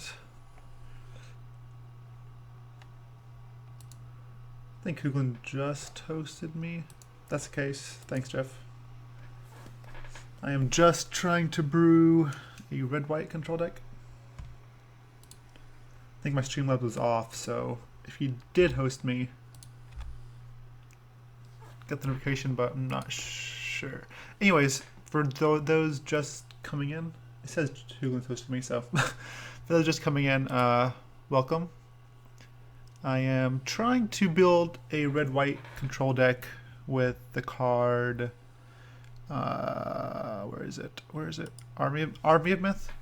is. I think Nulan just hosted me. That's the case. Thanks, Jeff. I am just trying to brew a red-white control deck. I think my Streamlabs was off, so if he did host me, get the notification, but I'm not sure. Anyways, for those just coming in, it says Nulan hosted me, so for those just coming in, welcome. I am trying to build a red-white control deck with the card. Where is it? Army of Myth.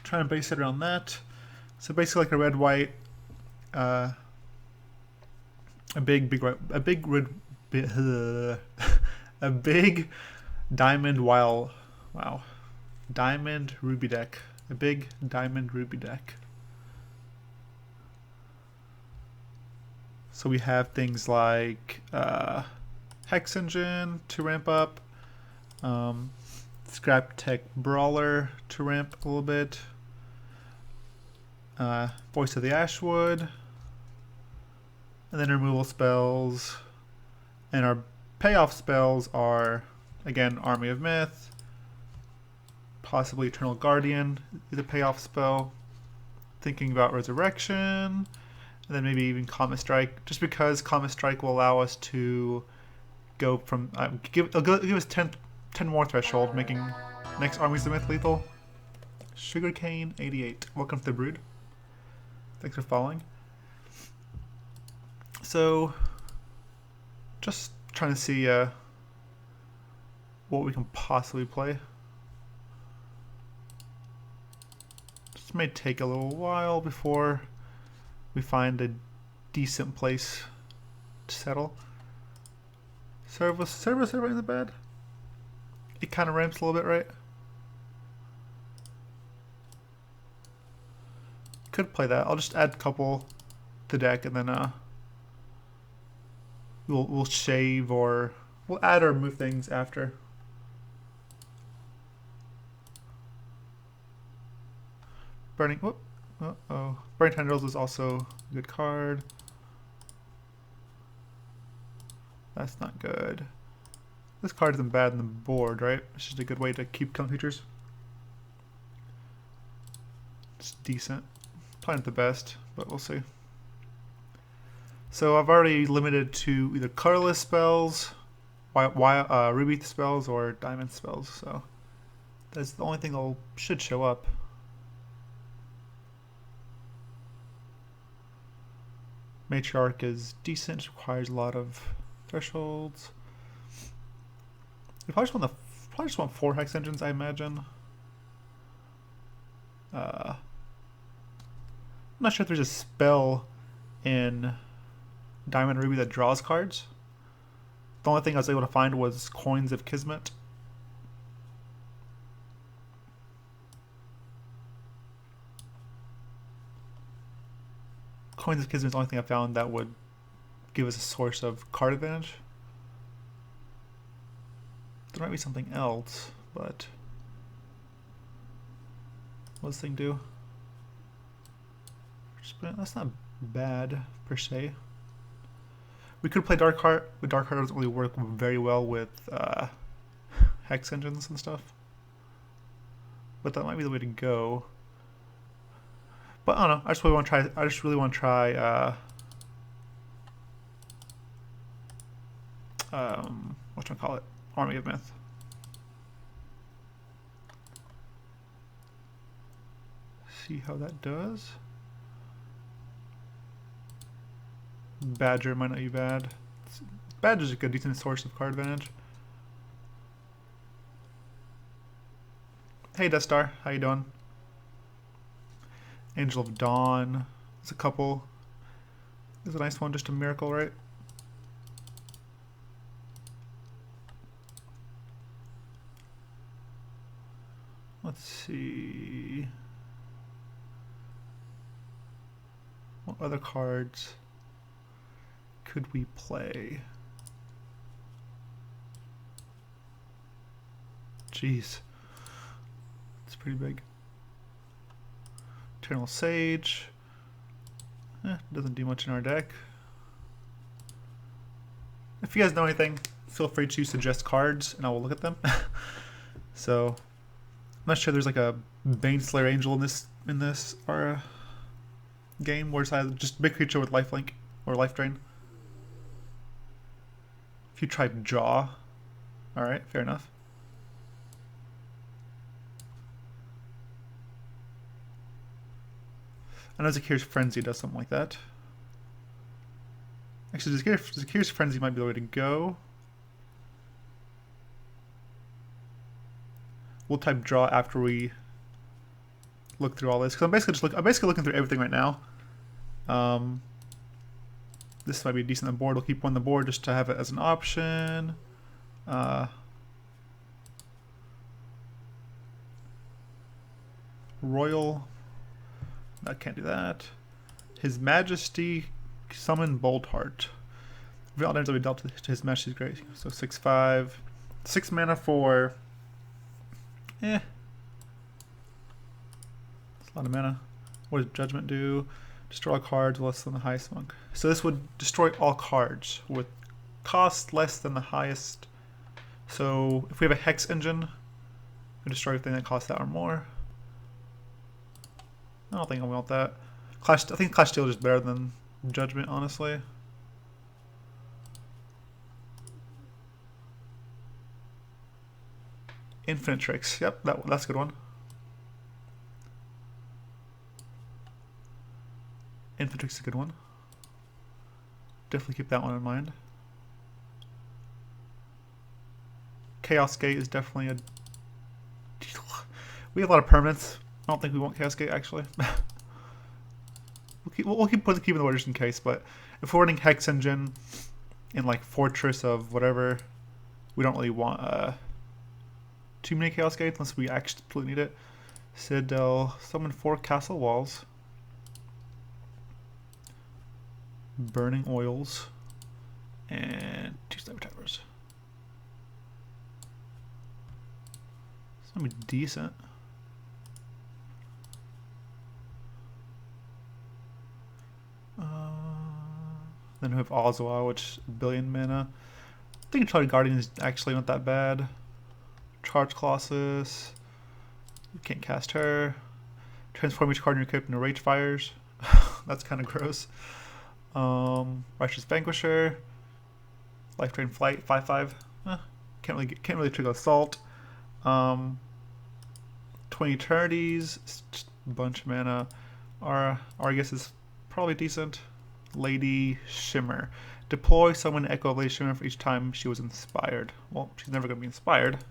Trying to base it around that. So basically, like a red-white, a big diamond diamond ruby deck. A big diamond ruby deck. So we have things like Hex Engine to ramp up, Scraplech Brawler to ramp a little bit, Voice of the Ashwood, and then removal spells. And our payoff spells are, again, Army of Myth, possibly Eternal Guardian is a payoff spell, thinking about Resurrection, and then maybe even Comet Strike, just because Comet Strike will allow us to go from, it'll give us 10 more threshold, making next Armies of Myth lethal. Sugarcane 88, welcome to the Brood. Thanks for following. So, just trying to see what we can possibly play. This may take a little while before we find a decent place to settle. Service in the bed. It kind of ramps a little bit, right? Could play that. I'll just add a couple to the deck, and then we'll shave, or we'll add or move things after. Burning. Whoop. Burning Tendrils is also a good card. That's not good. This card isn't bad on the board, right? It's just a good way to keep killing creatures. It's decent. Probably not the best, but we'll see. So I've already limited to either colorless spells, ruby spells, or diamond spells. So that's the only thing that should show up. Matriarch is decent, requires a lot of thresholds. We probably just want 4 Hex Engines, I imagine. I'm not sure if there's a spell in Diamond Ruby that draws cards. The only thing I was able to find was Coins of Kismet. Coins of Kismet is the only thing I found that would give us a source of card advantage. There might be something else, but what does this thing do? That's not bad per se. We could play Dark Heart, but Dark Heart doesn't really work very well with Hex Engines and stuff. But that might be the way to go. But I don't know. I just really want to try. Whatchamacallit? Army of Myth. See how that does. Badger might not be bad. Badger's a good, decent source of card advantage. Hey, Death Star, how you doing? Angel of Dawn. There's a couple. There's a nice one, just a miracle, right? Let's see. What other cards could we play? Jeez. It's pretty big. Eternal Sage. Doesn't do much in our deck. If you guys know anything, feel free to suggest cards and I will look at them. So, I'm not sure there's like a Baneslayer Angel in this game where it's either just big creature with lifelink or life drain. If you tried Jaw, alright, fair enough. I know Zakir's Frenzy does something like that. Actually, Zakir's Frenzy might be the way to go. We'll type draw after we look through all this, because I'm basically looking through everything right now. This might be decent on the board. We'll keep one on the board just to have it as an option. Royal. I can't do that. His Majesty summon Boltheart. Real items that we dealt to His Majesty's Grace. So 6/5, 6 mana for. That's a lot of mana. What does Judgment do? Destroy all cards less than the highest monk. So this would destroy all cards with cost less than the highest. So if we have a Hex Engine, we destroy everything that costs that or more. I don't think I want that. I think Clash Steel is just better than Judgment, honestly. Infinite Tricks. Yep, that's a good one. Infinite Tricks is a good one. Definitely keep that one in mind. Chaos Gate is definitely a... We have a lot of permanents. I don't think we want Chaos Gate, actually. we'll keep keeping the orders in case, but if we're running Hex Engine in like Fortress of whatever, we don't really want too many Chaos Gates unless we actually need it. Citadel, summon 4 castle walls. Burning Oils, and 2 Sniper Towers. It's gonna be decent. Then we have Ozwa, which is 1 billion mana. I think Charged Guardian is actually not that bad. Charge Colossus. You can't cast her. Transform each card in your crypt into Rage Fires. That's kind of gross. Righteous Vanquisher. Life Drain Flight 5/5. Can't really trigger Assault. 20 Eternities. It's just a bunch of mana. Our I guess is probably decent. Lady Shimmer. Deploy summon Echo of Lady Shimmer for each time she was inspired. Well, she's never gonna be inspired.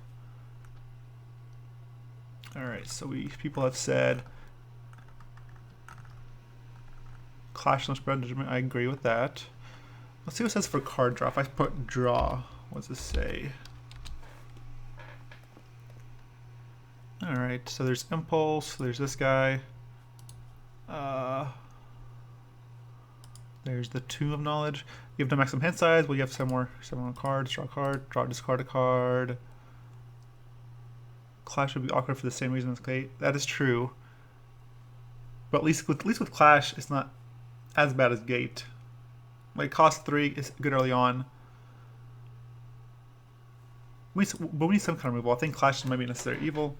Alright, so people have said Clash and Spread Judgment. I agree with that. Let's see what it says for card draw. If I put draw, what does this say? Alright, so there's Impulse, there's this guy. There's the Tomb of Knowledge. You have no maximum hand size. Well, you have some more cards. Draw a card. Discard a card. Clash would be awkward for the same reason as Gate. That is true. But at least with Clash, it's not as bad as Gate. Like cost 3 is good early on. But we need some kind of removal. I think Clash might be necessary evil.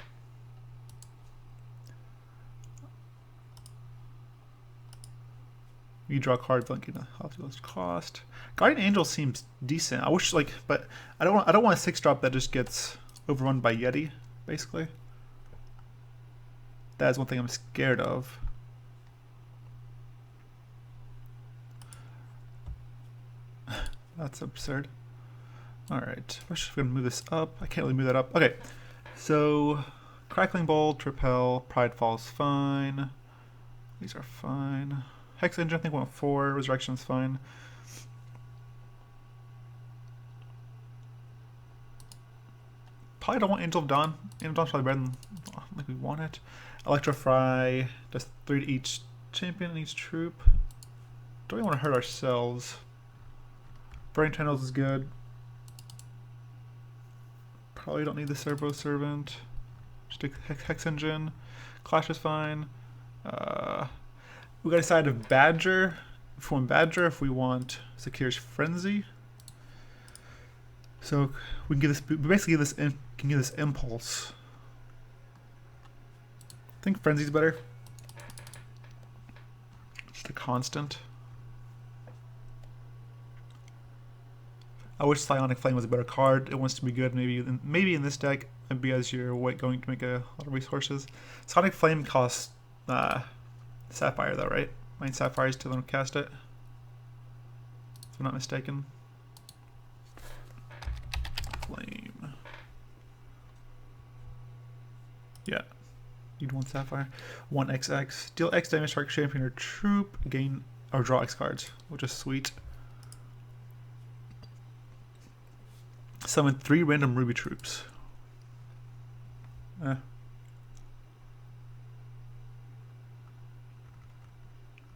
You draw a card blanking the lowest cost. Guardian Angel seems decent. I wish but I don't want a 6-drop that just gets overrun by Yeti, basically. That is one thing I'm scared of. That's absurd. Alright, I'm just gonna move this up. I can't really move that up. Okay, so Crackling Bolt, Repel, Pridefall is fine. These are fine. Hex Engine, I think, went 4. Resurrection is fine. Probably don't want Angel of Dawn. Angel of Dawn's probably better than I don't think we want it. Electrify does 3 to each champion and each troop. Don't really want to hurt ourselves. Burning Channels is good. Probably don't need the Servo Servant. Just take Hex Engine. Clash is fine. We got to decide if Badger, if we want Badger, if we want Secur's Frenzy. So we can give this, basically can give this Impulse. I think Frenzy's better. Just a constant. I wish Psionic Flame was a better card. It wants to be good. Maybe in this deck, maybe as you're going to make a lot of resources. Psionic Flame costs Sapphire though, right? I mean Sapphires to let him cast it. If I'm not mistaken. Flame. Yeah. You'd want Sapphire. 1XX. Deal X damage to our champion or troop. Gain or draw X cards, which is sweet. Summon 3 random ruby troops.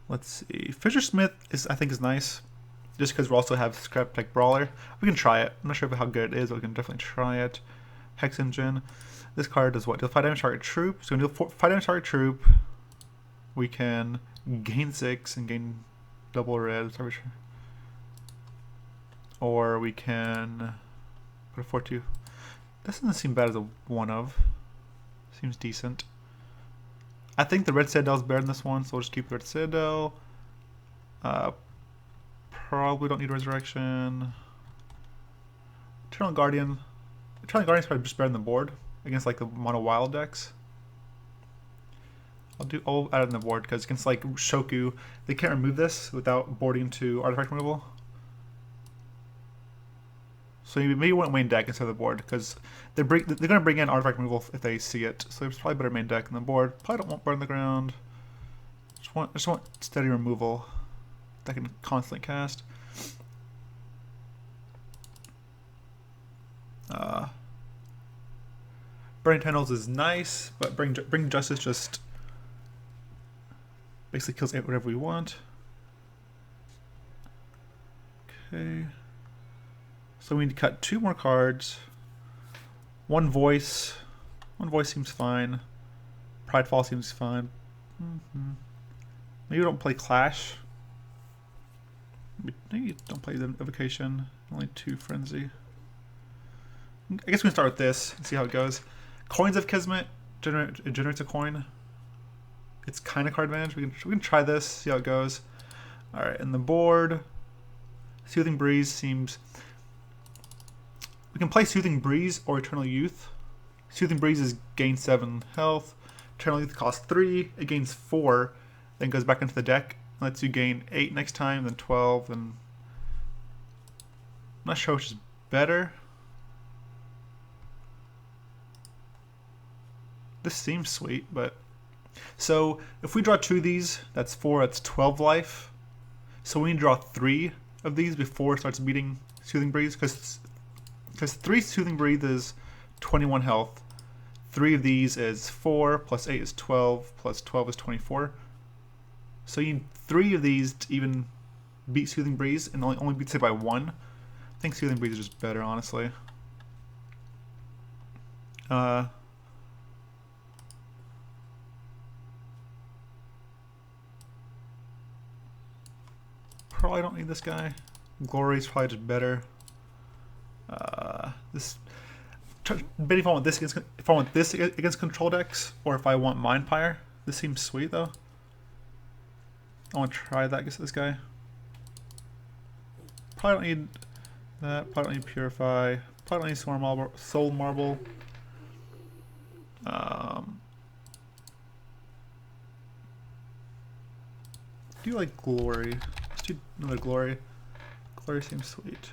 Let's see. Fisher-Smith I think is nice. Just because we also have Scraplech Brawler. We can try it. I'm not sure how good it is, but we can definitely try it. Hex Engine. This card does what? Deal 5 damage target troop. So we deal 5 damage target troop. We can gain 6 and gain double red. Or we can put a 4-2. This doesn't seem bad as a 1-of. Seems decent. I think the Red Citadel is better than this one, so we'll just keep the Red Citadel. Probably don't need Resurrection. Eternal Guardian. Eternal Guardian is probably just better than the board against like the mono wild decks. I'll add it in the board because against like Shoku, they can't remove this without boarding to artifact removal. So maybe you want main deck instead of the board because they're going to bring in artifact removal if they see it. So it's probably better main deck than the board. Probably don't want burn the ground. Just want steady removal that can constantly cast. Burning Tendrils is nice, but bring Justice just basically kills whatever we want. Okay. So we need to cut 2 more cards. One voice seems fine. Pridefall seems fine. Maybe we don't play Clash. Maybe don't play the Evocation. Only 2 Frenzy. I guess we can start with this and see how it goes. Coins of Kismet. It generates a coin. It's kind of card advantage. We can try this, see how it goes. Alright, and the board. Soothing Breeze seems... We can play Soothing Breeze or Eternal Youth. Soothing Breeze is gain 7 health. Eternal Youth costs 3. It gains 4. Then goes back into the deck. Lets you gain 8 next time, then 12. And I'm not sure which is better. This seems sweet, but... So, if we draw 2 of these, that's 4, that's 12 life. So we need to draw 3 of these before it starts beating Soothing Breeze, because 3 Soothing Breeze is 21 health. 3 of these is 4, plus 8 is 12, plus 12 is 24. So you need 3 of these to even beat Soothing Breeze, and only beats it by 1. I think Soothing Breeze is just better, honestly. Probably don't need this guy. Glory is probably just better. Maybe if I want this against control decks, or if I want Mindpire. This seems sweet though. I want to try that against this guy. Probably don't need that. Probably don't need Purify. Probably don't need Soul Marble. Do you like Glory? Let's do another Glory. Glory seems sweet.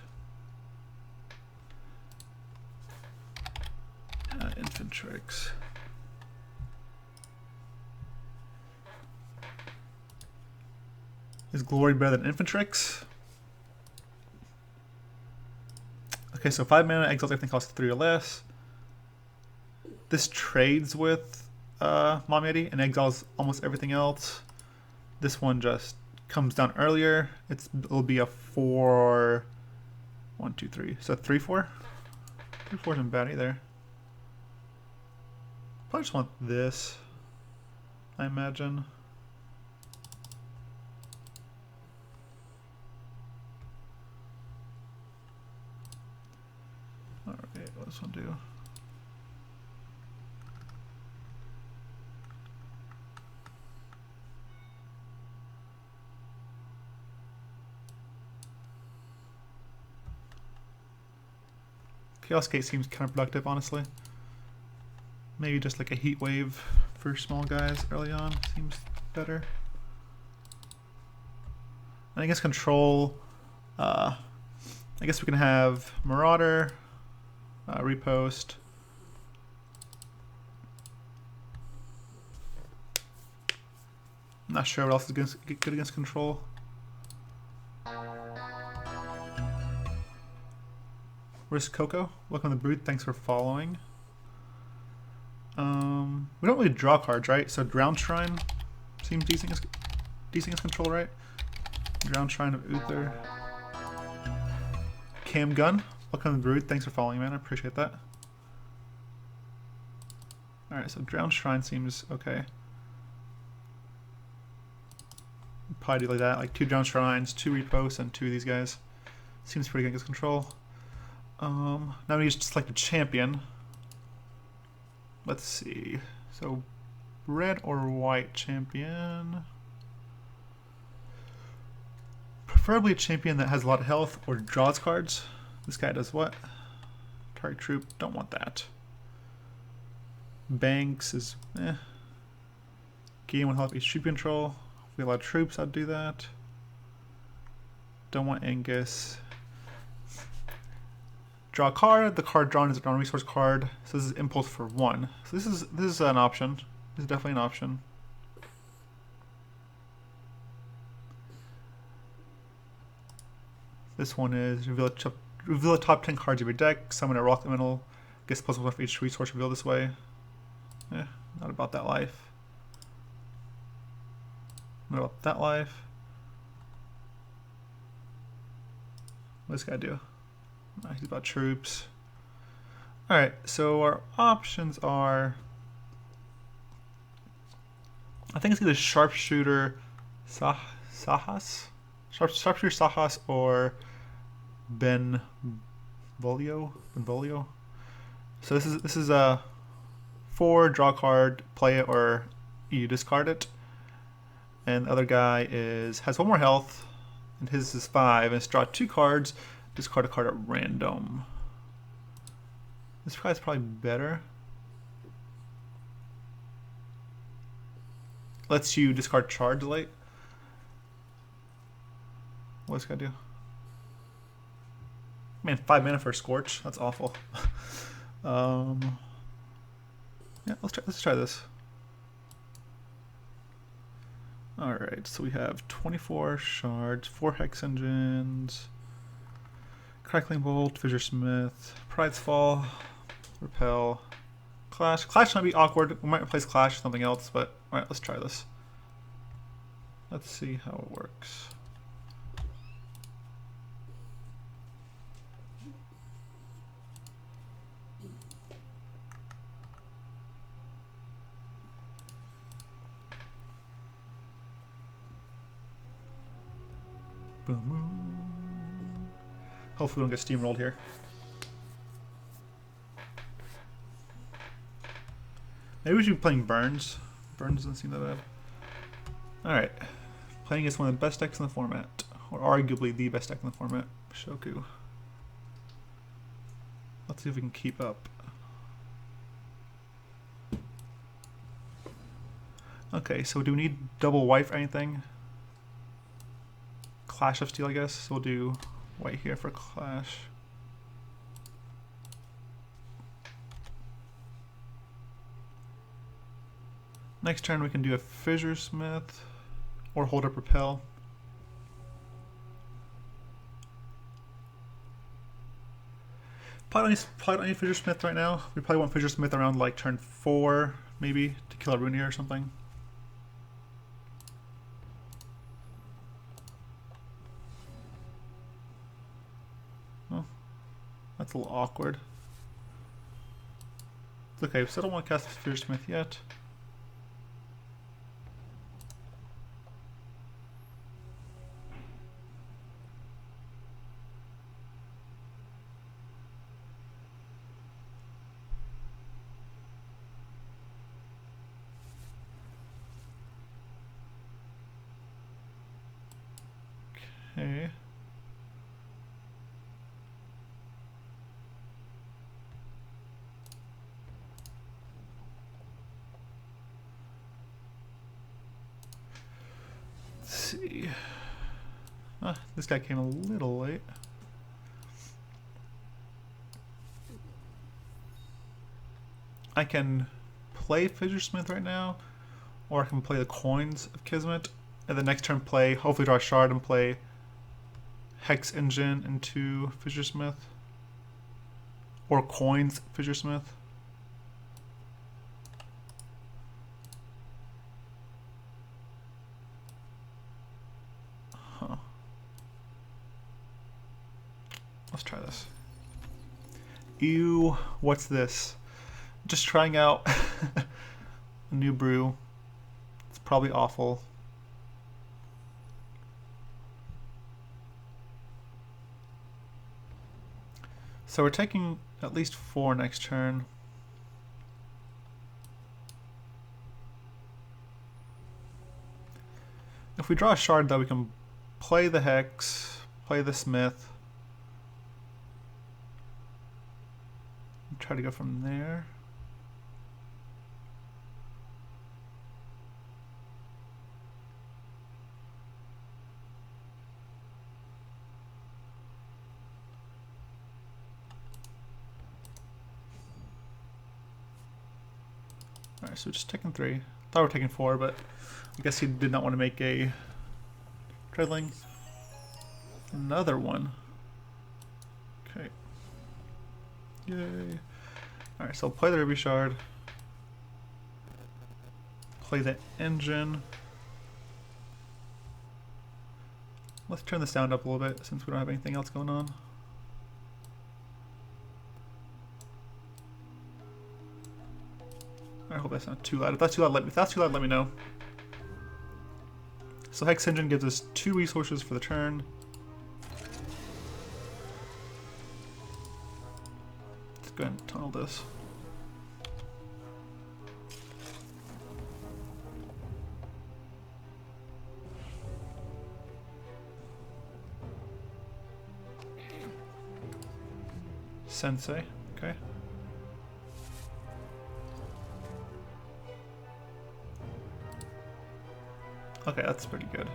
Infantrix. Is Glory better than Infantrix? Okay, so 5 mana, exiles everything costs 3 or less. This trades with Mommy and exiles almost everything else. This one just comes down earlier. It'll be a 4... 1, 2, 3. So 3/4? 3/4 isn't bad either. Probably just want this, I imagine. this one do? Chaos Gate seems counterproductive, honestly. Maybe just like a heat wave for small guys early on seems better. And I guess control, I guess we can have Marauder, Repost. I'm not sure what else is good against control. Where's Coco? Welcome to the Brood, thanks for following. We don't really draw cards, right? So Drown Shrine seems decent as control, right? Drown Shrine of Uther. Cam Gun, welcome to the Brood, thanks for following, man. I appreciate that. Alright, so Drown Shrine seems okay. Probably do like that, like 2 Drown Shrines, 2 Reposts, and 2 of these guys. Seems pretty good against control. Now we just select a champion. Let's see. So, red or white champion? Preferably a champion that has a lot of health or draws cards. This guy does what? Target troop, don't want that. Banks is eh. Gain 1 health, troop control. If we have a lot of troops, I'd do that. Don't want Angus. Draw a card. The card drawn is a non-resource card. So this is impulse for 1. So this is an option. This is definitely an option. This one is reveal the top 10 cards of your deck. Summon a rock elemental. Gets +1 for each resource revealed this way. Eh, not about that life. Not about that life. What's this guy do? He's about troops. Alright, so our options are... I think it's either Sharpshooter Sahas? Sharpshooter Sahas or Benvolio. So this is a 4, draw card, play it, or you discard it. And the other guy has 1 more health, and his is 5, and it's draw 2 cards. Discard a card at random. This guy's probably better. Lets you discard charge late. What's this guy do? Man, 5 mana for a Scorch. That's awful. Yeah, let's try this. All right, so we have 24 shards, 4 hex engines. Crackling Bolt, Fissure Smith, Pride's Fall, Repel, Clash. Clash might be awkward. We might replace Clash with something else, but alright, let's try this. Let's see how it works. Boom, boom. Hopefully we don't get steamrolled here. Maybe we should be playing Burns. Burns doesn't seem that bad. Alright. Playing against one of the best decks in the format. Or arguably the best deck in the format. Shoku. Let's see if we can keep up. Okay, so do we need double white for anything? Clash of Steel, I guess. So we'll do white here for Clash. Next turn we can do a Fissure Smith or hold up Repel. Probably don't need Fissure Smith right now. We probably want Fissure Smith around like turn 4 maybe to kill a Rune Ear or something. That's a little awkward. It's okay, so I don't want to cast Fissure Smith yet. Okay. Let's see. This guy came a little late. I can play Fissuresmith right now, or I can play the Coins of Kismet, and the next turn play, hopefully draw a shard and play Hex Engine into Fissuresmith, or Coins Fissuresmith. Huh. Let's try this. Ew, what's this? Just trying out a new brew. It's probably awful. So we're taking at least 4 next turn. If we draw a shard though, we can play the Hex, play the Smith, and try to go from there. Alright, so we're just taking 3. Thought we were taking 4, but I guess he did not want to make a Treadling. Another one. Okay. Yay. Alright, so I'll play the Ruby Shard. Play the Engine. Let's turn the sound up a little bit since we don't have anything else going on. I hope that's not too loud. If that's too loud, let me know. So Hex Engine gives us 2 resources for the turn. Let's go ahead and tunnel this. Sensei, okay. Okay, that's pretty good.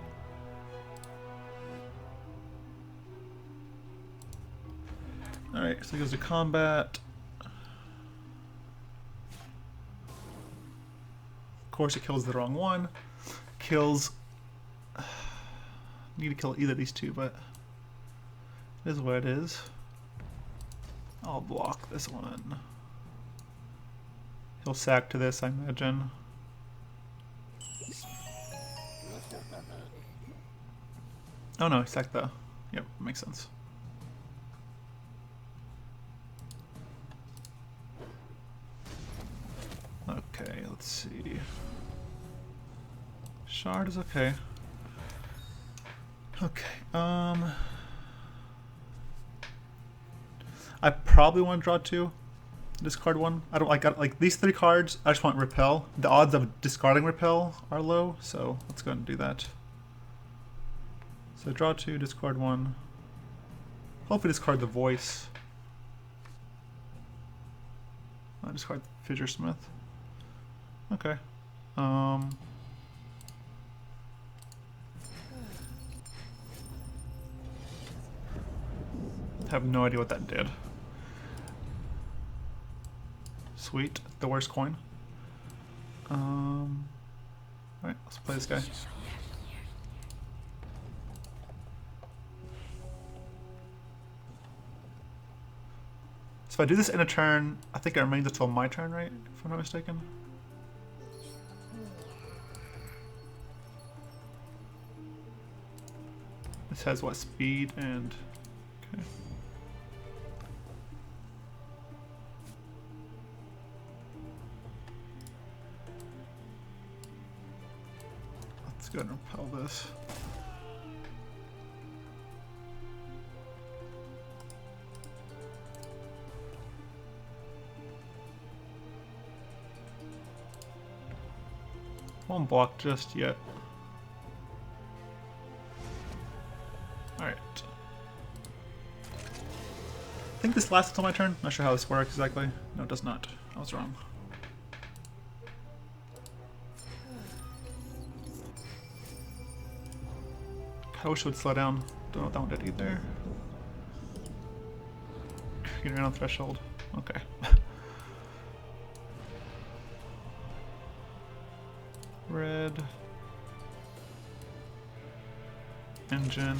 Alright, so it goes to combat. Of course, it kills the wrong one. Kills. Need to kill either of these 2, but it is what it is. I'll block this one. He'll sack to this, I imagine. Oh no, he sacked the... Yep, makes sense. Okay, let's see. Shard is okay. Okay, I probably want to draw 2. Discard 1. I don't like these 3 cards. I just want Repel. The odds of discarding Repel are low, so let's go ahead and do that. So draw 2, discard 1. Hopefully discard the Voice. I'll discard Fissuresmith. Okay. I have no idea what that did. Sweet, the worst coin. Alright, let's play this guy. So if I do this in a turn, I think it remains until my turn, right? If I'm not mistaken. This has what, speed and... Okay. Let's go ahead and repel this. Won't block just yet. Alright. last until my turn? Not sure how this works exactly. No, it does not. I was wrong. I wish it would slow down. Don't know what that one did either. Getting around threshold. Okay. Red. Engine.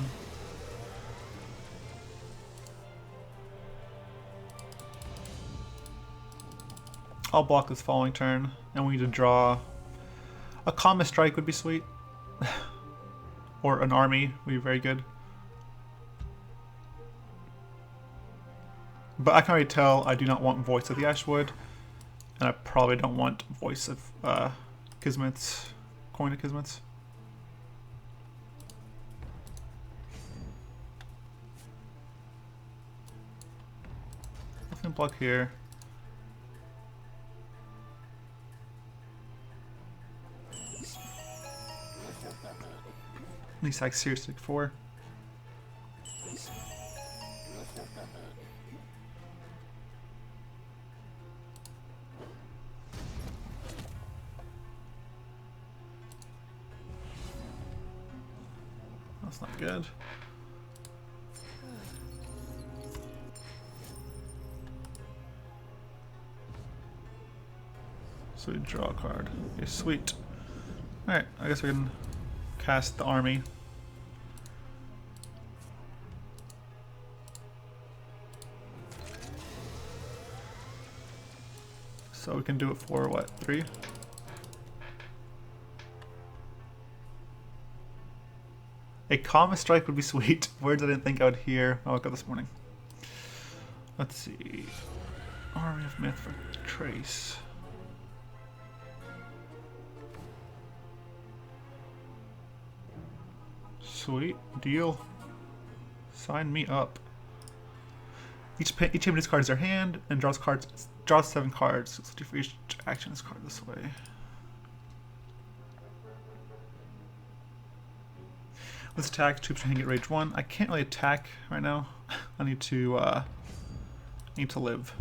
I'll block this following turn, and we need to draw. A Comma Strike would be sweet. Or an army would be very good. But I can already tell I do not want Voice of the Ashwood, and I probably don't want Voice of Kismet's, Coin of Kismet's. I can block here. At least like seriously 4. That's not good. So we draw a card. Okay, sweet. Alright, I guess we can cast the army. So we can do it for what, 3? A Comma Strike would be sweet. Words I didn't think I would hear. I woke up this morning. Let's see. Army of Myth for Trace. Sweet. Deal. Sign me up. Each of these cards their hand and draws 7 cards. Let's do for each action this card this way. Let's attack. Troops can get rage 1. I can't really attack right now. I need to live.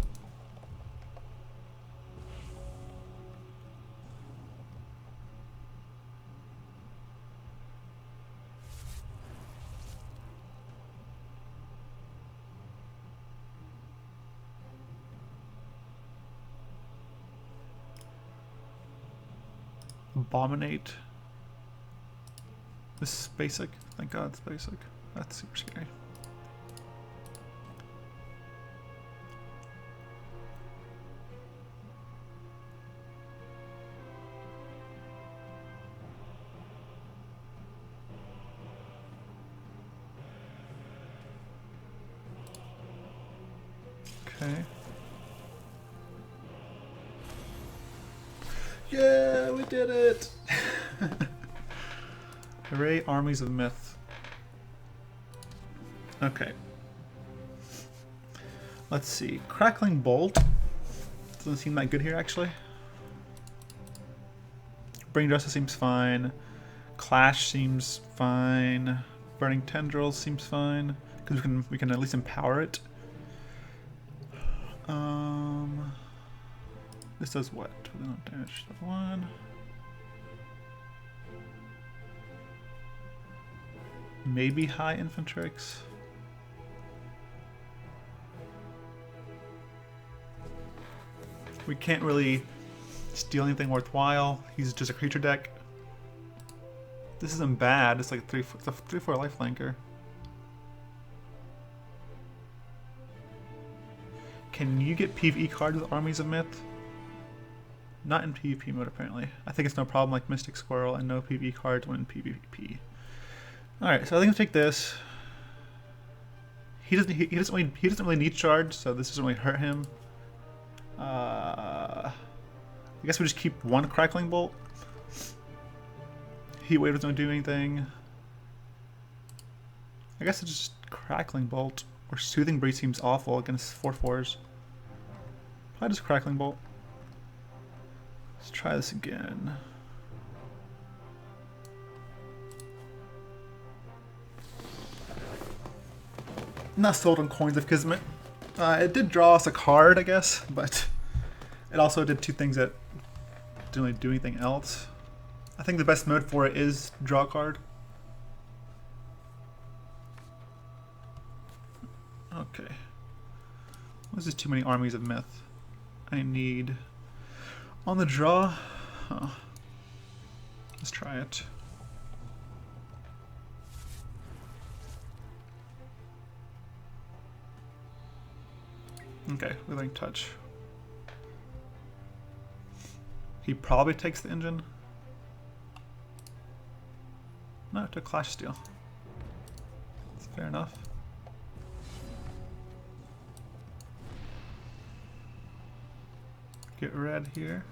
Abominate. This is basic. Thank God it's basic. That's super scary. Okay. Yeah, we did it! Array Armies of Myth. Okay. Let's see. Crackling Bolt. Doesn't seem that good here, actually. Bring Justice seems fine. Clash seems fine. Burning Tendrils seems fine. Because we can at least empower it. This does what? Damage to 1. Maybe high Infantryx. We can't really steal anything worthwhile. He's just a creature deck. This isn't bad. It's like a 3/4 lifelinker. Can you get PvE cards with Armies of Myth? Not in PvP mode apparently. I think it's no problem like Mystic Squirrel and no PvE cards when in PvP. Alright, so I think I'll take this. He doesn't really need shards, so this doesn't really hurt him. I guess we just keep 1 Crackling Bolt. Heatwave doesn't really do anything. I guess it's just Crackling Bolt. Or Soothing Breeze seems awful against 4/4s. Probably just Crackling Bolt. Let's try this again. Not sold on Coins of Kismet. It did draw us a card, I guess, but it also did 2 things that didn't really do anything else. I think the best mode for it is draw a card. Okay. This is too many armies of myth. I need on the draw. Huh. Let's try it. Okay, Withering Touch. He probably takes the engine. No, to Clash Steel. That's fair enough. Get red here.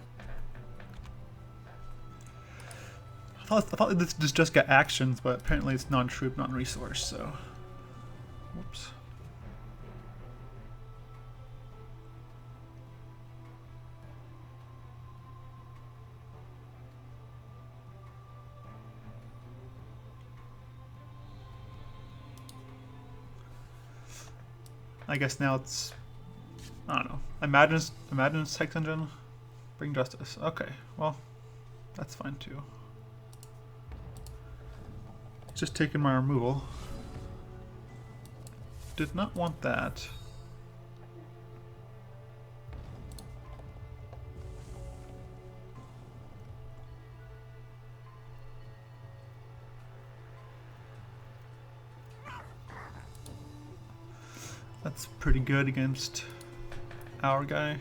I thought this just got actions, but apparently it's non-troop, non-resource, so... Whoops. I guess now it's... I don't know. Imagine Sex Engine. Bring Justice. Okay, well, that's fine too. Just taking my removal. Did not want that. That's pretty good against our guy.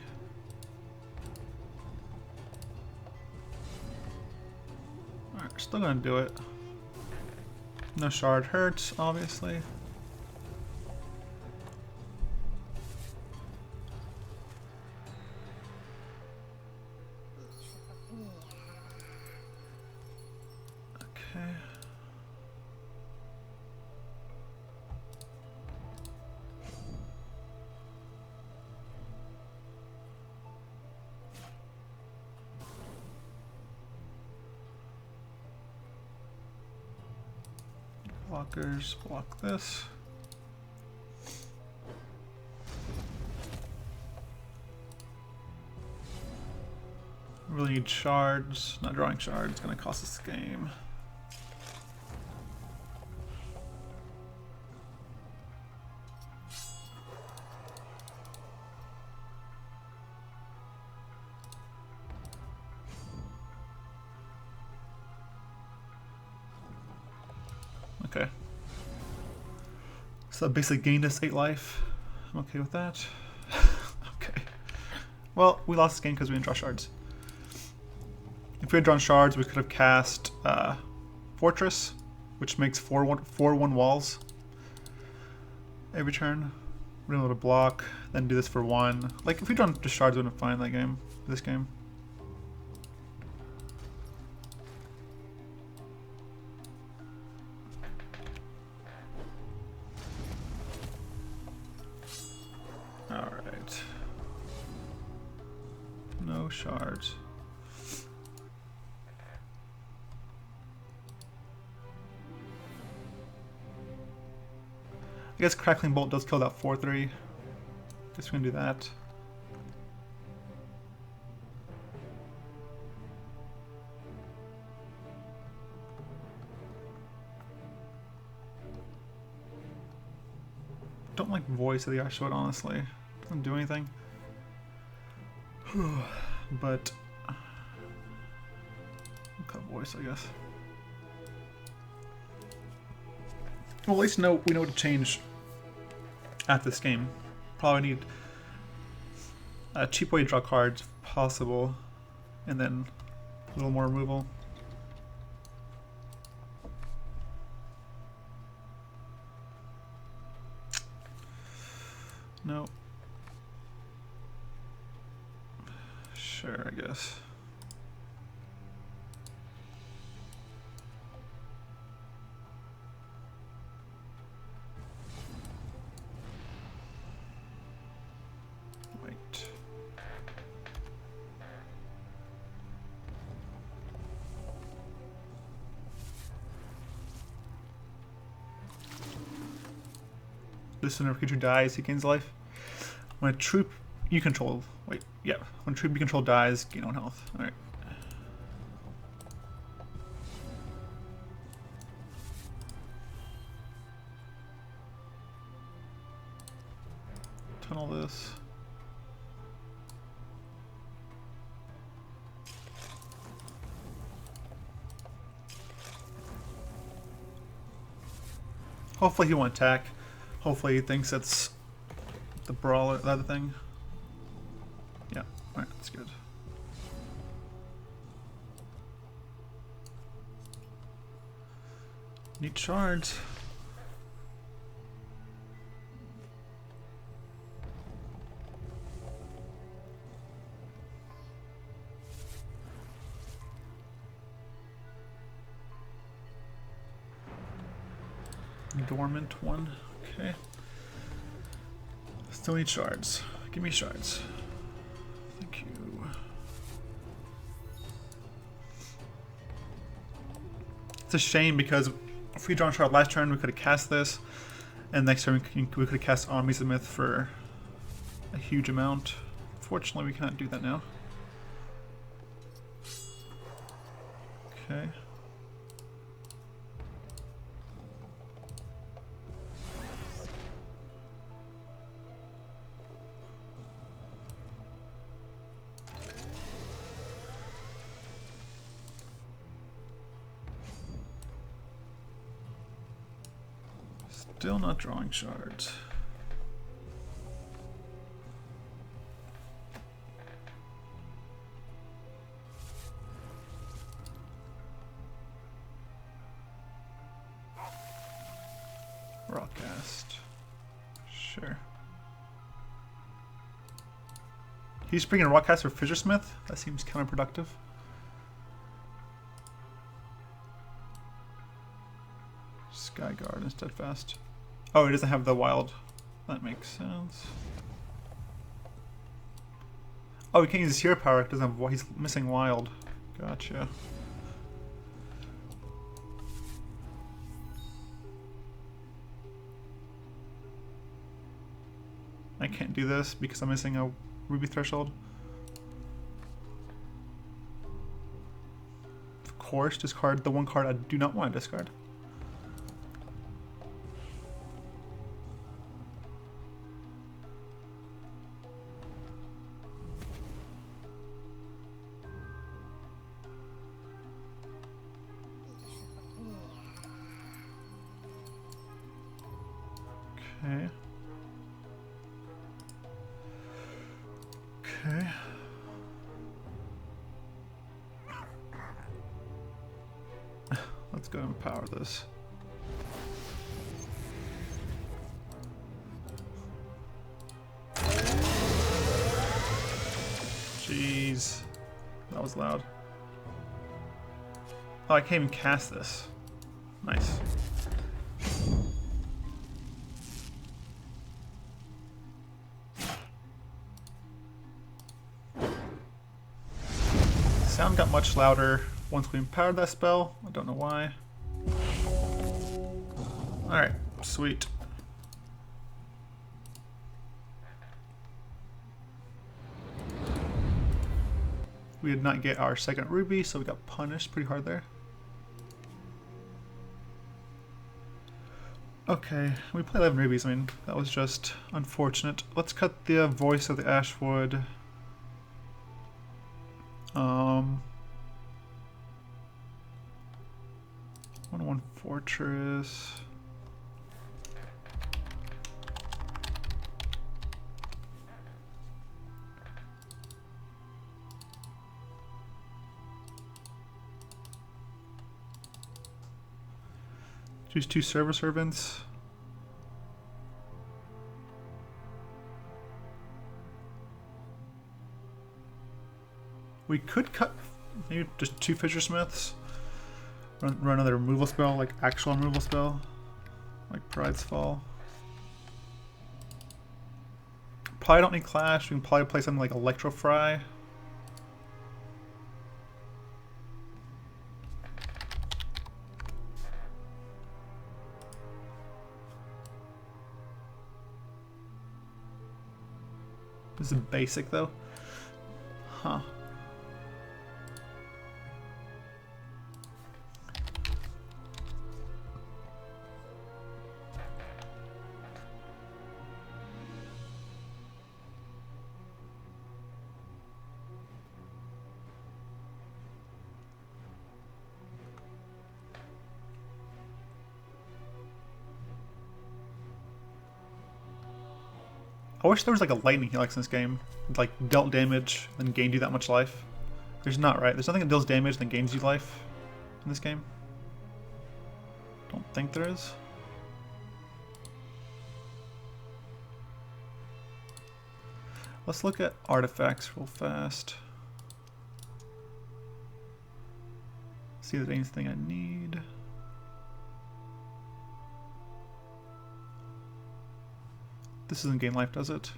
Alright, still gonna do it. No shard hurts, obviously. Okay. Blockers, block this. Really need shards. Not drawing shards, gonna cost us the game. Okay. So that basically gained us 8 life. I'm okay with that. Okay. Well, we lost this game because we didn't draw shards. If we had drawn shards, we could have cast Fortress, which makes 4/1 walls every turn. We're able to block, then do this for 1. Like, if we drawn just shards, we wouldn't find that game. This game. Alright. No shards. I guess Crackling Bolt does kill that 4/3. Guess we can do that. Don't like Voice of the Ashwood, honestly. Doesn't do anything. But we'll cut Voice, I guess. Well, at least we know what to change at this game. Probably need a cheap way to draw cards if possible, and then a little more removal. No. Sure, I guess. Wait. This whenever creature dies, he gains life. When a troop you control, wait, yeah, when a troop you control dies, gain 1 health. All right. Tunnel this. Hopefully he won't attack. Hopefully he thinks it's the brawler, the other thing. Yeah, alright, that's good. Need shards. Dormant one. Okay. Still need shards. Give me shards. Thank you. It's a shame because if we draw a shard last turn, we could have cast this, and next turn we could have cast Armies of Myth for a huge amount. Fortunately, we cannot do that now. Okay. Still not drawing shards. Rockcast. Sure. He's bringing a Rockcast for Fissuresmith? That seems counterproductive. Skyguard and Steadfast. Oh, he doesn't have the wild. That makes sense. Oh, he can't use his hero power. He doesn't have. He's missing wild. Gotcha. I can't do this because I'm missing a Ruby Threshold. Of course, discard the one card I do not want to discard. Okay. Okay. Let's go and power this. Jeez. That was loud. Oh, I can't even cast this. Nice. Sound got much louder once we empowered that spell. I don't know why. Alright, sweet. We did not get our second ruby, so we got punished pretty hard there. Okay, we played 11 rubies. I mean, that was just unfortunate. Let's cut the voice of the Ashwood. 1/1 Fortress. Choose 2 server servants. We could cut maybe just 2 Fissuresmiths. Run another removal spell, like actual removal spell, like Pride's Fall. Probably don't need Clash. We can probably play something like Electrofry. This is basic though. Huh. I wish there was like a lightning helix in this game. Like dealt damage and gained you that much life. There's not, right? There's nothing that deals damage and gains you life in this game. Don't think there is. Let's look at artifacts real fast. See if there's anything I need. This doesn't gain life, does it?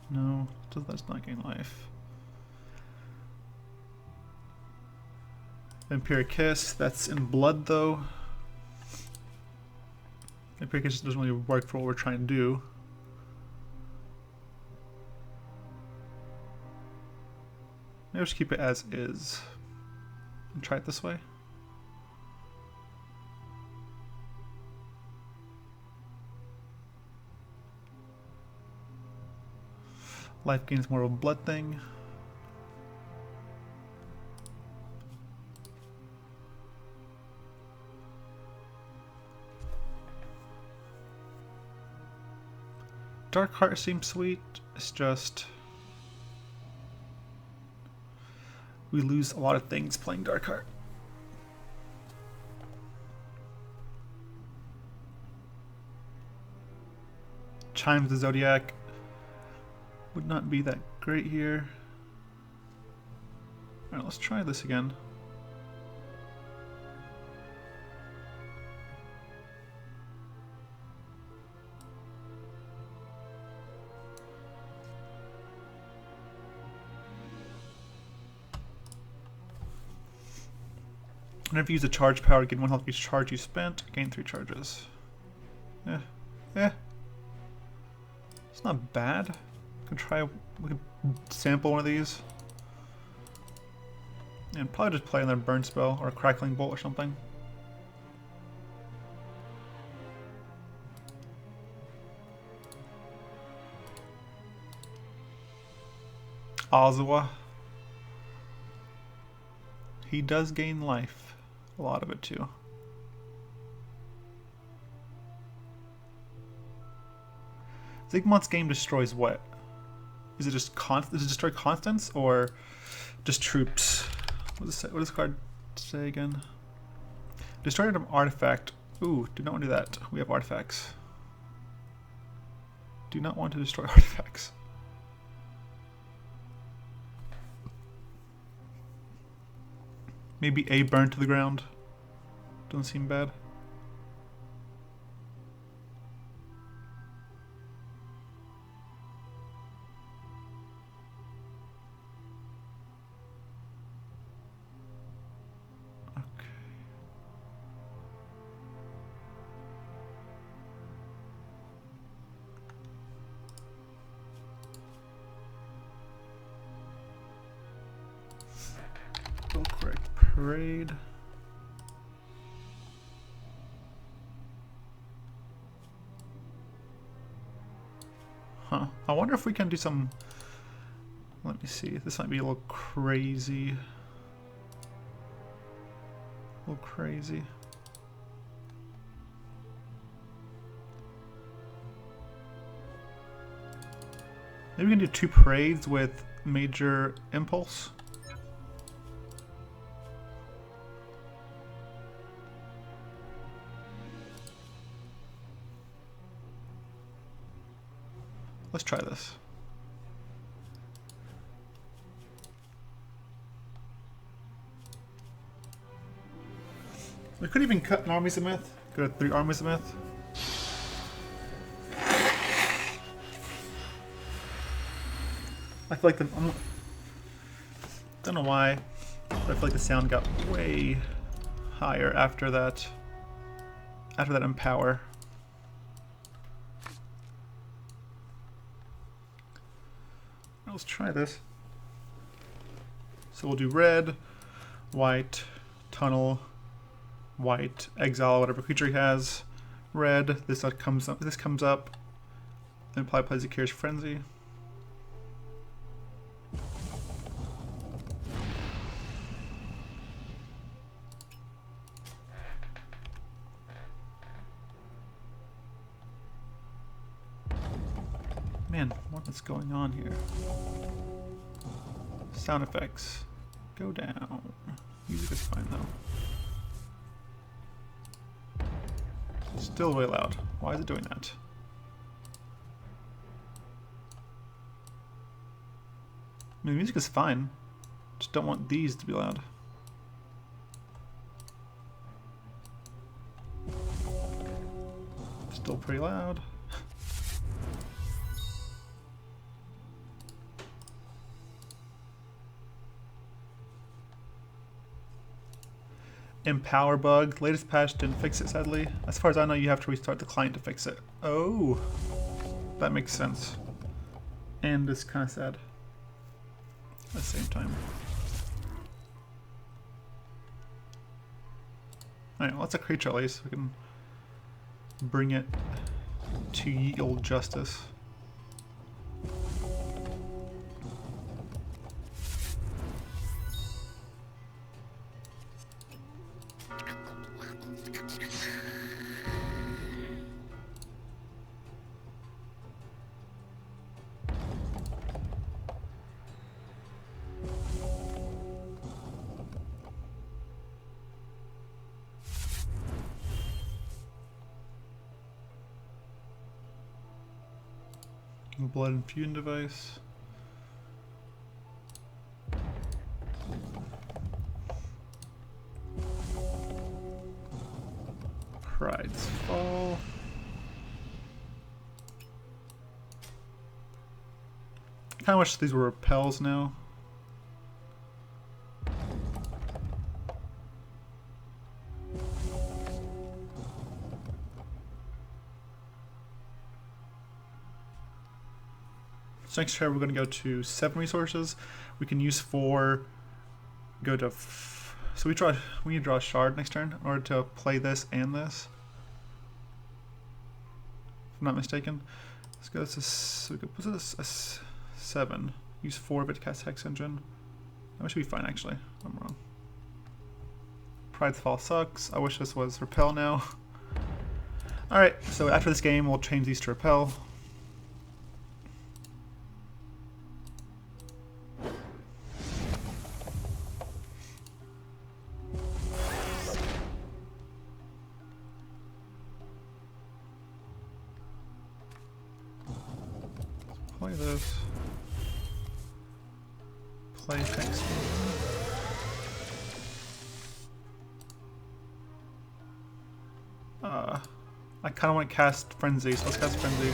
No, does not gain life. Vampiric Kiss, that's in blood though. Vampiric Kiss doesn't really work for what we're trying to do. Maybe I'll just keep it as is. And try it this way. Life gain is more of a blood thing. Dark Heart seems sweet. It's just we lose a lot of things playing Dark Heart. Chimes the Zodiac would not be that great here. Alright, let's try this again. Whenever you use a charge power, gain 1 health each charge you spent, gain 3 charges. It's not bad. We could sample one of these. And probably just play another burn spell or a crackling bolt or something. Azawa. He does gain life. A lot of it too. Zigmont's game destroys what? Is it just does it destroy constants or just troops? What does this card say again? Destroy an artifact. Ooh, do not want to do that. We have artifacts. Do not want to destroy artifacts. Maybe a burn to the ground. Doesn't seem bad. Parade. Huh. I wonder if we can do some... Let me see. This might be a little crazy. A little crazy. Maybe we can do 2 parades with major impulse. Let's try this. We could even cut an Armies of Myth. Go to 3 Armies of Myth. I feel like the... don't know why, but I feel like the sound got way higher after that. After that Empower. let's try this. So we'll do red, white, tunnel, white, exile whatever creature he has. Red, this comes up, and apply plays a Curious Frenzy. Man, what's going on here? Sound effects. Go down. Music is fine though. Still really loud. Why is it doing that? I mean, the music is fine. Just don't want these to be loud. Still pretty loud. Empower bug. Latest patch didn't fix it, sadly. As far as I know, you have to restart the client to fix it. Oh, that makes sense. And it's kind of sad at the same time. Alright, well, that's a creature at least. We can bring it to yield justice. Blood infusion device. Pride's Fall. I kind of wish these were repels now. So next turn we're going to go to 7 resources. We can use 4. Go to. So we need to draw a shard next turn in order to play this and this. If I'm not mistaken. Let's go to. So we could put this a 7. Use 4 of it to cast Hex Engine. That should be fine actually. I'm wrong. Pride's Fall sucks. I wish this was repel now. Alright, so after this game we'll change these to repel. Play this. Play Hex. I kind of want to cast Frenzy, so let's cast Frenzy.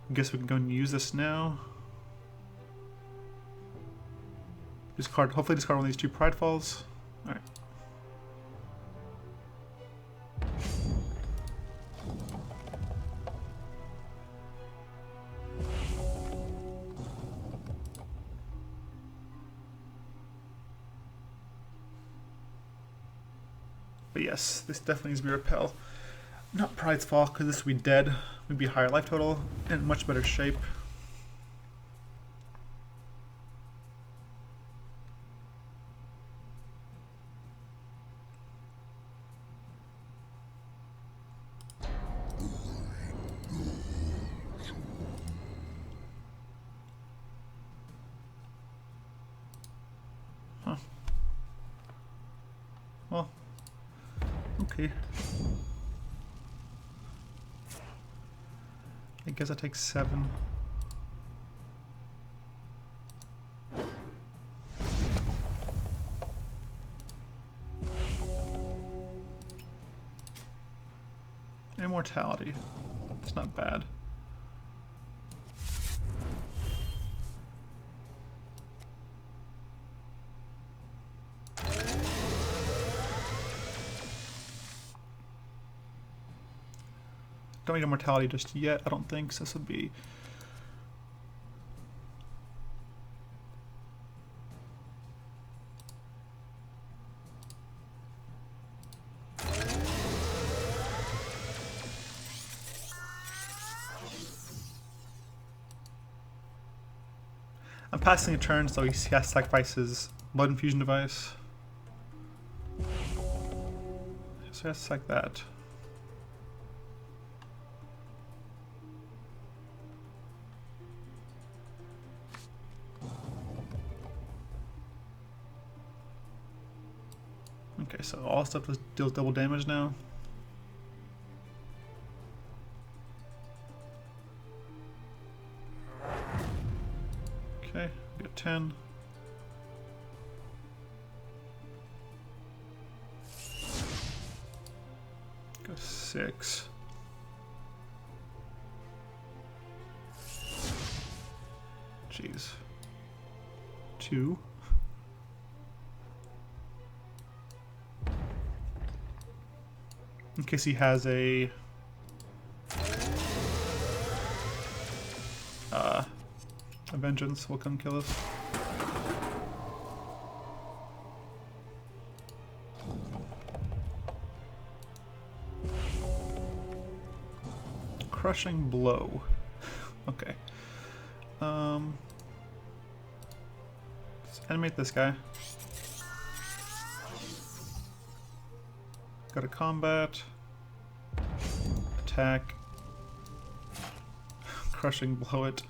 I guess we can go and use this now. Discard, hopefully discard one of these 2 Pride Falls. Alright. But yes, this definitely needs to be repel. Not Pride's Fall, because this would be dead. We'd be higher life total and much better shape. Huh. Well. Okay. I guess I take 7. Immortality. It's not bad. don't need immortality just yet, I don't think, so this would be... I'm passing a turn, so he has to sacrifice his blood infusion device. So he has to sack that. Okay, so all stuff deals double damage now. Okay, we got 10. Go 6. Jeez. 2. In case he has a vengeance will come kill us. Crushing blow. Okay. Let's animate this guy. Go to combat. Attack. Crushing blow it.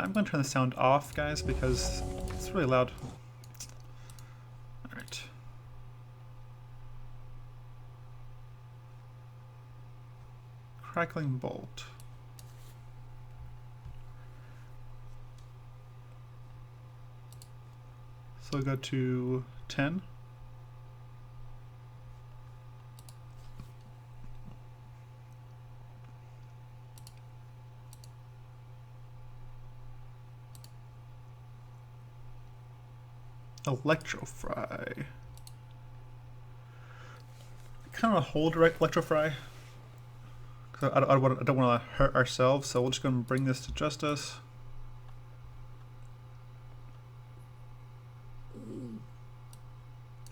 I'm going to turn the sound off, guys, because it's really loud. Alright. Crackling bolt. So we'll go to 10. Electrofry. Kind of hold Electrofry because I don't want to hurt ourselves, so we're just going to bring this to justice.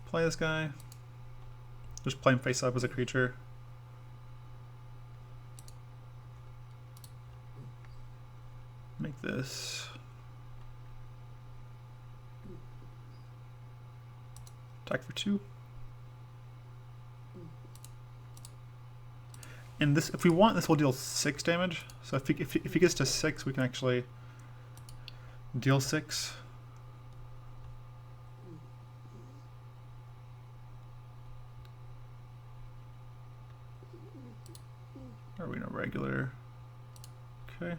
Play this guy. Just play him face up as a creature. Make this. Attack for 2. And this, if we want, this will deal 6 damage. So if he gets to 6, we can actually deal 6. Arena regular. Okay.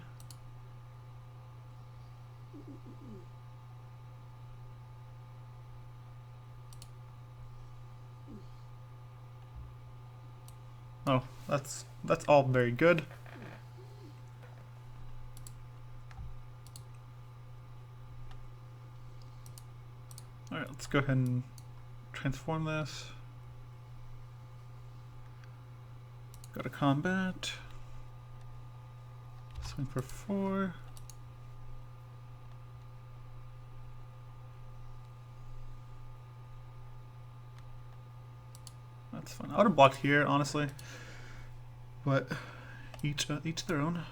Oh, that's all very good. All right, let's go ahead and transform this. Go to combat. Swing for 4. That's fine. I would have blocked here, honestly, but each their own.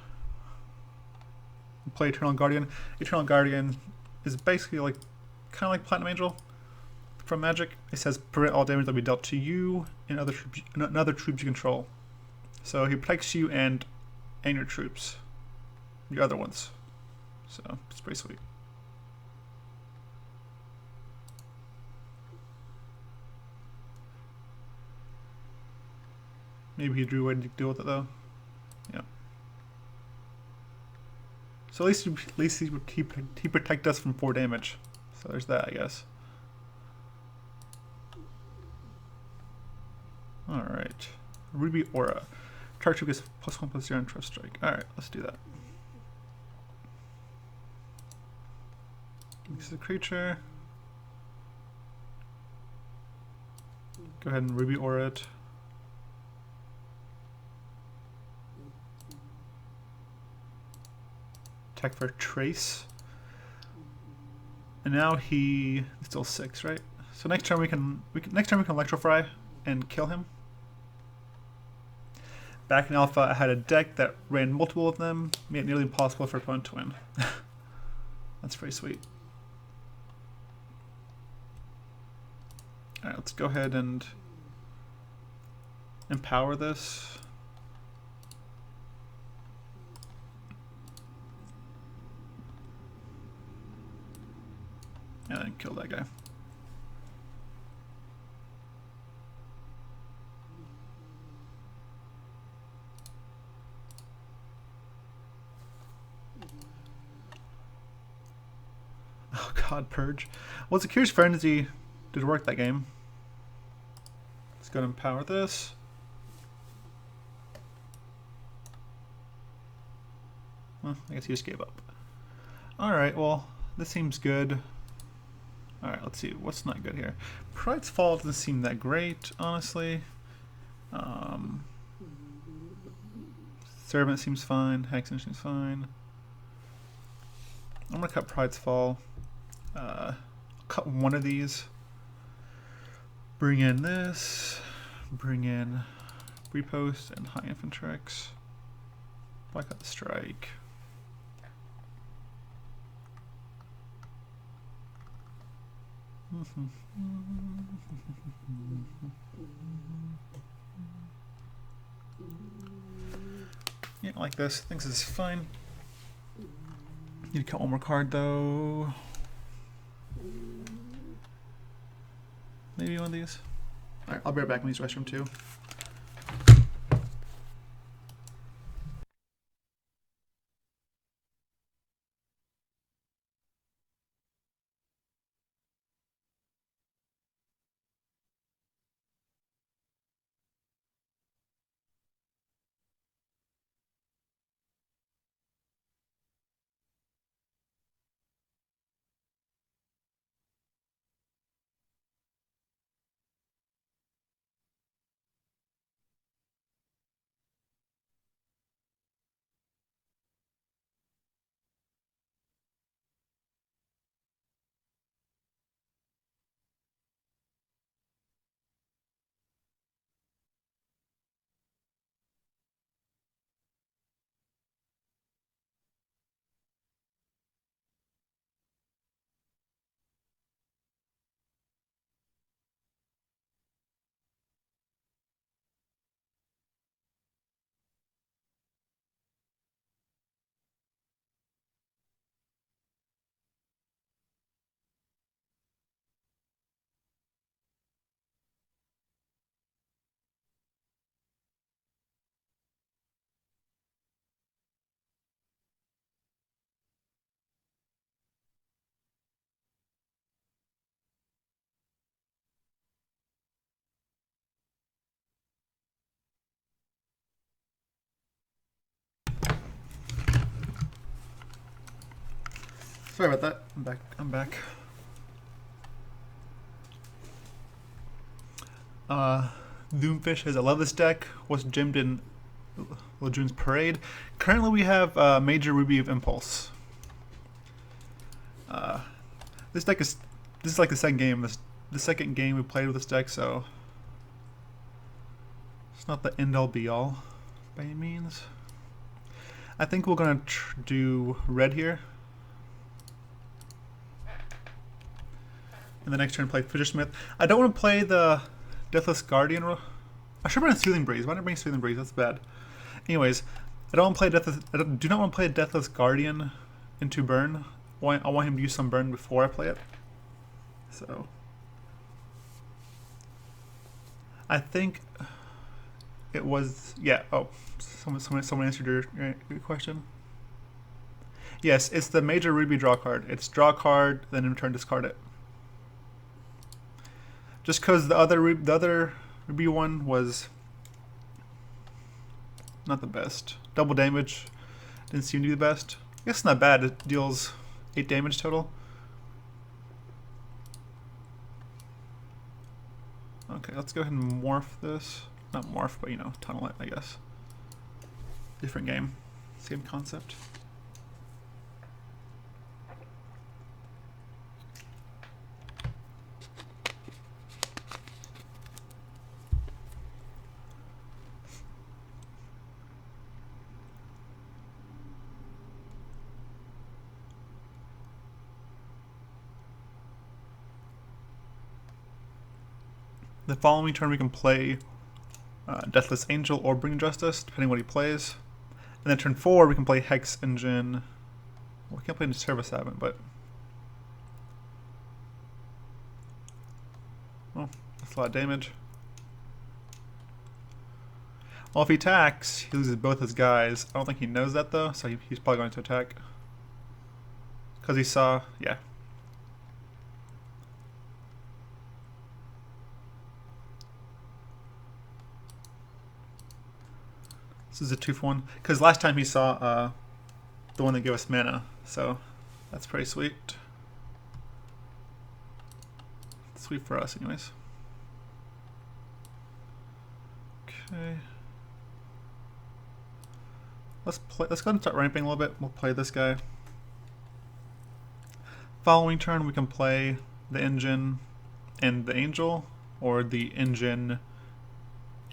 Play Eternal Guardian. Eternal Guardian is basically like kind of like Platinum Angel from Magic. It says prevent all damage that will be dealt to you and other troops you control. So he protects you and your troops, your other ones. So it's pretty sweet. Maybe he drew a way to deal with it though. Yeah. So at least he protect us from 4 damage. So there's that, I guess. All right. Ruby Aura. Target gets +1/+0 on Trust Strike. Alright, let's do that. This is a creature. Go ahead and Ruby Aura it. Attack for Trace. And now he's still 6, right? So next turn we can Electrify and kill him. Back in Alpha, I had a deck that ran multiple of them, made it nearly impossible for opponent to win. That's pretty sweet. Alright, let's go ahead and empower this. And then kill that guy. Oh god, Purge. Well, Security's Frenzy did work that game. Let's go and empower this. Well, I guess he just gave up. Alright, well, this seems good. Alright, let's see. What's not good here? Pride's Fall doesn't seem that great, honestly. Servant seems fine. Hexen seems fine. I'm going to cut Pride's Fall. Cut one of these. Bring in this. Bring in Repost and High Infantrex. Black out the Strike. Yeah, like this. I think this is fine. Need to cut one more card though. Maybe one of these. Alright, I'll be right back when these restroom too. Sorry about that. I'm back. Doomfish says, I love this deck. Was gymmed in Lejeun's Parade. Currently we have Major Ruby of Impulse. This is like the second game. The second game we played with this deck, so it's not the end all be all by any means. I think we're gonna do red here. And the next turn play Fishersmith. I don't want to play the Deathless Guardian. I should bring Soothing Breeze. Why didn't I bring Soothing Breeze? That's bad. Anyways, I don't want to play I do not want to play a Deathless Guardian into burn. I want him to use some burn before I play it. So I think it was, yeah. Oh, someone answered your question. Yes, it's the Major Ruby draw card. It's draw a card, then in turn discard it. Just because the other Ruby one was not the best. Double damage, didn't seem to be the best. I guess it's not bad, it deals 8 damage total. Okay, let's go ahead and morph this. Not morph, but you know, tunnel it, I guess. Different game, same concept. The following turn we can play Deathless Angel or Bring Justice, depending what he plays. And then turn 4 we can play Hex Engine. Well, we can't play into Service Advent, but... Oh, that's a lot of damage. Well, if he attacks, he loses both his guys. I don't think he knows that though, so he's probably going to attack. Because he saw... yeah. This is a 2-for-1, because last time he saw the one that gave us mana, so that's pretty sweet. Sweet for us, anyways. Okay. Let's go ahead and start ramping a little bit. We'll play this guy. Following turn, we can play the Engine and the Angel, or the Engine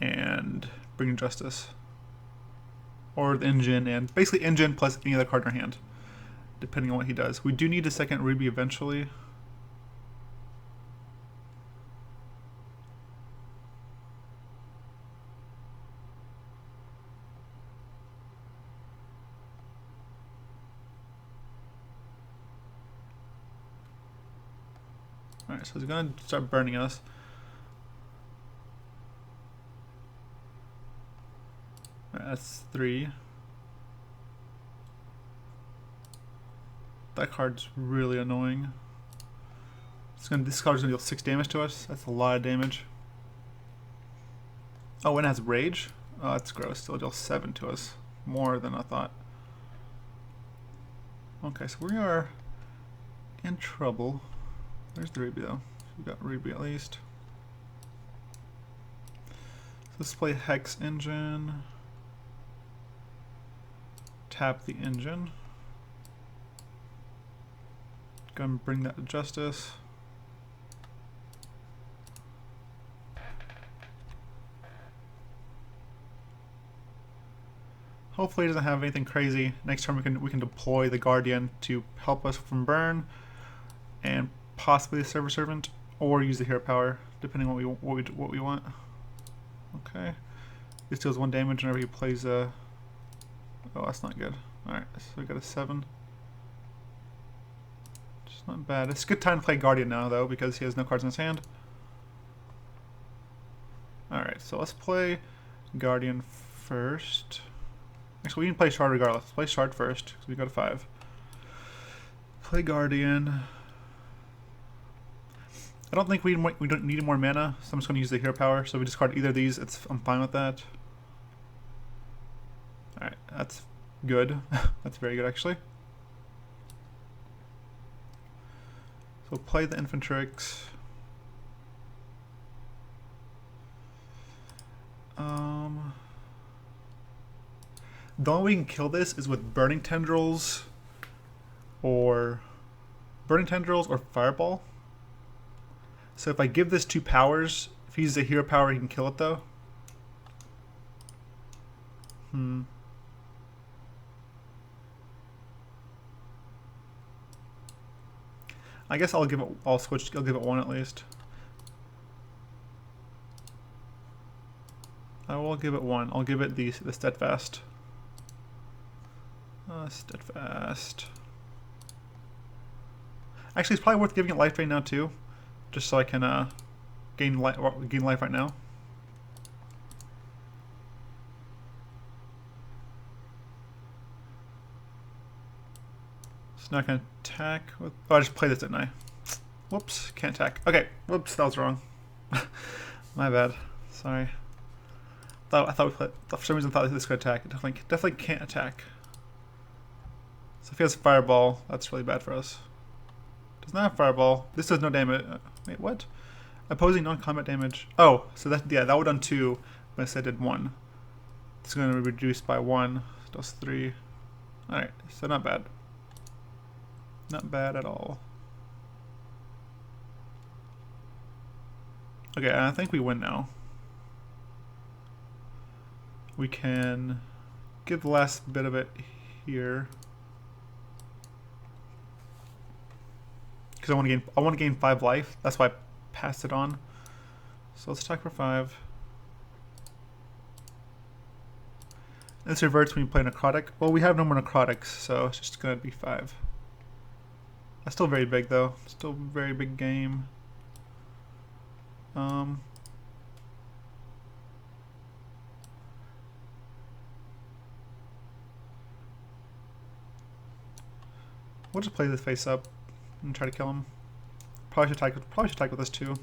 and Bring Justice. Or the Engine and basically Engine plus any other card in our hand, depending on what he does. We do need a second Ruby eventually. Alright, so he's going to start burning us. That's 3. That card's really annoying. This card's gonna deal 6 damage to us. That's a lot of damage. Oh, and it has Rage? Oh, that's gross. It'll deal 7 to us. More than I thought. Okay, so we are in trouble. Where's the Ruby though? We got Ruby at least. So let's play Hex Engine. Tap the Engine. Go and bring that to Justice. Hopefully he doesn't have anything crazy. Next turn we can deploy the Guardian to help us from burn, and possibly the Server Servant, or use the hero power, depending on what we want. Okay. This deals 1 damage whenever he plays a... Oh, that's not good. Alright, so we got a 7. It's not bad. It's a good time to play Guardian now, though, because he has no cards in his hand. Alright, so let's play Guardian first. Actually, we can play Shard regardless. Let's play Shard first, because we got a 5. Play Guardian. I don't think we don't need more mana, so I'm just going to use the hero power. So if we discard either of these, I'm fine with that. Alright, that's good. That's very good, actually. So play the Infantryx. The only way we can kill this is with Burning Tendrils or Fireball. So if I give this 2 powers, if he uses a hero power, he can kill it though. I guess I'll give it 1 at least. I will give it 1. I'll give it the Steadfast. Steadfast. Actually, it's probably worth giving it Life Drain now too, just so I can gain life right now. It's not gonna attack with... Oh, I just played this, didn't I? Whoops, can't attack. Okay, whoops, that was wrong. My bad. Sorry. For some reason I thought this could attack. It definitely can't attack. So if he has Fireball, that's really bad for us. Does not have Fireball. This does no damage. Wait, what? Opposing non-combat damage. Oh, so that would have done 2, but instead did 1. It's going to be reduced by 1. So that's 3. Alright, so not bad. Not bad at all. Okay, I think we win now. We can give the last bit of it here. Because I want to gain 5 life. That's why I passed it on. So let's attack for 5. This reverts when you play Necrotic. Well, we have no more Necrotics, so it's just going to be 5. That's still very big, though. Still a very big game. We'll just play this face up and try to kill him. Probably should attack with this too.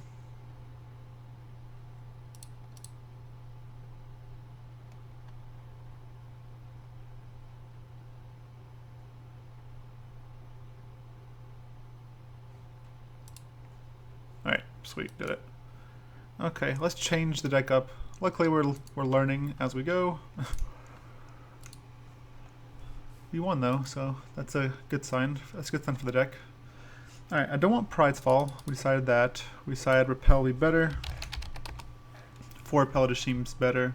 Alright, sweet, did it. Okay, let's change the deck up. Luckily we're learning as we go. We won though, so that's a good sign. That's a good sign for the deck. Alright, I don't want Pride's Fall. We decided that. We decided Repel would be better. 4 Repel just seems better.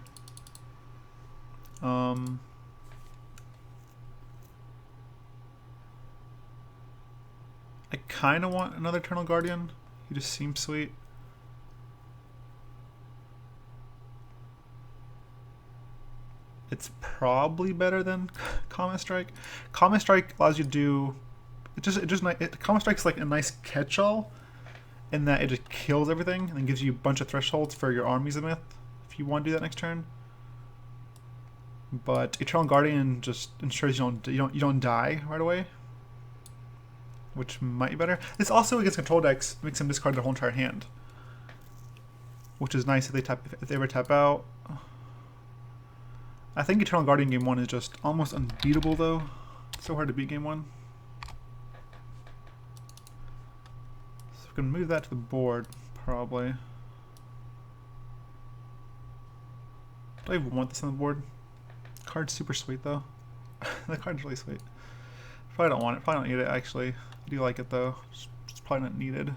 I kind of want another Eternal Guardian. He just seems sweet. It's probably better than Comet Strike. Comet Strike allows you to do... Comet Strike's like a nice catch-all in that it just kills everything and then gives you a bunch of thresholds for your armies of myth if you want to do that next turn. But Eternal Guardian just ensures you don't die right away, which might be better. This also against control decks makes them discard their whole entire hand, which is nice if they ever tap out. I think Eternal Guardian game 1 is just almost unbeatable though. It's so hard to beat game 1. So we can move that to the board, probably. Do I even want this on the board? Card's super sweet though. The card's really sweet. Probably don't want it. Probably don't need it actually. I do like it though. It's probably not needed.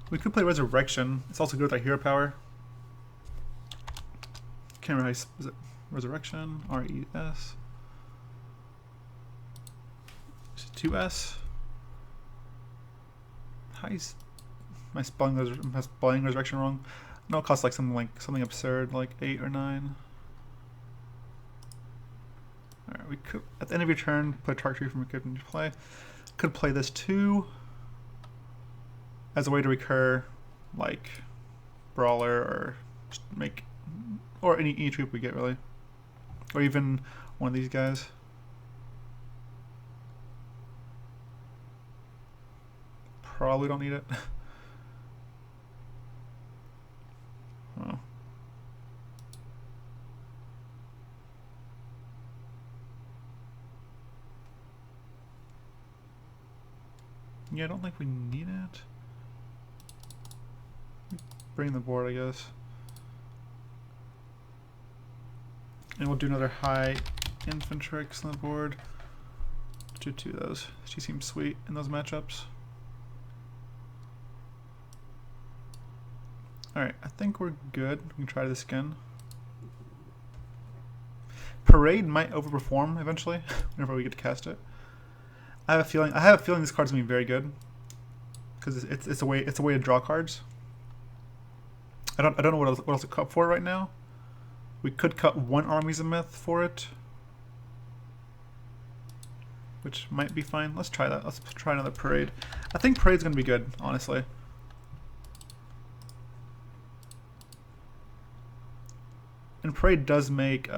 We could play Resurrection. It's also good with our hero power. Can't remember how is it Resurrection? R-E-S. Is it 2S? How is my spelling Resurrection wrong? No, it costs like something absurd, like 8 or 9. Alright, we could at the end of your turn put a target tree from your character into play. Could play this too, as a way to recur, like Brawler or any troop we get really, or even one of these guys. Probably don't need it. Oh. Yeah, I don't think we need it. Bring the board, I guess. And we'll do another high Infantryx on the board. Do 2 of those. She seems sweet in those matchups. Alright, I think we're good. We can try this again. Parade might overperform eventually, whenever we get to cast it. I have a feeling this card's gonna be very good. Because it's a way to draw cards. I don't know what else to cut for right now. We could cut 1 Armies of Myth for it, which might be fine. Let's try that. Let's try another Parade. I think Parade's gonna be good, honestly. And Parade does make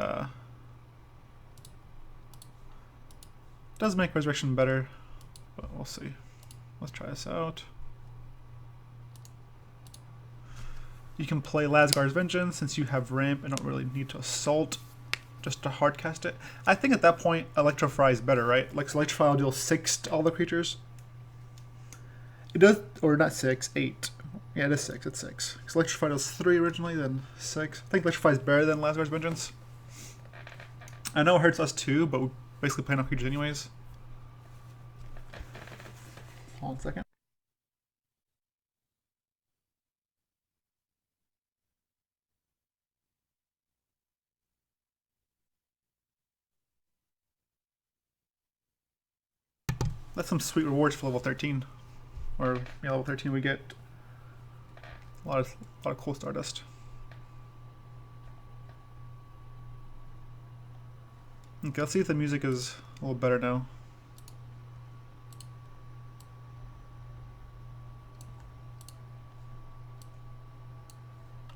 Does make Resurrection better, but we'll see. Let's try this out. You can play Lasgar's Vengeance since you have ramp and don't really need to assault just to hardcast it. I think at that point Electrify is better, right? Like Electrify will deal 6 to all the creatures. It does, or not 6, 8. Yeah, it is 6. It's 6. Because Electrify does 3 originally, then 6. I think Electrify is better than Lasgar's Vengeance. I know it hurts us too, but we're basically playing off creatures anyways. Hold on a second. That's some sweet rewards for level 13. Or, yeah, level 13 we get a lot of cool Stardust. Okay, let's see if the music is a little better now.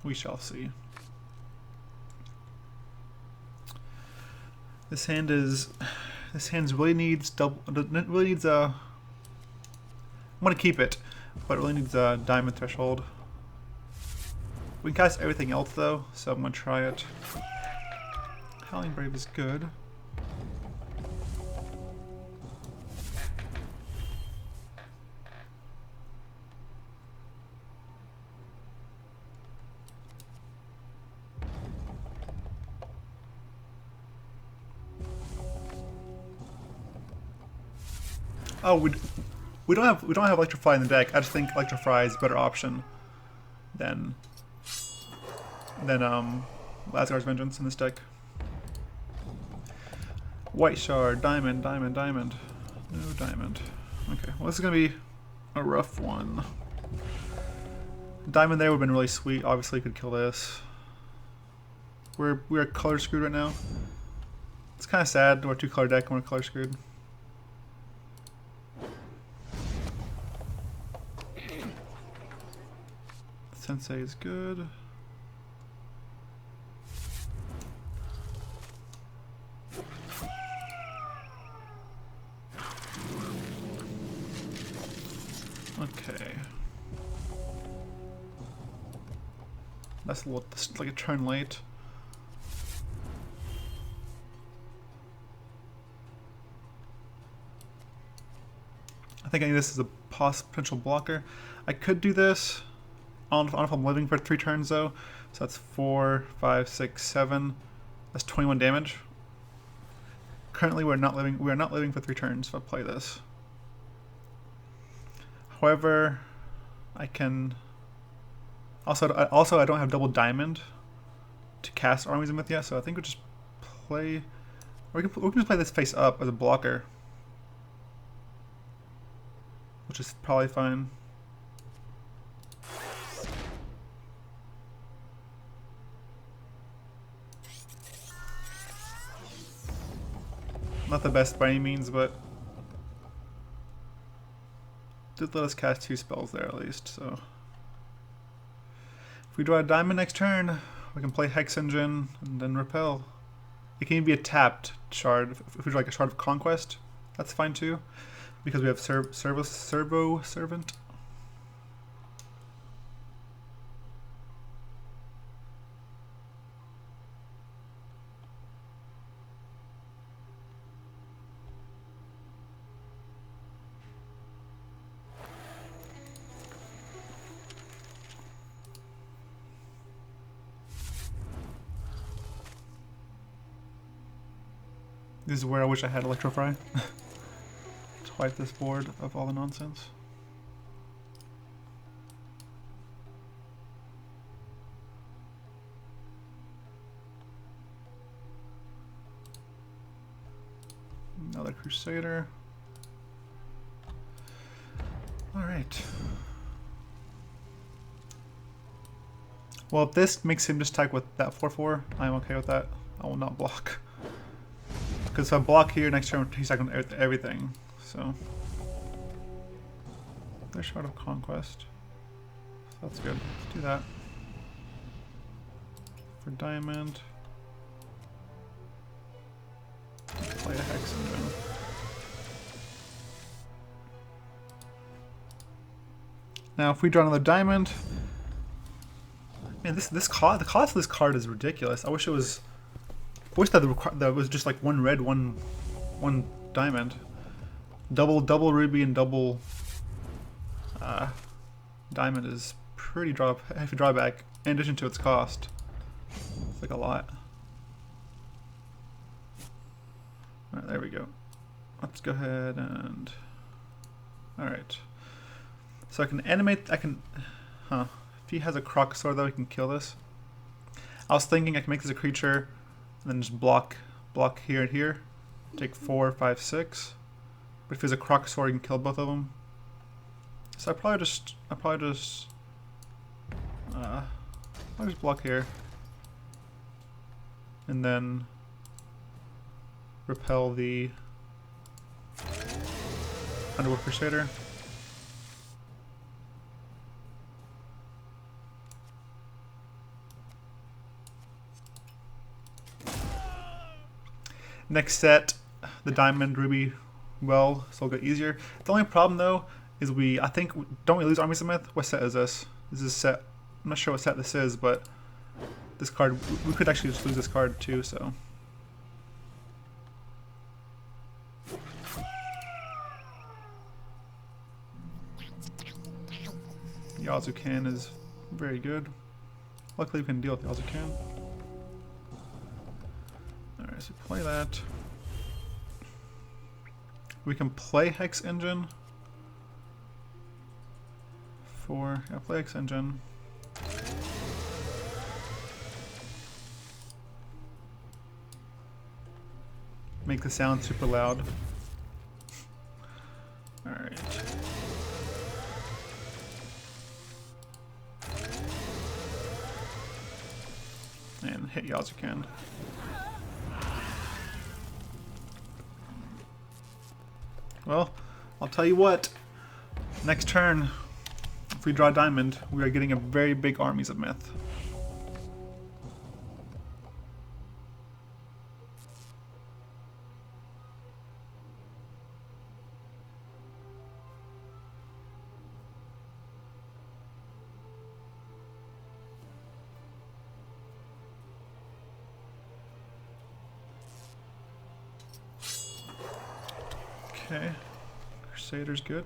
We shall see. This hand really needs a. I'm gonna keep it, but it really needs a diamond threshold. We can cast everything else though, so I'm gonna try it. Howling Brave is good. Oh, we don't have Electrify in the deck. I just think Electrify is a better option than Lasgar's Vengeance in this deck. White Shard, Diamond, Diamond, Diamond. No Diamond. Okay, well this is gonna be a rough one. Diamond there would have been really sweet. Obviously could kill this. We're color screwed right now. It's kind of sad. We're a 2-color deck and we're color screwed. Sensei is good. Okay. That's like a turn late. I think I need this as a potential blocker. I could do this. I don't know if I'm living for 3 turns though. So that's 4, 5, 6, 7. That's 21 damage. Currently we are not living for 3 turns if I play this. However, I can also I don't have double diamond to cast armies in with yet, so I think we'll just play, or we can just play this face up as a blocker, which is probably fine. Not the best by any means, but did let us cast 2 spells there at least, so. If we draw a diamond next turn, we can play Hex Engine and then Repel. It can even be a tapped shard. If we draw like a Shard of Conquest, that's fine too, because we have Servo Servant. This is where I wish I had Electrify to wipe this board of all the nonsense. Another Crusader. Alright. Well, if this makes him just attack with that 4/4, I'm okay with that. I will not block. Because if I block here, next turn he's attacking everything. So there's Shard of Conquest. So that's good. Let's do that. For diamond. Play a Hex Engine. Now, if we draw another diamond, man, the cost of this card is ridiculous. I wish it was. I wish that was just like one red, one diamond, double ruby and double diamond is pretty heavy drawback. In addition to its cost, it's like a lot. All right, there we go. Let's go ahead and. All right. So I can animate. If he has a Crocosaur, though, he can kill this. I was thinking I can make this a creature, and then just block here and here. Take 4, 5, 6. But if he's a Crocosaur, you can kill both of them. So I'll probably just block here, and then repel the Underworld Crusader. Next set, the diamond ruby well, so it'll get easier. The only problem though is don't we lose Armies of Myth? What set is this? This is set. I'm not sure what set this is, but this card we could actually just lose this card too. So. Yazukan is very good. Luckily we can deal with Yazukan. Alright, so play that. We can play Hex Engine. Play Hex Engine. Make the sound super loud. Alright. And hit Yazukan. Well, I'll tell you what. Next turn, if we draw a diamond, we are getting a very big Armies of Myth. Okay, Crusader's good.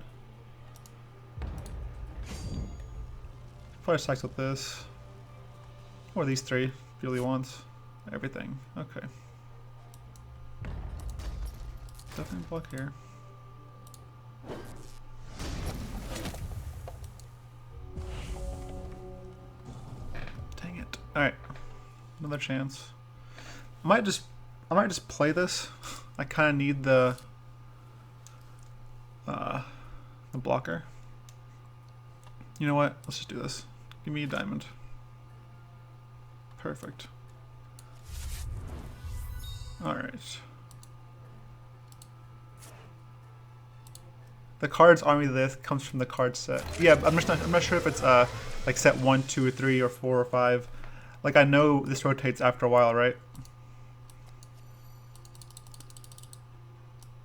Probably stacks with this. Or these three, if he really wants. Everything. Okay. Definitely block here. Dang it. Alright. Another chance. I might just play this. I kinda need the blocker. You know what? Let's just do this. Give me a diamond. Perfect. Alright. The cards army list comes from the card set. Yeah, I'm not sure if it's like set 1, 2, or 3, or 4, or 5. Like I know this rotates after a while, right?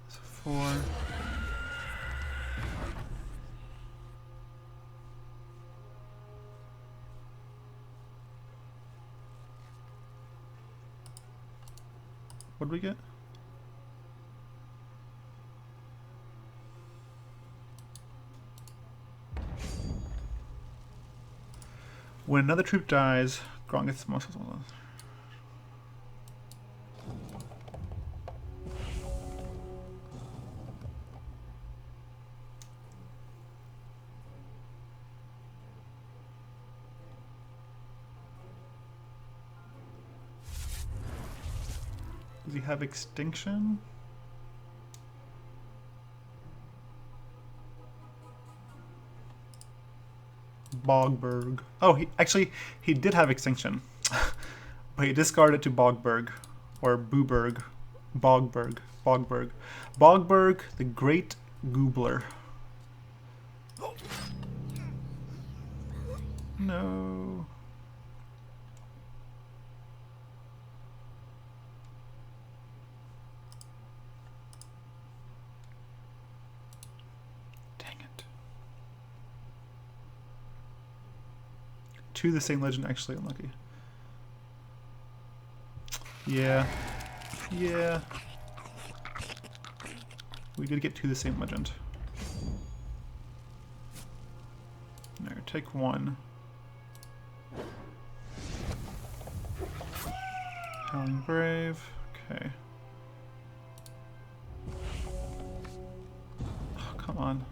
So 4. What did we get? When another troop dies, Grong gets the most. Does he have extinction? Bogberg. Oh, he did have extinction. But he discarded it to Bogberg. Or Booberg. Bogberg. Bogberg, the Great Goobler. No. Dang it. two of the same legend, actually unlucky. Yeah. Yeah. We did get two of the same legend. There, take one. Howling Brave. Okay. Oh, come on.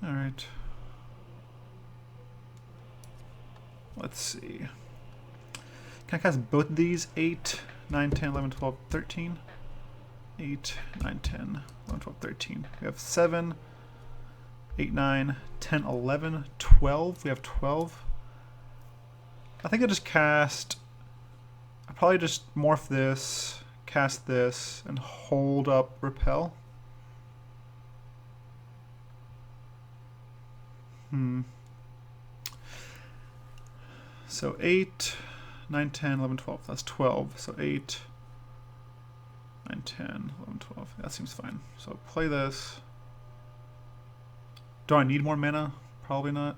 Alright. Let's see. Can I cast both of these? 8, 9, 10, 11, 12, 13? 8, 9, 10, 11, 12, 13. We have 7, 8, 9, 10, 11, 12. We have 12. I think I just cast... I'll probably just morph this, cast this, and hold up Repel. So 8, 9, 10, 11, 12. That's 12. So 8, 9, 10, 11, 12. That seems fine. So play this. Do I need more mana? Probably not.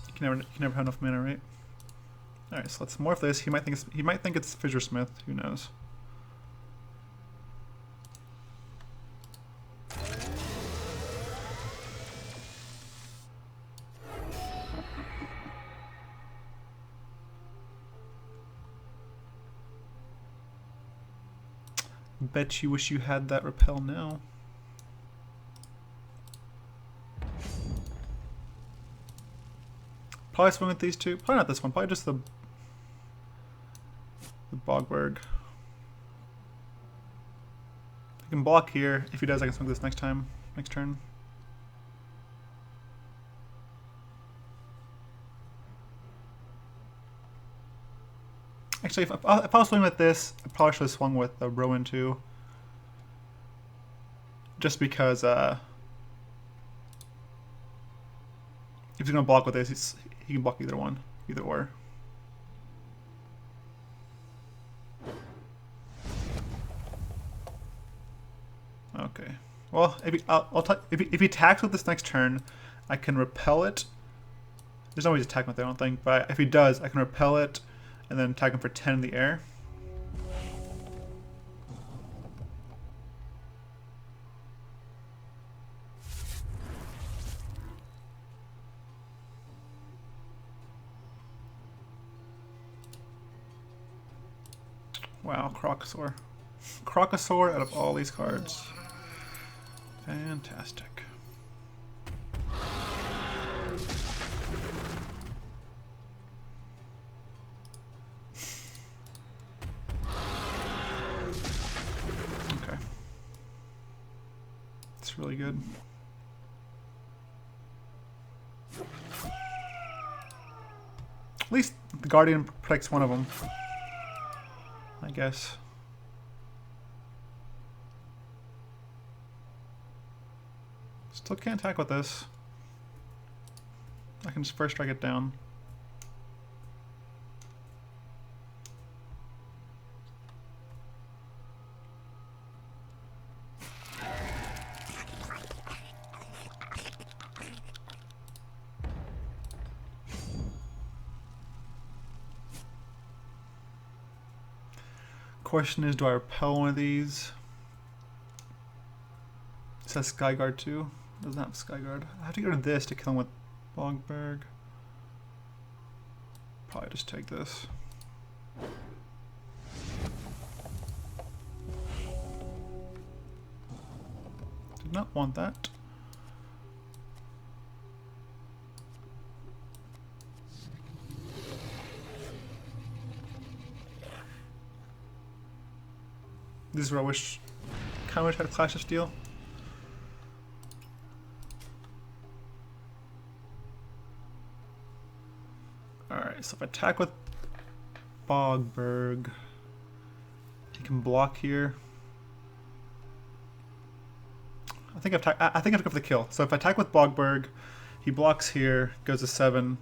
You can never have enough mana, right? Alright, so let's morph this. He might think it's Fissure Smith, who knows. Bet you wish you had that Repel now. Probably swing with these two. Probably not this one. Probably just the Bogberg. I can block here. If he does, I can swing this next turn. Actually, if I was swinging with this, I probably should have swung with the Rowan too. Just because if he's going to block with this, he can block either one, either or. Okay. Well, if he attacks with this next turn, I can repel it. There's no way to attack with it, I don't think. But if he does, I can repel it and then attack him for 10 in the air. Wow, Crocosaur. Crocosaur out of all these cards. Fantastic. Okay. It's really good. At least the Guardian protects one of them, I guess. Still can't attack with this. I can just first strike it down. Question is, do I repel one of these? It says Skyguard too. Doesn't have Skyguard. I have to get rid of this to kill him with Bogberg. Probably just take this. Did not want that. This is where I wish, kind of wish I had a Clash of Steel. Alright, so if I attack with Bogberg, he can block here. I think I have to go for the kill. So if I attack with Bogberg, he blocks here, goes to 7.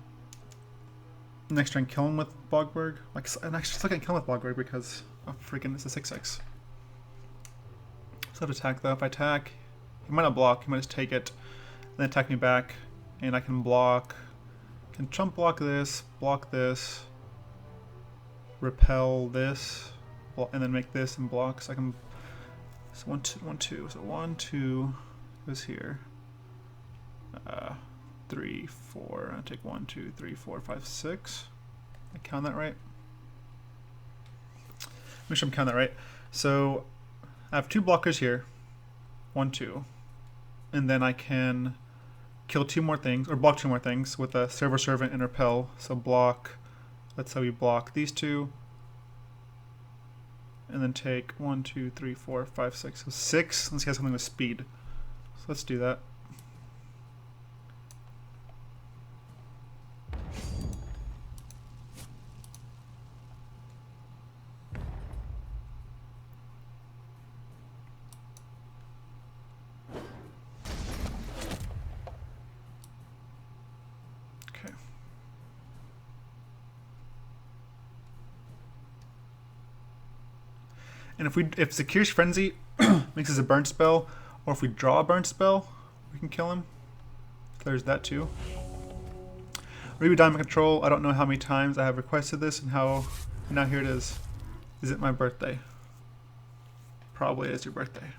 Next turn, kill him with Bogberg. Like, and actually, still can't kill him with Bogberg because freaking it's a 6/6. So I have to attack though. If I attack, he might not block. He might just take it, then attack me back, and I can block, can chump block this, repel this, and then make this and block. So I can. So 1, 2, 1, 2. So 1, 2 goes here. 3, 4. I'll take 1, 2, 3, 4, 5, 6. I count that right? Make sure I'm counting that right. So I have 2 blockers here. 1, 2. And then I can kill 2 more things, or block 2 more things with a Server Servant and Repel. So block, let's say we block these 2. And then take 1, 2, 3, 4, 5, 6. So 6. Let's get something with speed. So let's do that. Okay. And if Zakir's Frenzy makes us a burn spell, or if we draw a burn spell, we can kill him. So there's that too. Reboot Diamond Control. I don't know how many times I have requested this and how. And now here it is. Is it my birthday? Probably is your birthday.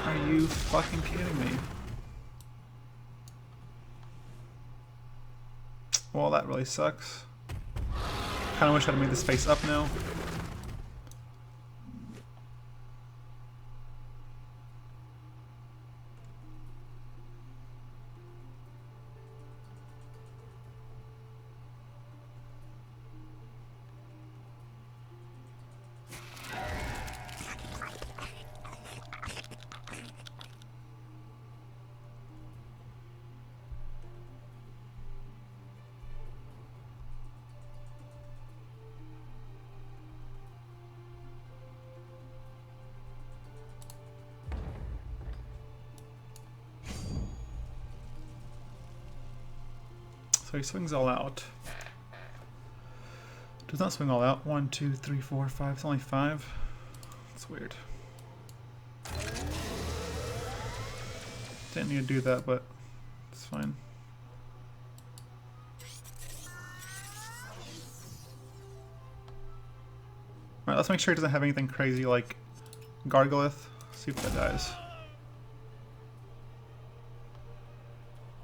Are you fucking kidding me? Well, that really sucks. Kinda wish I'd made this face up now. So he swings all out. Does not swing all out. 1, 2, 3, 4, 5. It's only 5. That's weird. Didn't need to do that, but it's fine. Alright, let's make sure he doesn't have anything crazy like Gargolith. See if that dies.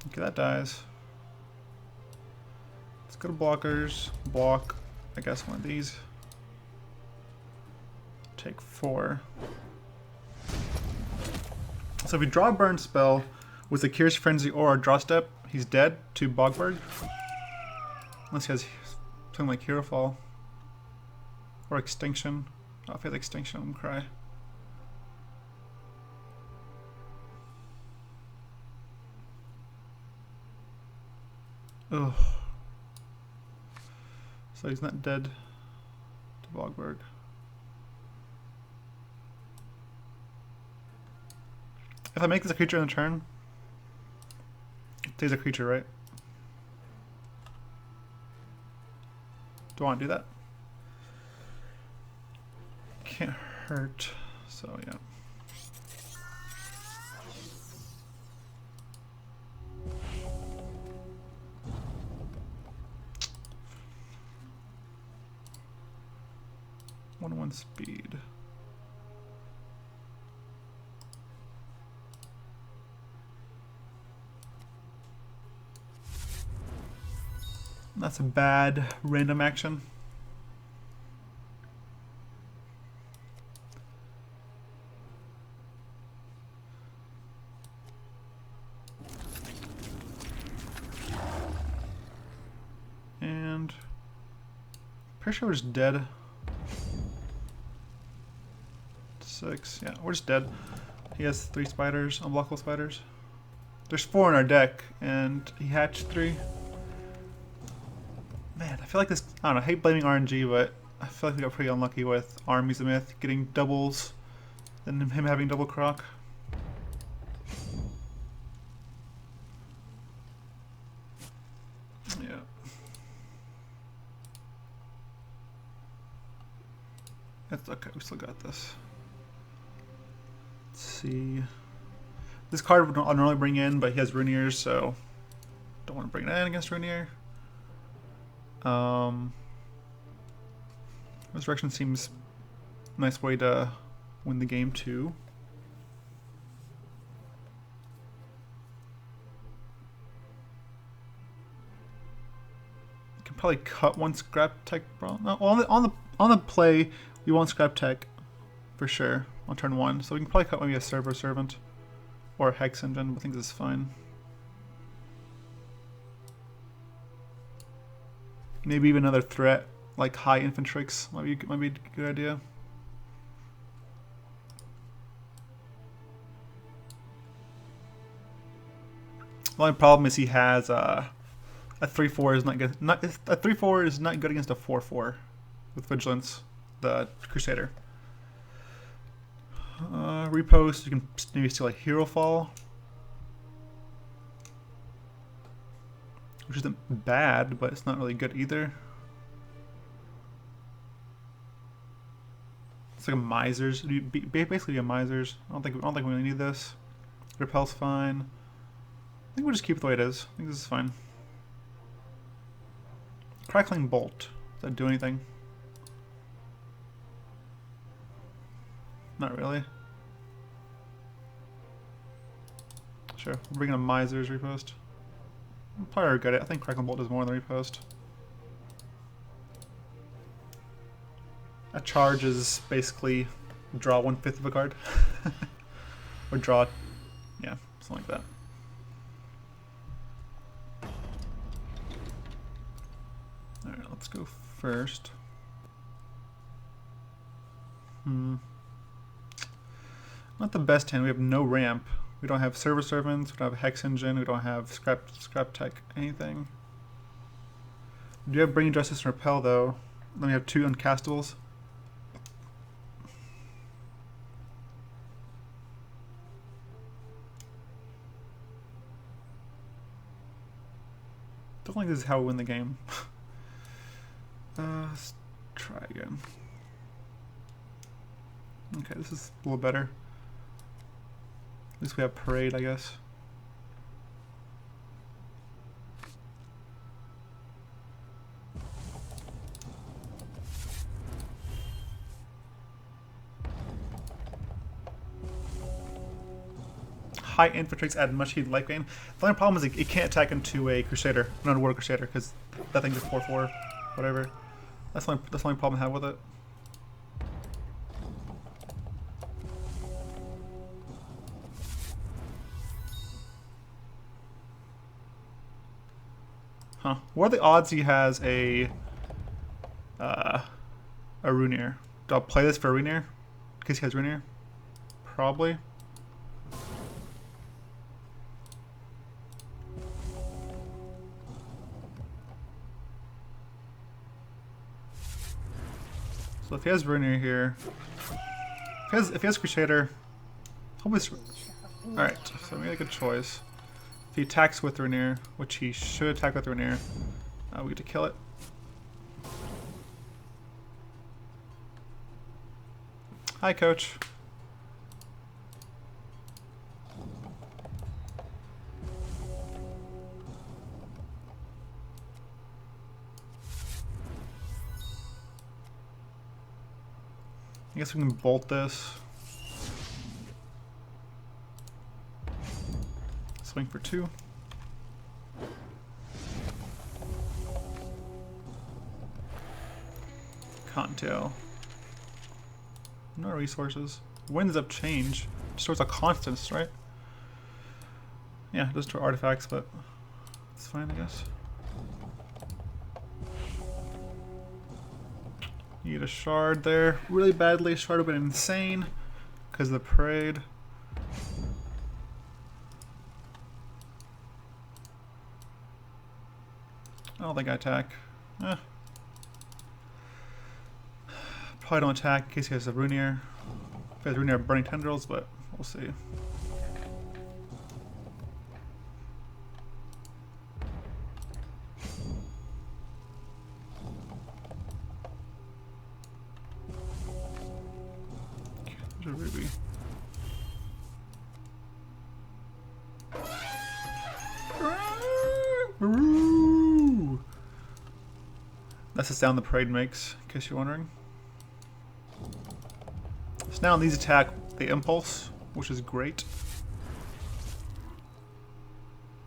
Okay, that dies. Let's go to blockers. Block, I guess, one of these. Take 4. So if we draw a burn spell with a Curious Frenzy or a draw step, he's dead to Bogberg. Unless he has something like Hero Fall. Or Extinction. Oh, if he has Extinction, I'm gonna cry. Ugh. So he's not dead to Bogberg. If I make this a creature in a turn, it stays a creature, right? Do I want to do that? Can't hurt, so yeah. One speed. That's a bad random action. And pretty sure we're just dead. 6, yeah, we're just dead. He has 3 spiders, unblockable spiders. There's 4 in our deck, and he hatched 3. Man, I feel like this, I don't know, I hate blaming RNG, but I feel like we got pretty unlucky with Armies of Myth getting doubles, and him having double croc. Yeah. That's okay, we still got this. Let's see. This card would normally bring in, but he has Rune Ears, so don't want to bring it in against Rune Ear. Resurrection seems a nice way to win the game too. You can probably cut one Scraplech Brawler. No, on the play, we want Scraplech for sure on turn 1, so we can probably cut maybe a Server Servant or a Hex Engine, but I think this is fine. Maybe even another threat like High Infantryx might be a good idea. The only problem is he has a 3/4 is not good. A 3/4 is not good against a 4/4 with Vigilance, the Crusader. Repost, you can maybe steal a Hero Fall, which isn't bad, but it's not really good either. It's like a Misers, basically a Misers. I don't think we really need this. Repel's fine. I think we'll just keep it the way it is. I think this is fine. Crackling Bolt. Does that do anything? Not really. Sure, we'll bring in a Miser's repost. We'll probably regret it. I think Crackling Bolt does more than repost. A charge is basically draw 1/5 of a card. Or draw, yeah, something like that. Alright, let's go first. Not the best hand. We have no ramp. We don't have Server Servants, we don't have Hex Engine, we don't have Scraplech anything. We do have Bringing Justice and Repel though. Then we have 2 uncastables. Don't think this is how we win the game. Let's try again. Okay, this is a little better. At least we have Parade, I guess. High Infantryx add much heat life gain. The only problem is it can't attack into a Crusader, an Underworld Crusader, because that thing's a 4/4, whatever. That's the only problem I have with it. Huh. What are the odds he has a Rune Ear? Do I play this for Rune Ear? Because he has Rune Ear? Probably. So if he has Rune Ear here, if he has Crusader, alright, so we made a good choice. If he attacks with Rune Ear, which he should attack with Rune Ear, we get to kill it. Hi, Coach. I guess we can bolt this. Swing for 2. Cottontail. No resources. Winds up change. Stores a constants, right? Yeah, it does to artifacts, but it's fine, I guess. Need a shard there really badly. Shard would have been insane because of the parade. I don't think I attack. Probably don't attack in case he has a Rune Ear. If he has Rune Ear, Burning Tendrils, but we'll see. Ruby. That's the sound the parade makes, in case you're wondering. So now these attack the impulse, which is great.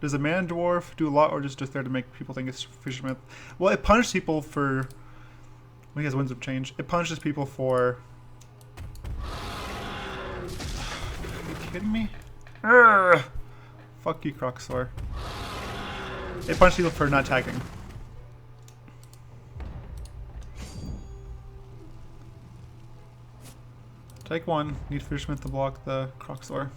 Does a man dwarf do a lot, or just there to make people think it's fisherman? Well, it punishes people for when he has winds of change. It punishes people for. Are you kidding me? Urgh! Fuck you, Crocosaur. It punishes people for not attacking. Take one. Need fisherman to block the Crocosaur.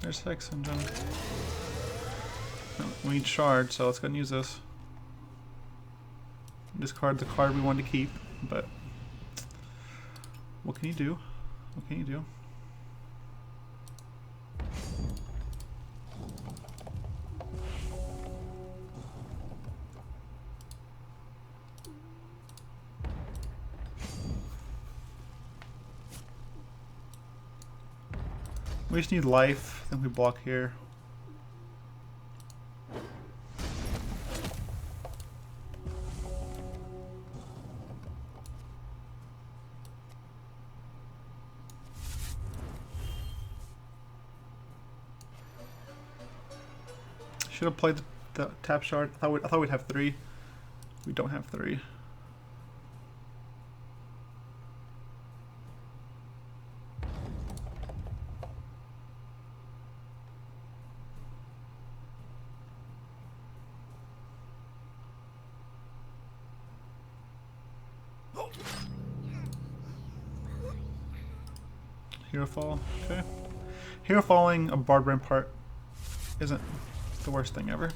There's Hex Engine. No, we need Shard, so let's go and use this. Discard the card we want to keep, but what can you do? What can you do? We just need life, then we block here. Should have played the tap shard. I thought we'd have 3. We don't have 3. Hero fall, okay. Hero falling a Bard Rampart isn't the worst thing ever.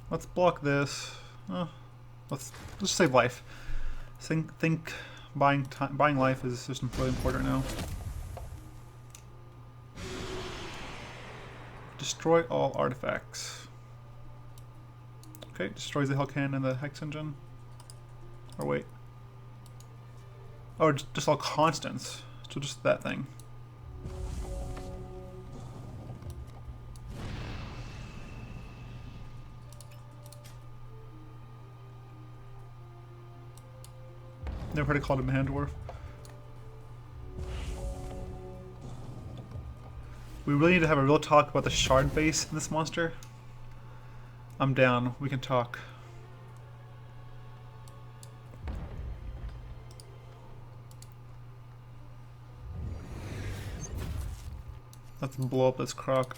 Let's block this. Let's just save life. Think buying life is just really important right now. Destroy all artifacts. Okay, destroys the Hellcan and the Hex Engine. Or wait. Oh, just all constants. So just that thing. Never heard it called a man dwarf. We really need to have a real talk about the shard base in this monster. I'm down. We can talk. Let's blow up this croc.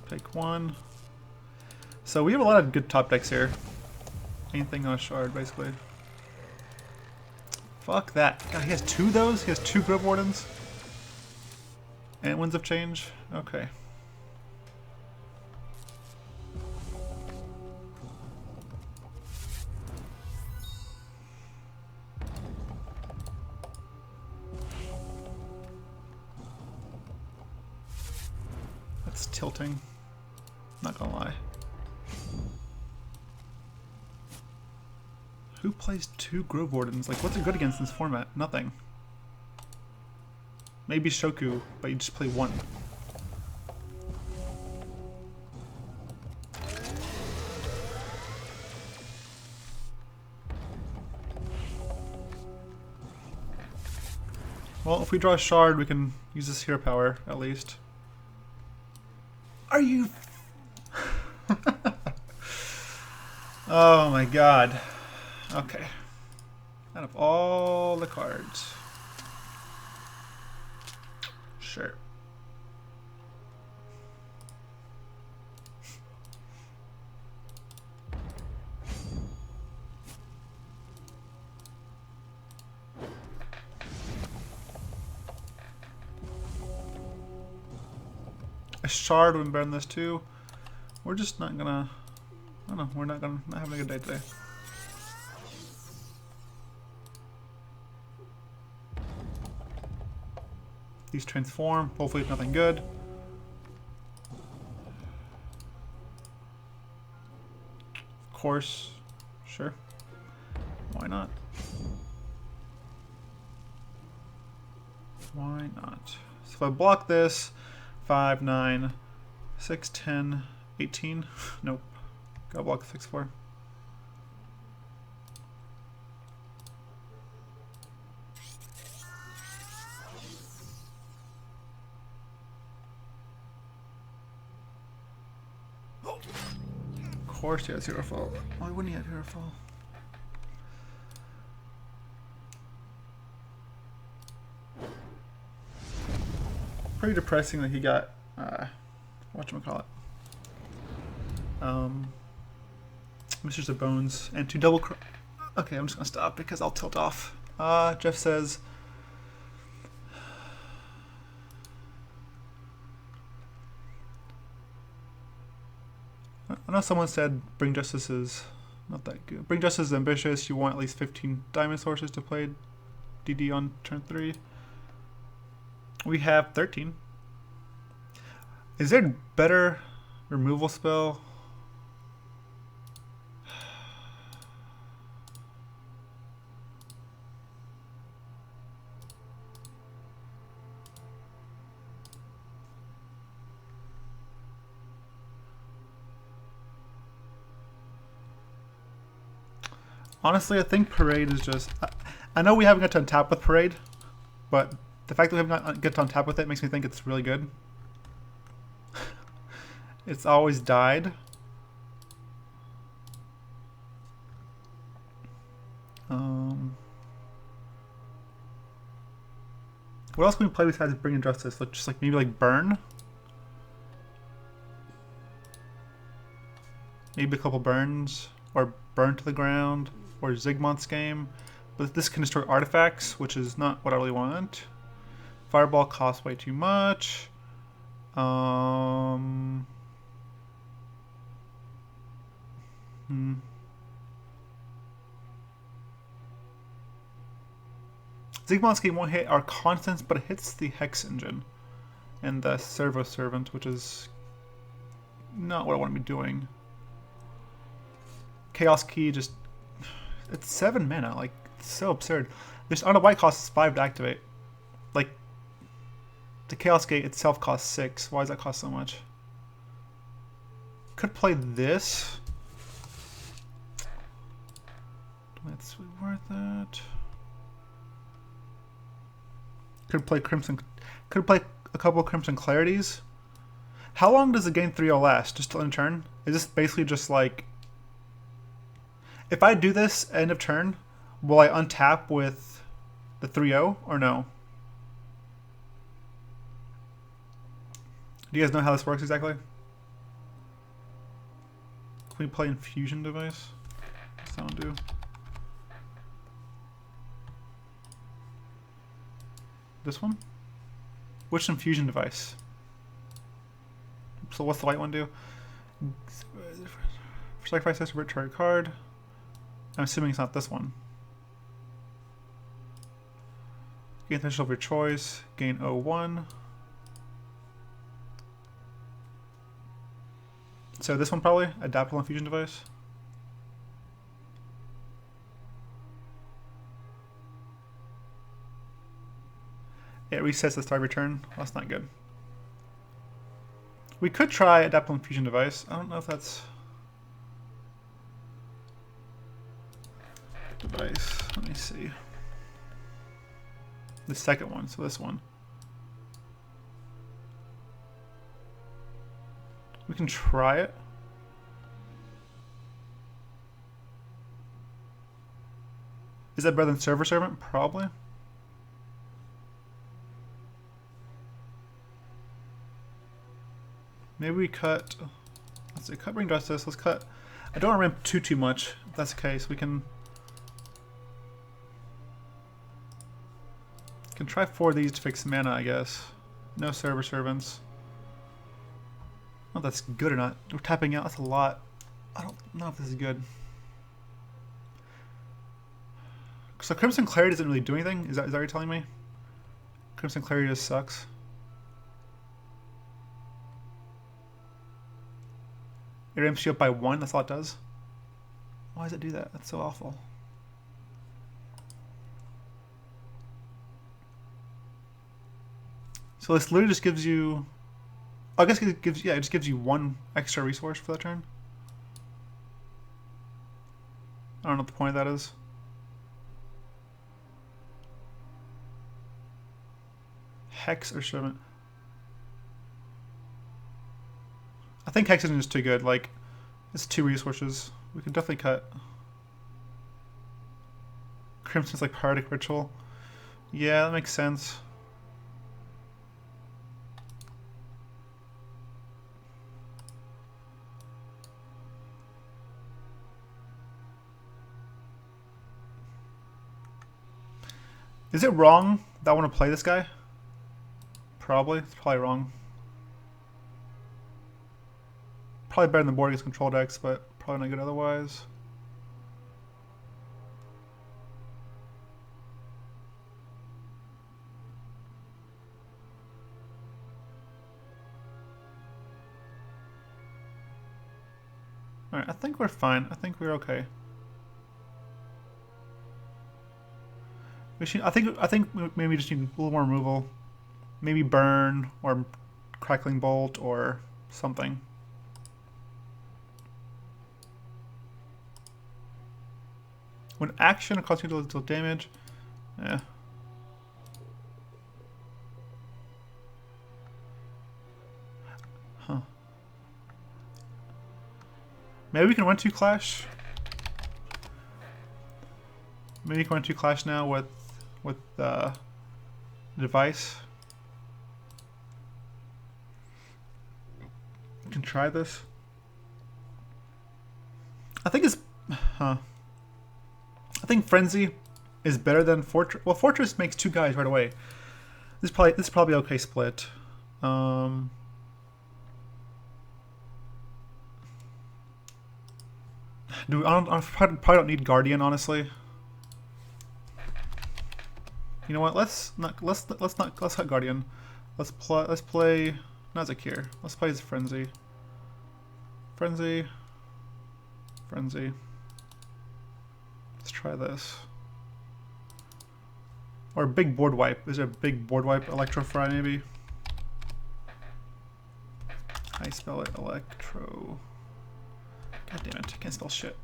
Take one. So we have a lot of good top decks here. Anything on a shard, basically. Fuck that. God, he has 2 of those? He has 2 Grove Wardens? And Winds of Change? Okay. That's tilting. Not gonna lie. Who plays 2 Grove Wardens? Like, what's it good against in this format? Nothing. Maybe Shoku, but you just play 1. Well, if we draw a shard, we can use this hero power, at least. Are you... Oh my god. Okay. Out of all the cards. Sure. A shard would burn this too. We're just not gonna... I don't know, we're not having a good day today. These transform. Hopefully it's nothing good. Of course. Sure. Why not? Why not? So if I block this, 5, 9, 6, 10, 18. Nope. Gotta block the 6, 4. Of course he has Hero Fall. Why wouldn't he have Hero Fall? Pretty depressing that he got whatchamacallit. Misters of Bones and 2 double okay, I'm just gonna stop because I'll tilt off. Jeff says I know someone said Bring Justice is not that good. Bring Justice is ambitious. You want at least 15 diamond sources to play DD on turn 3. We have 13. Is there a better removal spell? Honestly, I think Parade is just... I know we haven't got to untap with Parade, but the fact that we haven't got to untap with it makes me think it's really good. It's always died. What else can we play besides Bring Injustice? Like, just like maybe like Burn? Maybe a couple Burns, or Burn to the Ground, or Zigmont's game. But this can destroy artifacts, which is not what I really want. Fireball costs way too much. Zigmont's game won't hit our constants, but it hits the Hex Engine and the Servo Servant, which is not what I want to be doing. Chaos Key just... It's 7 mana, like, it's so absurd. This on a white costs 5 to activate. Like, the Chaos Gate itself costs 6. Why does that cost so much? Could play this. That's worth it. Could play Crimson. Could play a couple of Crimson Clarities. How long does the game 3-0 last? Just till end of turn? Is this basically just like... If I do this end of turn, will I untap with the 3-0 or no? Do you guys know how this works exactly? Can we play Infusion Device? What's that one do? This one? Which Infusion Device? So what's the white one do? Sacrifice this, return card. I'm assuming it's not this one. Gain potential of your choice. Gain 01. So this one probably? Adaptable Infusion Device? It resets the start of your turn. Well, that's not good. We could try Adaptable Infusion Device. I don't know if that's... Device. Let me see. The second one, so this one. We can try it. Is that better than Server Servant? Probably. Maybe we cut... Let's see, cut Bring Justice. Let's cut... I don't want to ramp too much. If that's the case, we can try 4 of these to fix mana, I guess. No Server Servants. I don't know if that's good or not. We're tapping out. That's a lot. I don't know if this is good. So Crimson Clarity doesn't really do anything? Is that what you're telling me? Crimson Clarity just sucks. It ramps you up by 1, that's all it does. Why does it do that? That's so awful. So this literally just gives you... I guess it gives, yeah, it just gives you 1 extra resource for that turn. I don't know what the point of that is. Hex or Shipment. I think Hex isn't just too good. Like, it's 2 resources. We could definitely cut. Crimson's like Paratic Ritual. Yeah, that makes sense. Is it wrong that I want to play this guy? Probably. It's probably wrong. Probably better than the board against control decks, but probably not good otherwise. Alright, I think we're fine. I think we're okay. I think maybe we just need a little more removal. Maybe Burn or Crackling Bolt or something. When action, it costs you to deal damage. Yeah. Huh. Maybe we can run 2 Clash. Maybe we can run 2 Clash now with the device. We can try this. I think it's... Huh. I think Frenzy is better than Fortress. Well, Fortress makes 2 guys right away. This is probably okay split. Dude, I probably don't need Guardian, honestly. You know what? Let's cut Guardian. Let's play Nazik here. Let's play his Frenzy. Frenzy. Let's try this. Or big board wipe. Is there a big board wipe? Electrofry maybe? How you spell it? Electro. God damn it, I can't spell shit.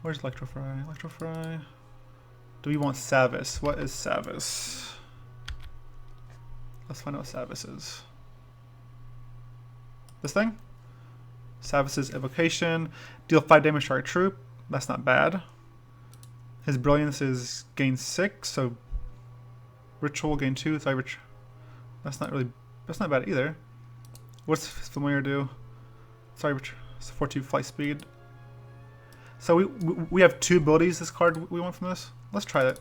Where's Electrofry? Electrofry. Do we want Savis? What is Savis? Let's find out what Savis is. This thing? Savis's Evocation. Deal 5 damage to our troop. That's not bad. His Brilliance is gain 6, so Ritual gain 2. So that's not bad either. What's Familiar do? Sorry, 4-2 flight speed. So we have 2 abilities. This card we want from this. Let's try that.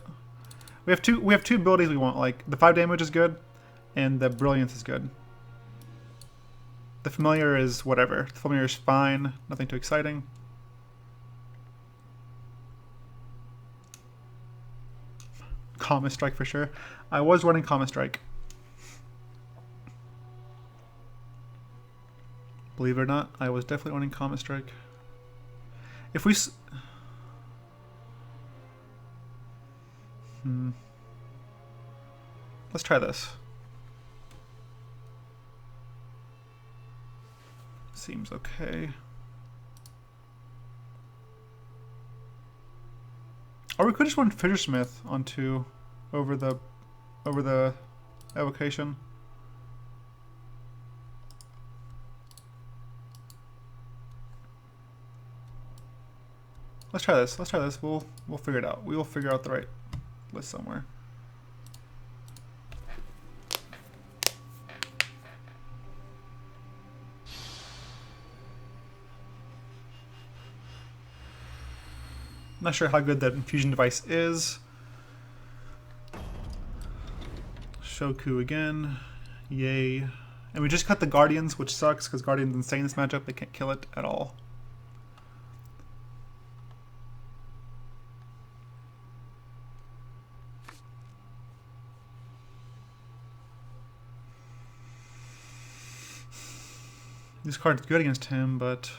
We have two abilities we want. Like the 5 damage is good, and the Brilliance is good. The Familiar is whatever. The Familiar is fine. Nothing too exciting. Common Strike for sure. I was running Common Strike. Believe it or not, I was definitely running Common Strike. If we... Let's try this. Seems okay. Or we could just run Fishersmith on 2 over the Evocation. Let's try this. Let's try this. We'll figure it out. We will figure out the right list somewhere. Not sure how good that infusion device is. Shoku again. Yay. And we just cut the Guardians, which sucks because Guardian's insane in this matchup. They can't kill it at all. This card's good against him, but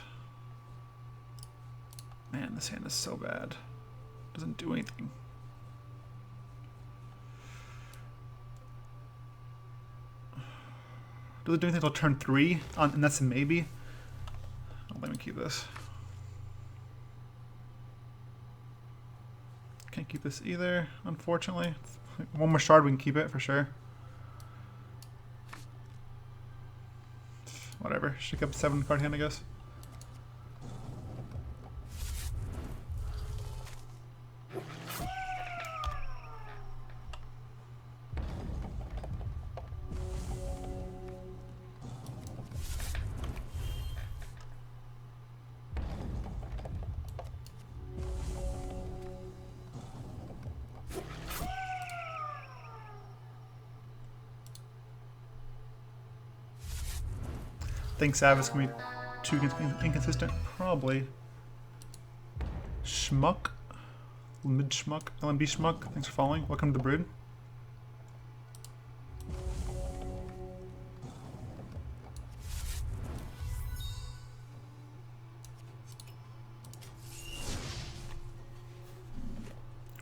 man, this hand is so bad. Doesn't do anything. Does it do anything until turn 3? And that's a maybe. Oh, let me keep this. Can't keep this either, unfortunately. One more shard, we can keep it for sure. Whatever. Shake up 7 card hand, I guess. Think Sav's gonna be too inconsistent? Probably. Schmuck? Mid Schmuck? LMB Schmuck? Thanks for following. Welcome to the Brood.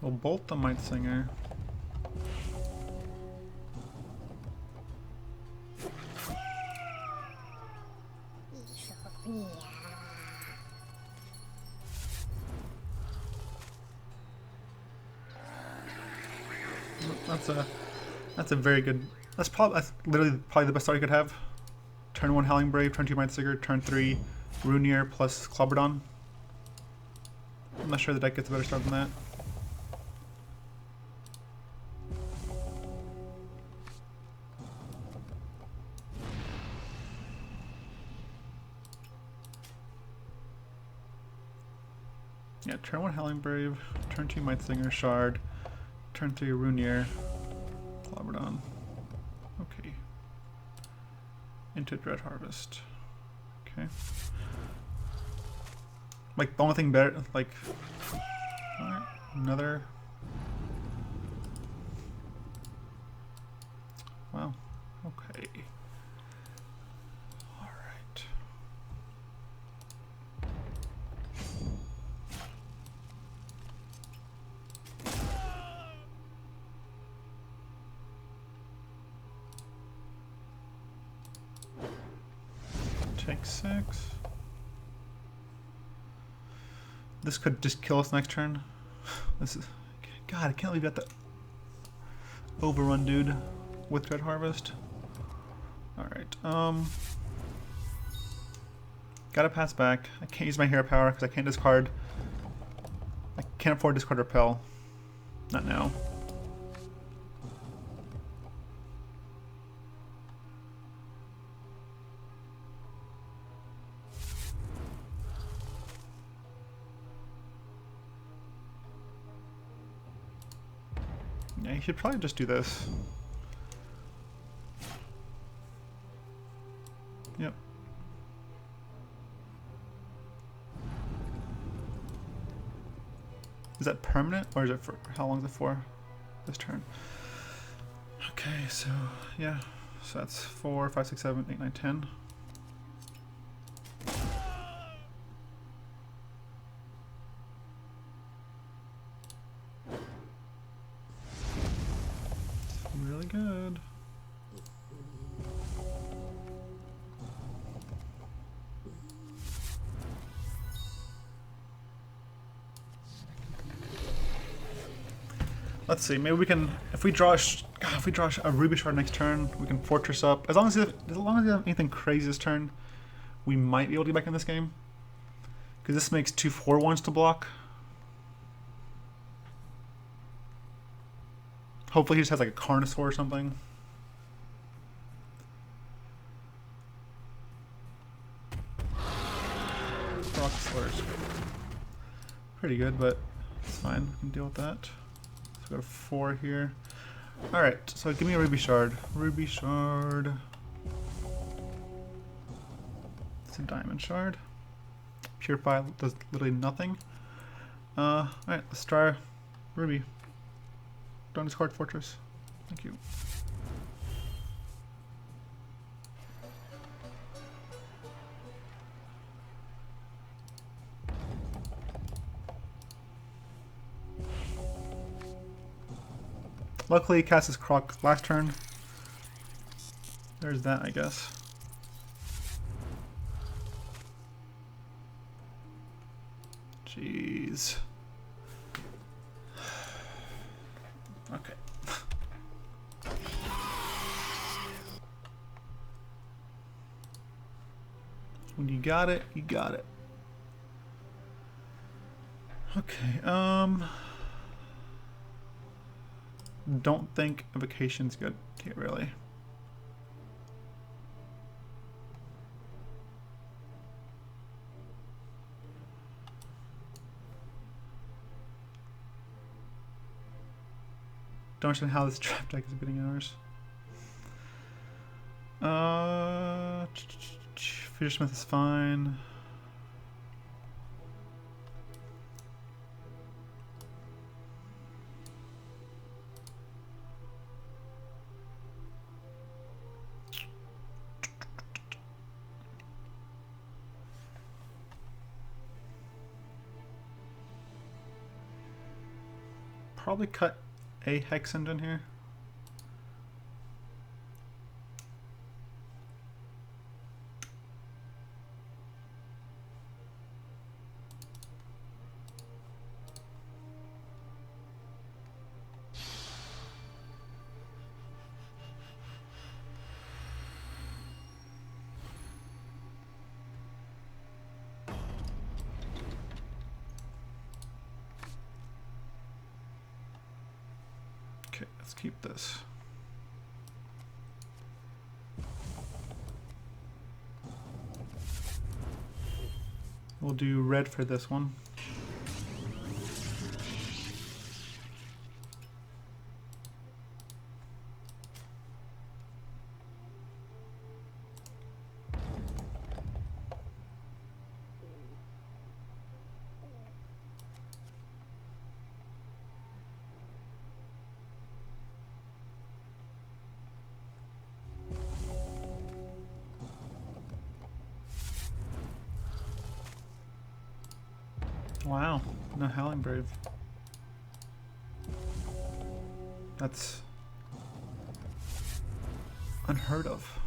We'll bolt the Might Singer. That's a very good. That's literally probably the best start you could have. Turn 1 Howling Brave, turn 2 Might Sigurd, turn 3 Rune Ear plus Clobberdon. I'm not sure the deck gets a better start than that. Yeah, turn 1 Howling Brave, turn 2 Might Singer, Shard, turn 3 Rune Ear, Clobberdon. Okay. Into Dread Harvest. Okay. Like, the only thing better, like... Alright, another... Wow. Okay. Alright. Take 6. This could just kill us next turn. This is... God, I can't believe you got the overrun, dude, with Dread Harvest. Alright, gotta pass back. I can't use my hero power because I can't discard. I can't afford to discard Repel. Not now. Yeah, you should probably just do this. Yep. Is that permanent, or is it for how long is it for? This turn. Okay, so yeah, so that's 4, 5, 6, 7, 8, 9, 10. Really good. Let's see. Maybe we can, if we draw a Ruby Shard next turn, we can Fortress up. As long as you have anything crazy this turn, we might be able to get back in this game. Because this makes 2 4/1s to block. Hopefully he just has like a Carnosaur or something. Rock Slurs. Pretty good, but it's fine. We can deal with that. So we got a 4 here. Alright, so give me a Ruby Shard. Ruby Shard. It's a Diamond Shard. Purify does literally nothing. Alright, let's try Ruby. Don't discard Fortress. Thank you. Luckily, he cast his Croc last turn. There's that, I guess. Jeez. Okay. When you got it, you got it. Okay, don't think evocation's good here, really. Don't understand how this trap deck is beating ours. Fishersmith is fine. Probably cut a Hex Engine here. Okay, let's keep this. We'll do red for this one. Wow, no Howling Brave. That's unheard of.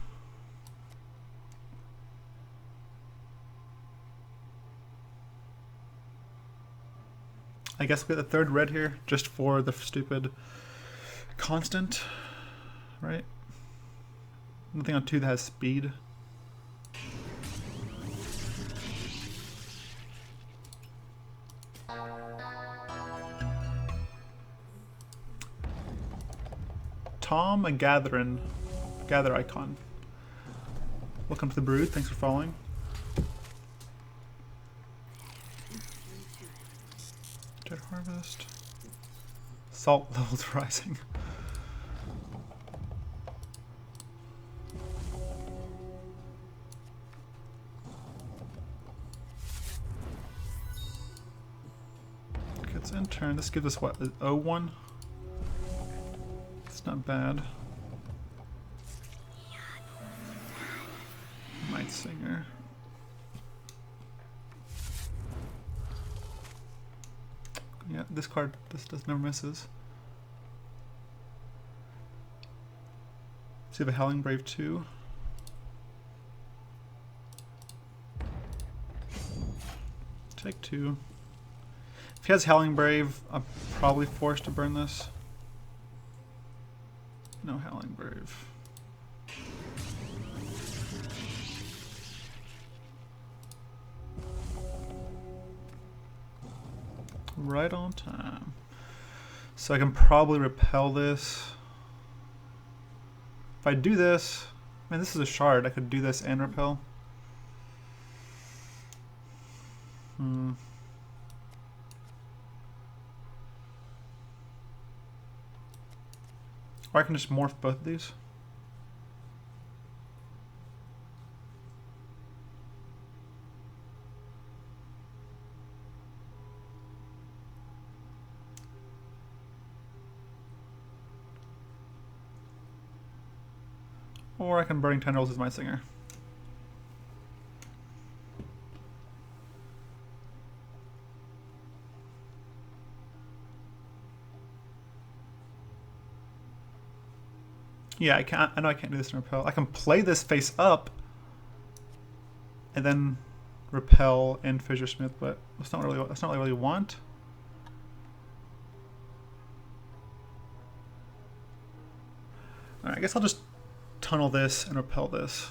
I guess we get the third red here just for the stupid constant, right? Nothing on 2 that has speed. Tom, a gather icon. Welcome to the Brood. Thanks for following. Dread Harvest. Salt levels rising. Okay, it's in turn. This gives us what? 0-1? Not bad. Might Singer. Yeah, this card, this never misses. So you have a Howling Brave 2. Take 2. If he has Howling Brave, I'm probably forced to burn this. No Howling Brave. Right on time. So I can probably repel this. If I do this, man, this is a shard. I could do this and repel. Or I can just morph both of these. Or I can Burning Tendrils as my Singer. Yeah, I can't. I know I can't do this in repel. I can play this face up, and then repel and Fissuresmith, but that's not really what I really want. All right, I guess I'll just tunnel this and repel this.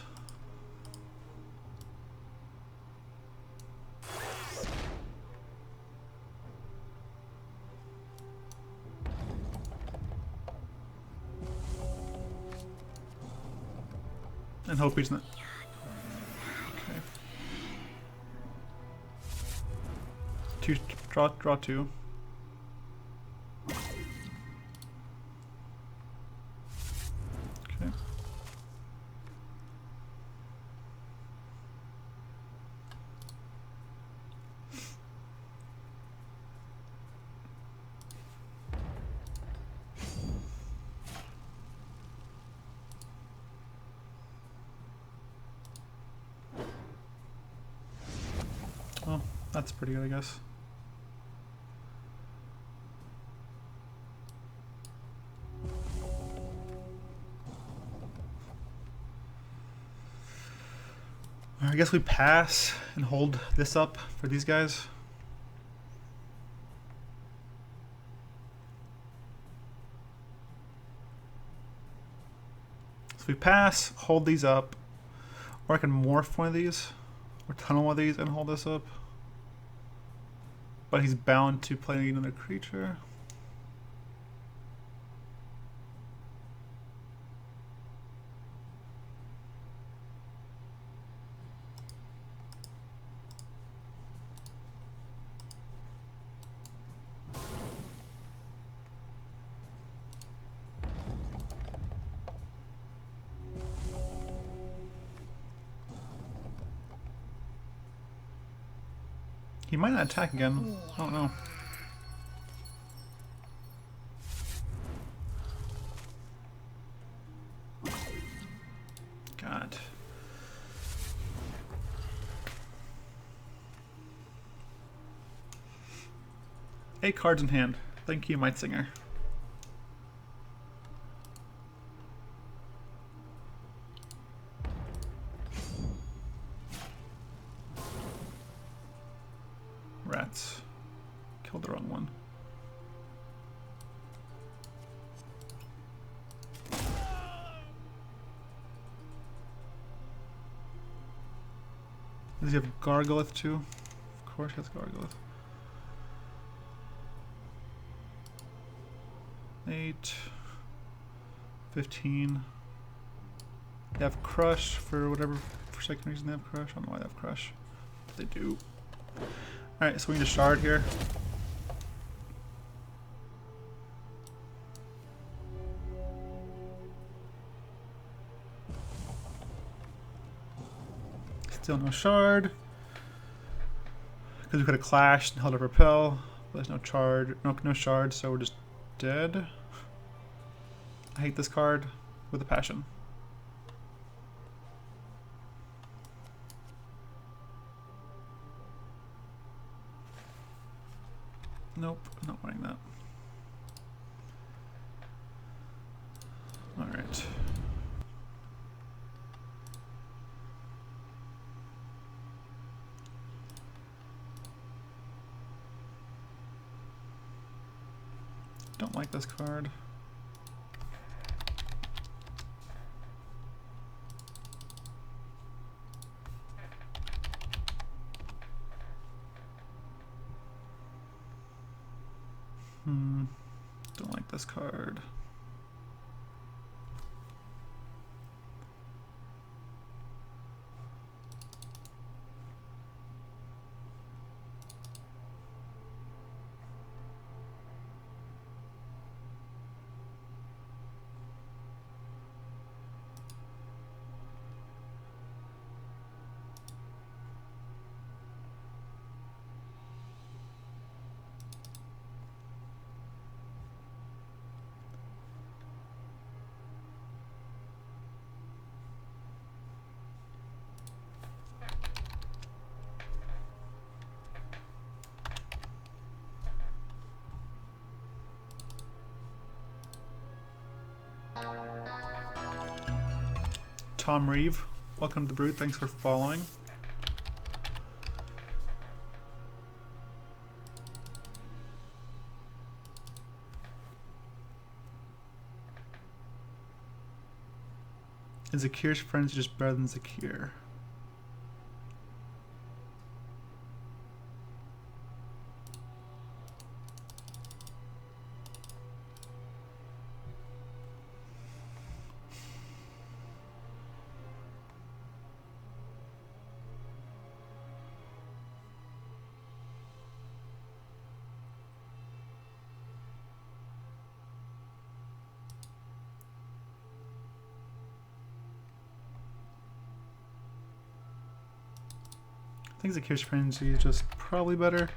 And hope he's not. Okay. Draw two. Okay. Oh, that's pretty good, I guess. I guess we pass and hold this up for these guys. So we pass, hold these up, or I can morph one of these, or tunnel one of these and hold this up. But he's bound to play another creature. He might not attack again. I don't know. God. Eight cards in hand. Thank you, Might Singer. Rats. Killed the wrong one. Does he have Gargolith too? Of course he has Gargolith. 8, 15. They have Crush for whatever, for second reason they have Crush. I don't know why they have Crush. But they do. Alright, so we need a shard here. Still no shard. Because we could have clashed and held a repel. But there's no charge, no shard, so we're just dead. I hate this card with a passion. Nope, I'm not wanting that. Alright. Don't like this card. Don't like this card. Tom Reeve. Welcome to the Brood. Thanks for following. Is Zakir's friends just better than Zakir? I think Zakir's frenzy is just probably better.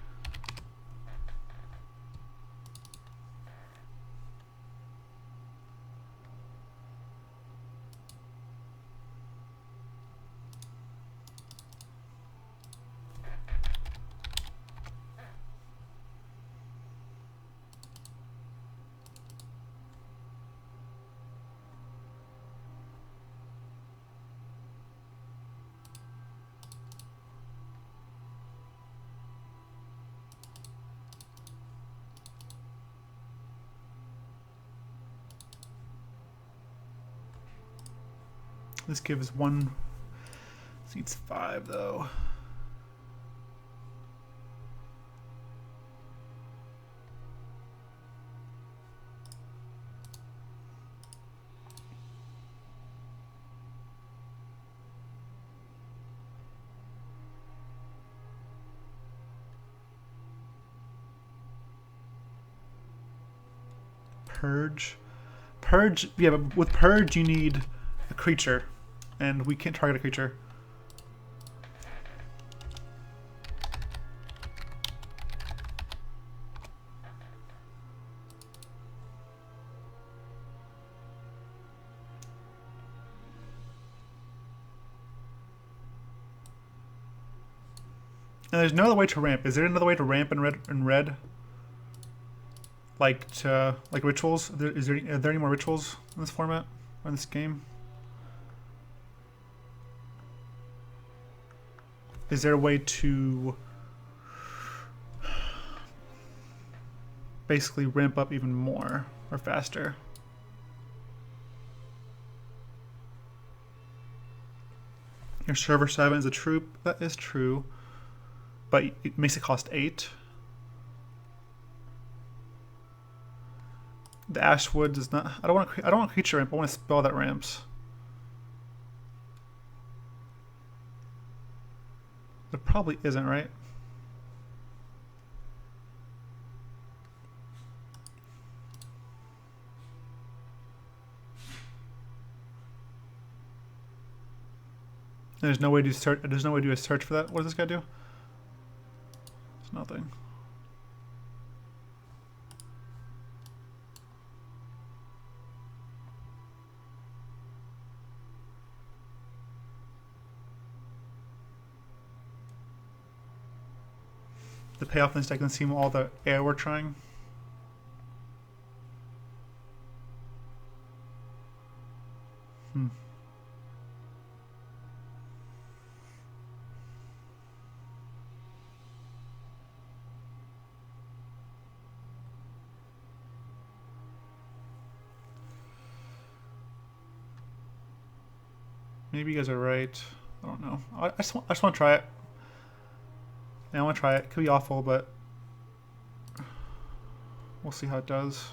This gives one. Seats 5 though. Purge. Purge, yeah, but with Purge you need a creature. And we can't target a creature. And there's no other way to ramp. Is there another way to ramp in red? Like rituals? Are there any more rituals in this format or in this game? Is there a way to basically ramp up even more or faster? Your server 7 is a troop. That is true. But it makes it cost 8. The Ashwood does not. I don't want creature ramp. I want a spell that ramps. There probably isn't, right? There's no way to search. There's no way to do a search for that. What does this guy do? It's nothing. The payoff in this deck can seem all the air we're trying. Maybe you guys are right. I don't know. I just want to try it. Yeah, I want to try it. Could be awful, but we'll see how it does.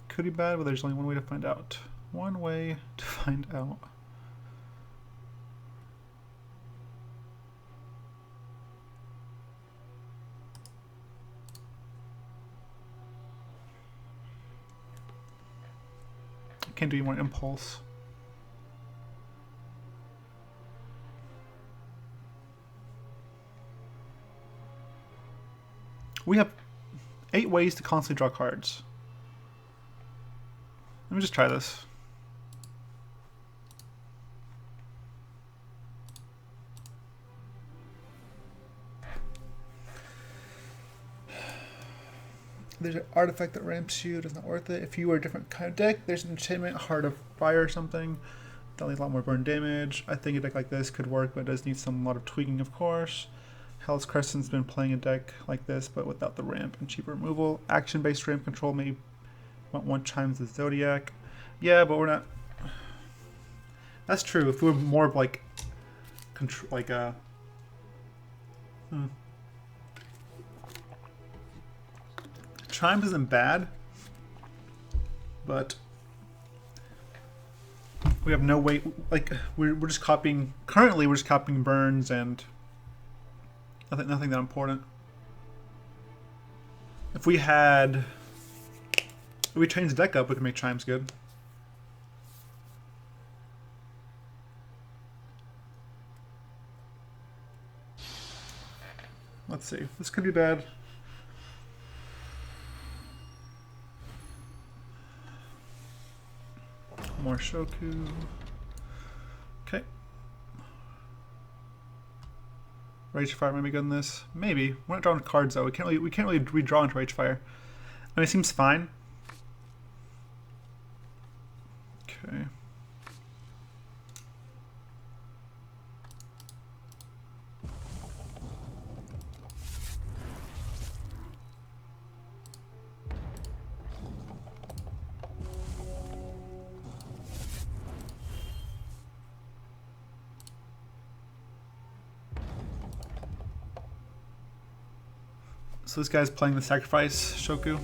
Could be bad, but there's only one way to find out. One way to find out. Can't do any more impulse. We have 8 ways to constantly draw cards. Let me just try this. There's an artifact that ramps you. It's not worth it. If you were a different kind of deck, there's an enchantment, Heart of Fire or something. That needs a lot more burn damage. I think a deck like this could work, but it does need some lot of tweaking, of course. Hell's Crescent's been playing a deck like this, but without the ramp and cheaper removal. Action-based ramp control may want 1 Chimes the Zodiac. Yeah, but we're not. That's true. If we were more of like, Chimes isn't bad, but we have no way. Like we're just copying. Currently, we're just copying burns and nothing that important. If we changed the deck up, we could make Chimes good. Let's see. This could be bad. More Shoku. Okay. Rage Fire might be good in this. Maybe. We're not drawing cards though. We can't really redraw into Rage Fire. I mean, it seems fine. Okay. So this guy's playing the Sacrifice Shoku,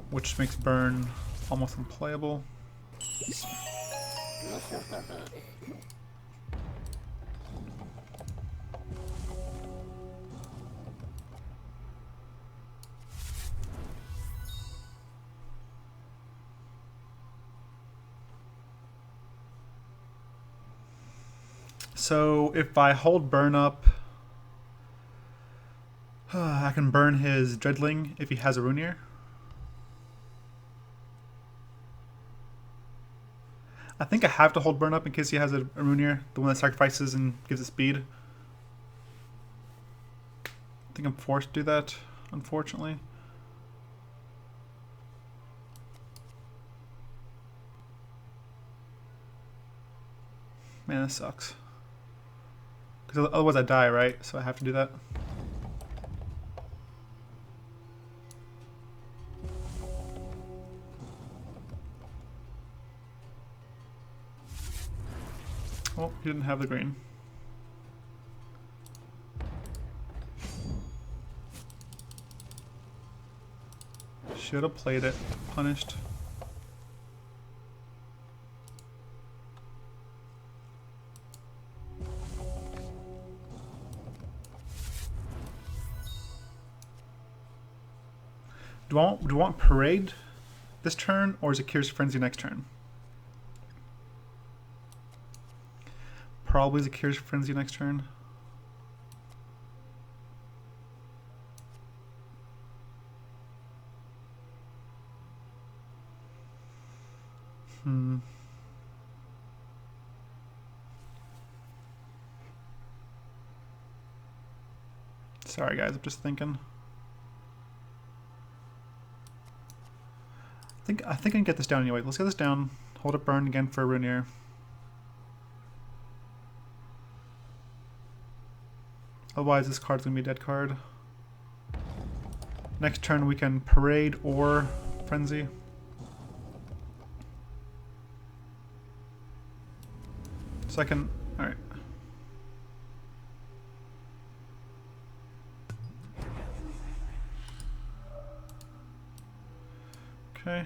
which makes burn almost unplayable. So if I hold burn up, I can burn his Dreadling if he has a Rune Ear. I think I have to hold burn up in case he has a Rune Ear, the one that sacrifices and gives it speed. I think I'm forced to do that, unfortunately. Man, this sucks. Because otherwise I die, right? So I have to do that. Oh, he didn't have the green. Should have played it. Punished. Do I want Parade this turn, or is it Curious Frenzy next turn? Probably Zakir's Frenzy next turn. Sorry guys, I'm just thinking. I think I can get this down anyway. Let's get this down. Hold it burn again for Rune Ear. Otherwise, this card's gonna be a dead card. Next turn, we can Parade or Frenzy. Second, alright. Okay.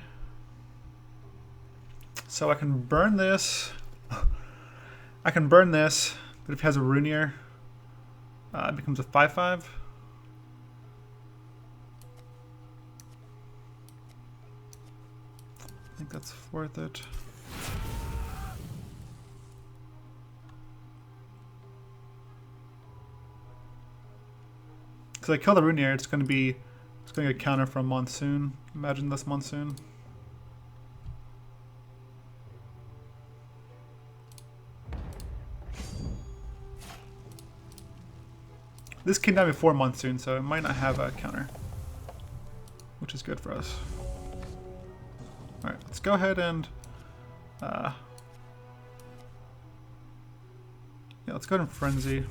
So I can burn this. I can burn this, but if it has a Rune Ear, it becomes a 5/5. I think that's worth it. Because I kill the Rune Ear, it's going to get a counter from Monsoon. Imagine this Monsoon. This came down before Monsoon, so it might not have a counter. which is good for us. Alright, let's go ahead and yeah, let's go ahead and frenzy.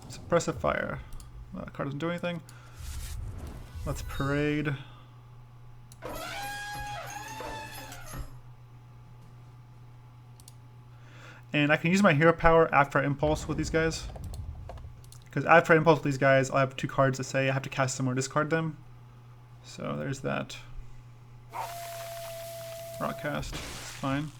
Suppressive fire. That card doesn't do anything. Let's parade. And I can use my hero power after I impulse with these guys. Because after I impulse with these guys, I'll have 2 cards that say I have to cast them or discard them. So there's that. Rock cast. It's fine.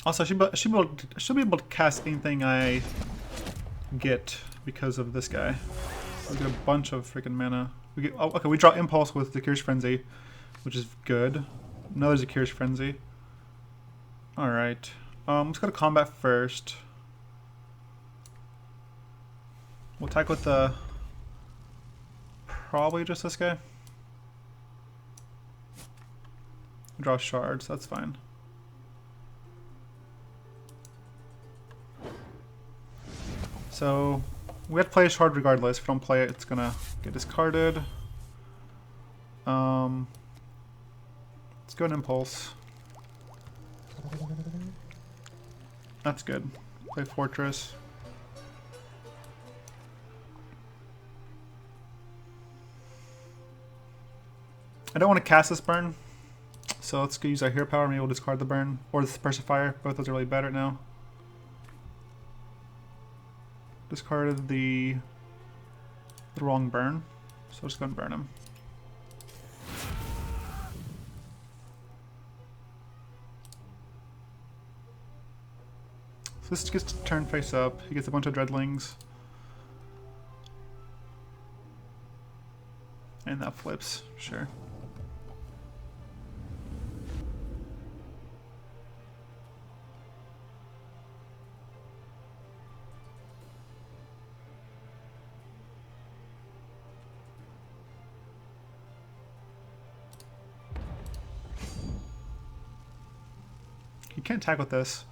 Also, I should be able to cast anything I get because of this guy. So we get a bunch of freaking mana. We get, oh, okay, we draw Impulse with the Curious Frenzy, which is good. Another Curious Frenzy. Alright. Let's go to combat first. We'll attack with the... probably just this guy. Draw shards, that's fine. So, we have to play a shard regardless. If we don't play it, it's gonna get discarded. Let's go and Impulse. That's good. Play Fortress. I don't want to cast this burn, so let's go use our hero power. Maybe we'll discard the burn or the Suppressive Fire. Both those are really better now. Discarded the wrong burn, so I'm just going to burn him. So this gets to turn face up. He gets a bunch of Dreadlings. And that flips, sure. He can't attack with this.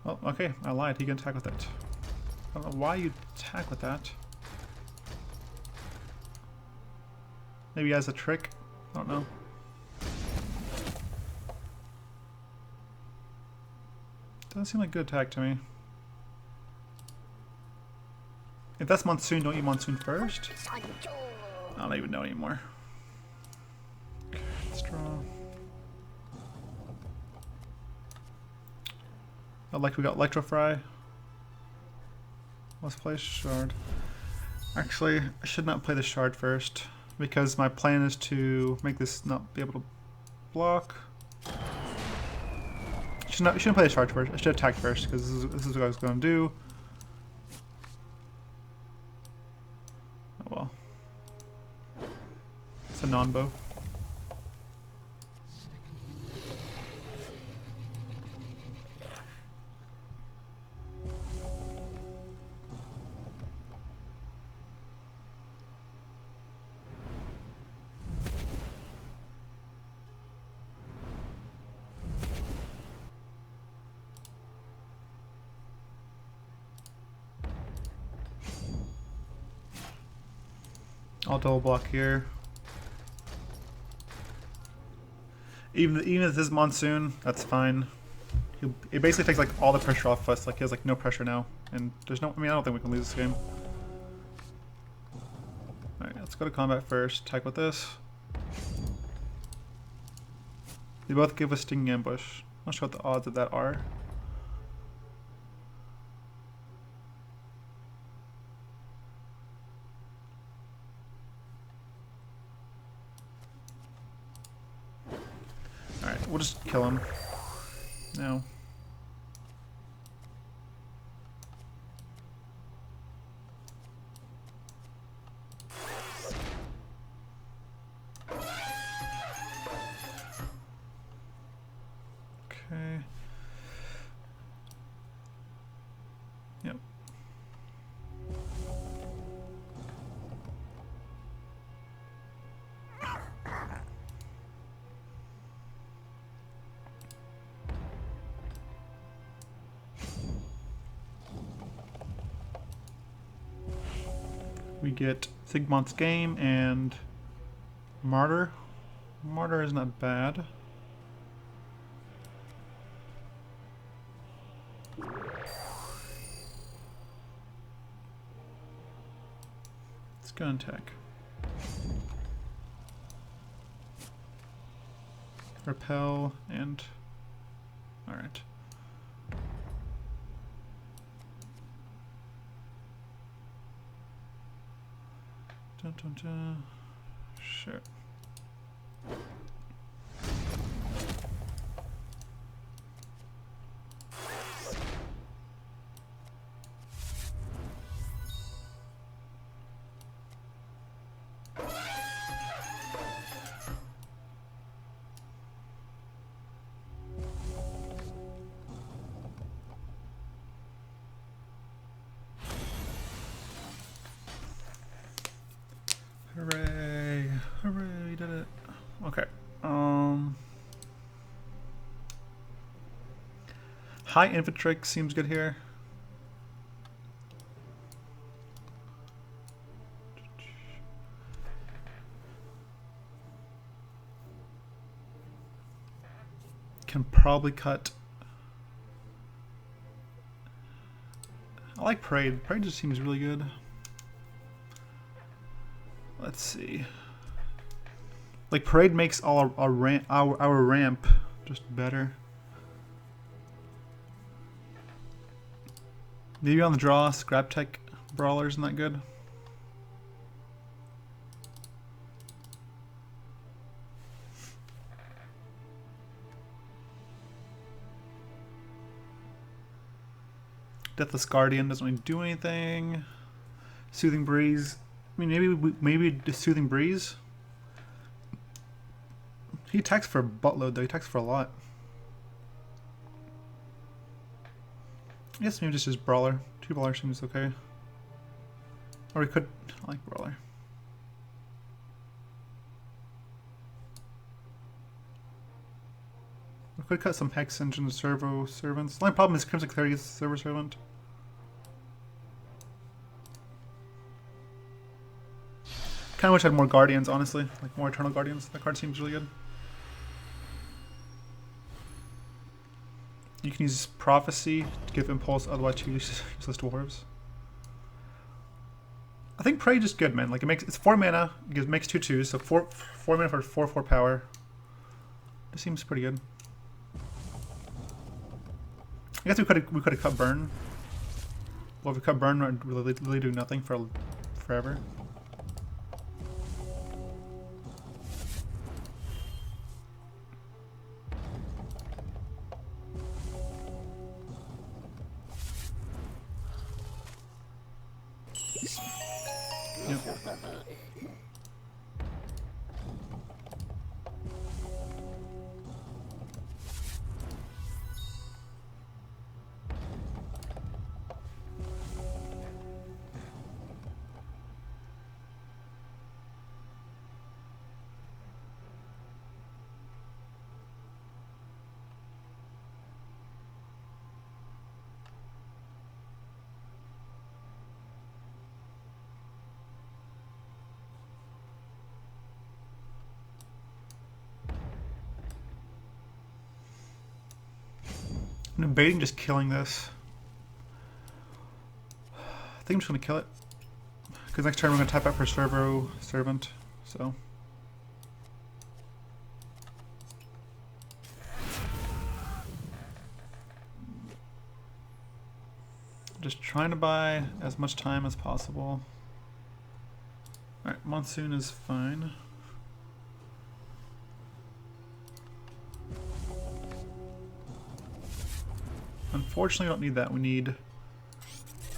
Well, okay, I lied. He can attack with it. I don't know why you'd attack with that. Maybe he has a trick. I don't know. Doesn't seem like a good attack to me. If that's Monsoon, don't you Monsoon first? I don't even know anymore. Okay, let's draw. Like we got Electrofry. Let's play Shard. Actually, I should not play the Shard first because my plan is to make this not be able to block. Shouldn't play the Shard first. I should attack first because this is what I was going to do. Oh well. It's a non-bow. I'll double block here. Even if this is Monsoon, that's fine. It basically takes like all the pressure off us. Like he has like no pressure now, and there's no. I mean, I don't think we can lose this game. All right, let's go to combat first. Attack with this. They both give us Stinging Ambush. I'm not sure what the odds of that are. We'll just kill him. No. Okay. Yep. We get Sigmont's Game and Martyr. Martyr is not bad. Let's go and attack. Repel and... Alright. Dun, dun, dun. Sure. Hooray! Hooray! We did it. Okay. High Infiltrate seems good here. Can probably cut. I like Parade. Parade just seems really good. Let's see. Like Parade makes all our ramp just better. Maybe on the draw, Scraplech Brawler isn't that good. Deathless Guardian doesn't really do anything. Soothing Breeze. I mean, maybe just Soothing Breeze. He attacks for a buttload though. He attacks for a lot. I guess maybe just his Brawler. 2 Brawler seems okay. Or we could... I like Brawler. We could cut some Hex Engine Servo Servants. The only problem is Crimson Cleric is Servo Servant. Kind of wish I had more Guardians, honestly. Like more Eternal Guardians. That card seems really good. You can use Prophecy to give Impulse, otherwise you use useless Dwarves. I think Prey just good, man. Like it's 4 mana, it makes 2/2s, so 4 mana for 4/4 power. This seems pretty good. I guess we could have cut Burn. Well, if we cut Burn, we'd really do nothing for forever. Yep. I'm debating just killing this. I think I'm just going to kill it. Because next turn we're going to tap out for Servo Servant. So. Just trying to buy as much time as possible. Alright, Monsoon is fine. Unfortunately, we don't need that.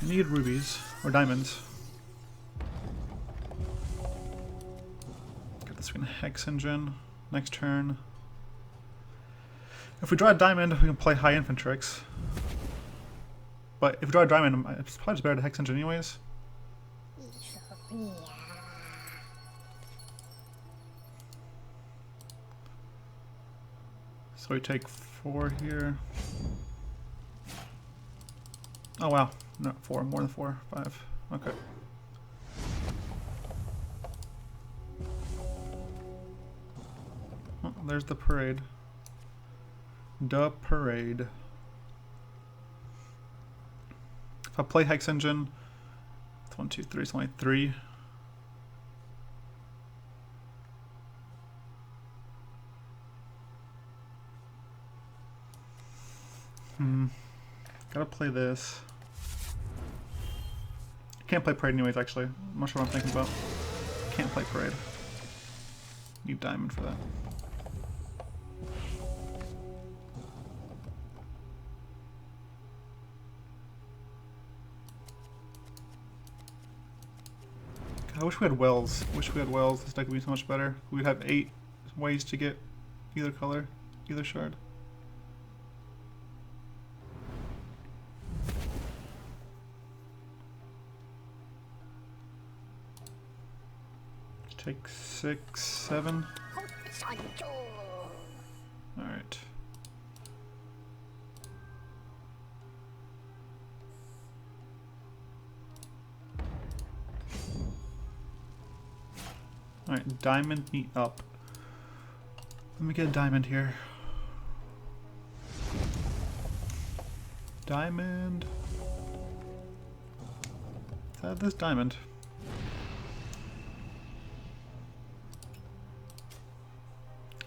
We need rubies or diamonds. Get this in Hex Engine. Next turn. If we draw a diamond, we can play high Infantrix. But if we draw a diamond, it's probably just better to Hex Engine anyways. So we take 4 here. Oh wow, no, 4, more than 4, 5. Okay. Oh, there's the parade. The parade. If I play Hex Engine, it's 1, 2, 3, it's only 3. Gotta play this. Can't play Parade anyways, actually. I'm not sure what I'm thinking about. Can't play Parade. Need diamond for that. God, I wish we had wells. Wish we had wells. This deck would be so much better. We'd have 8 ways to get either color, either shard. Take 6, 7. Alright. Alright, diamond me up. Let me get a diamond here. Diamond. Is that this diamond?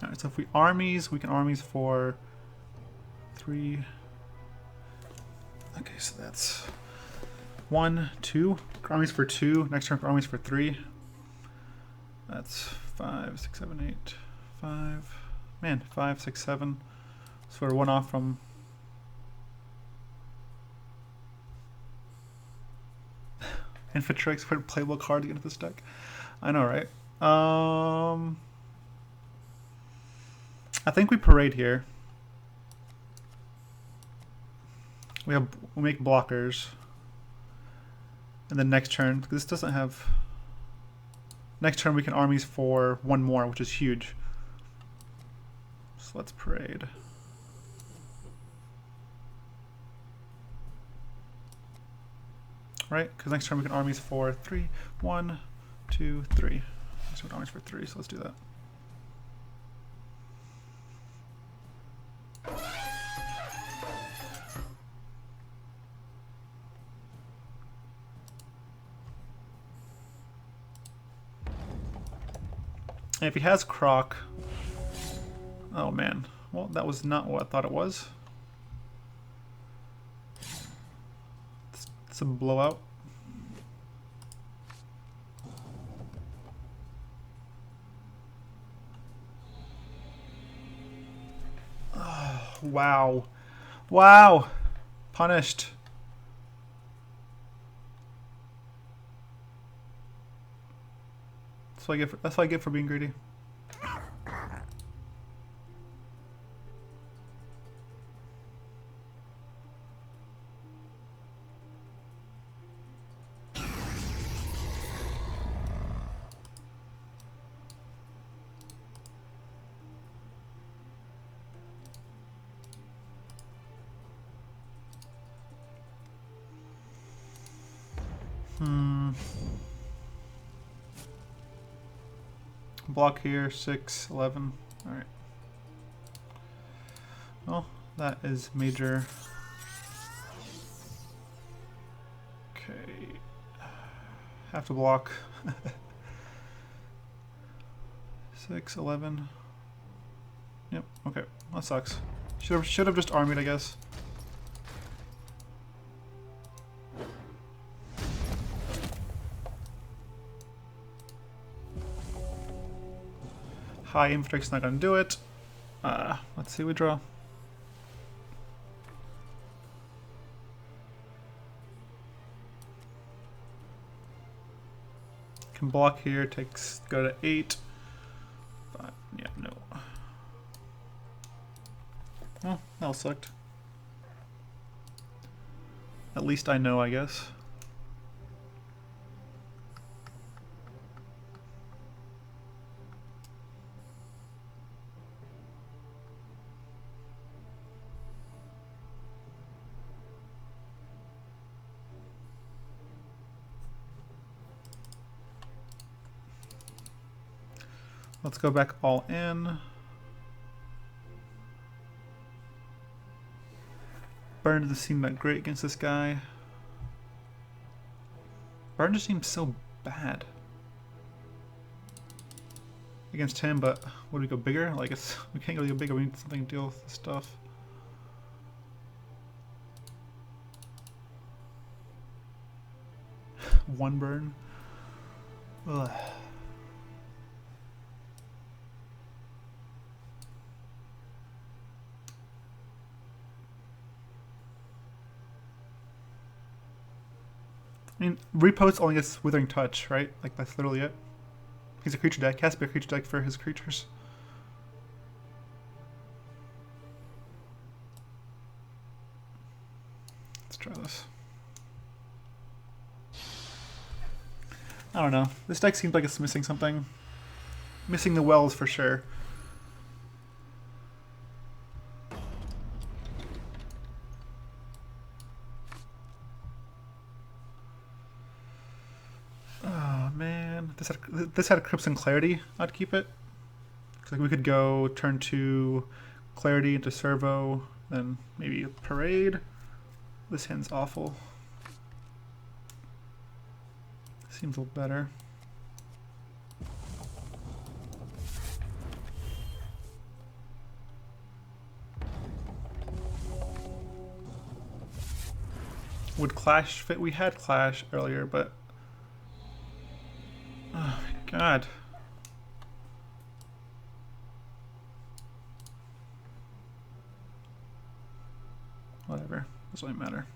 Alright, so if we armies, we can armies for 3. Okay, so that's 1, 2. Armies for 2. Next turn, armies for 3. That's 5, 6, 7, 8, 5. Man, 5, 6, 7. So we're 1 off from. Infantrix, put a playable card to get into this deck. I know, right? I think we parade here. We make blockers. And then next turn, this doesn't have. Next turn we can armies for 1 more, which is huge. So let's parade. Right? Because next turn we can armies for 3. 1, 2, 3. Next turn armies for 3, so let's do that. And if he has Croc, oh man, well that was not what I thought it was. It's a blowout. Oh, wow, wow, punished. That's what I get for being greedy. Block here, 6, 11. Alright. Well, that is major. Okay. Have to block. 6, 11. Yep, okay. That sucks. Should have just armied, I guess. High Infantrix not gonna do it. Let's see, we draw. Can block here, takes go to 8. But yeah, no. Well, that'll sucked. At least I know, I guess. Let's go back all in. Burn doesn't seem that great against this guy. Burn just seems so bad against him, but would we go bigger? Like, we can't really go bigger. We need something to deal with this stuff. One burn. Ugh. I mean, repost only gets Withering Touch, right? Like, that's literally it. He's a creature deck. He has to be a creature deck for his creatures. Let's try this. I don't know. This deck seems like it's missing something. Missing the wells for sure. This had a Crimson Clarity, I'd keep it. Like, we could go turn 2 Clarity into Servo, then maybe a Parade. This hand's awful. Seems a little better. Would Clash fit? We had Clash earlier, but oh my god. Whatever. Doesn't really matter.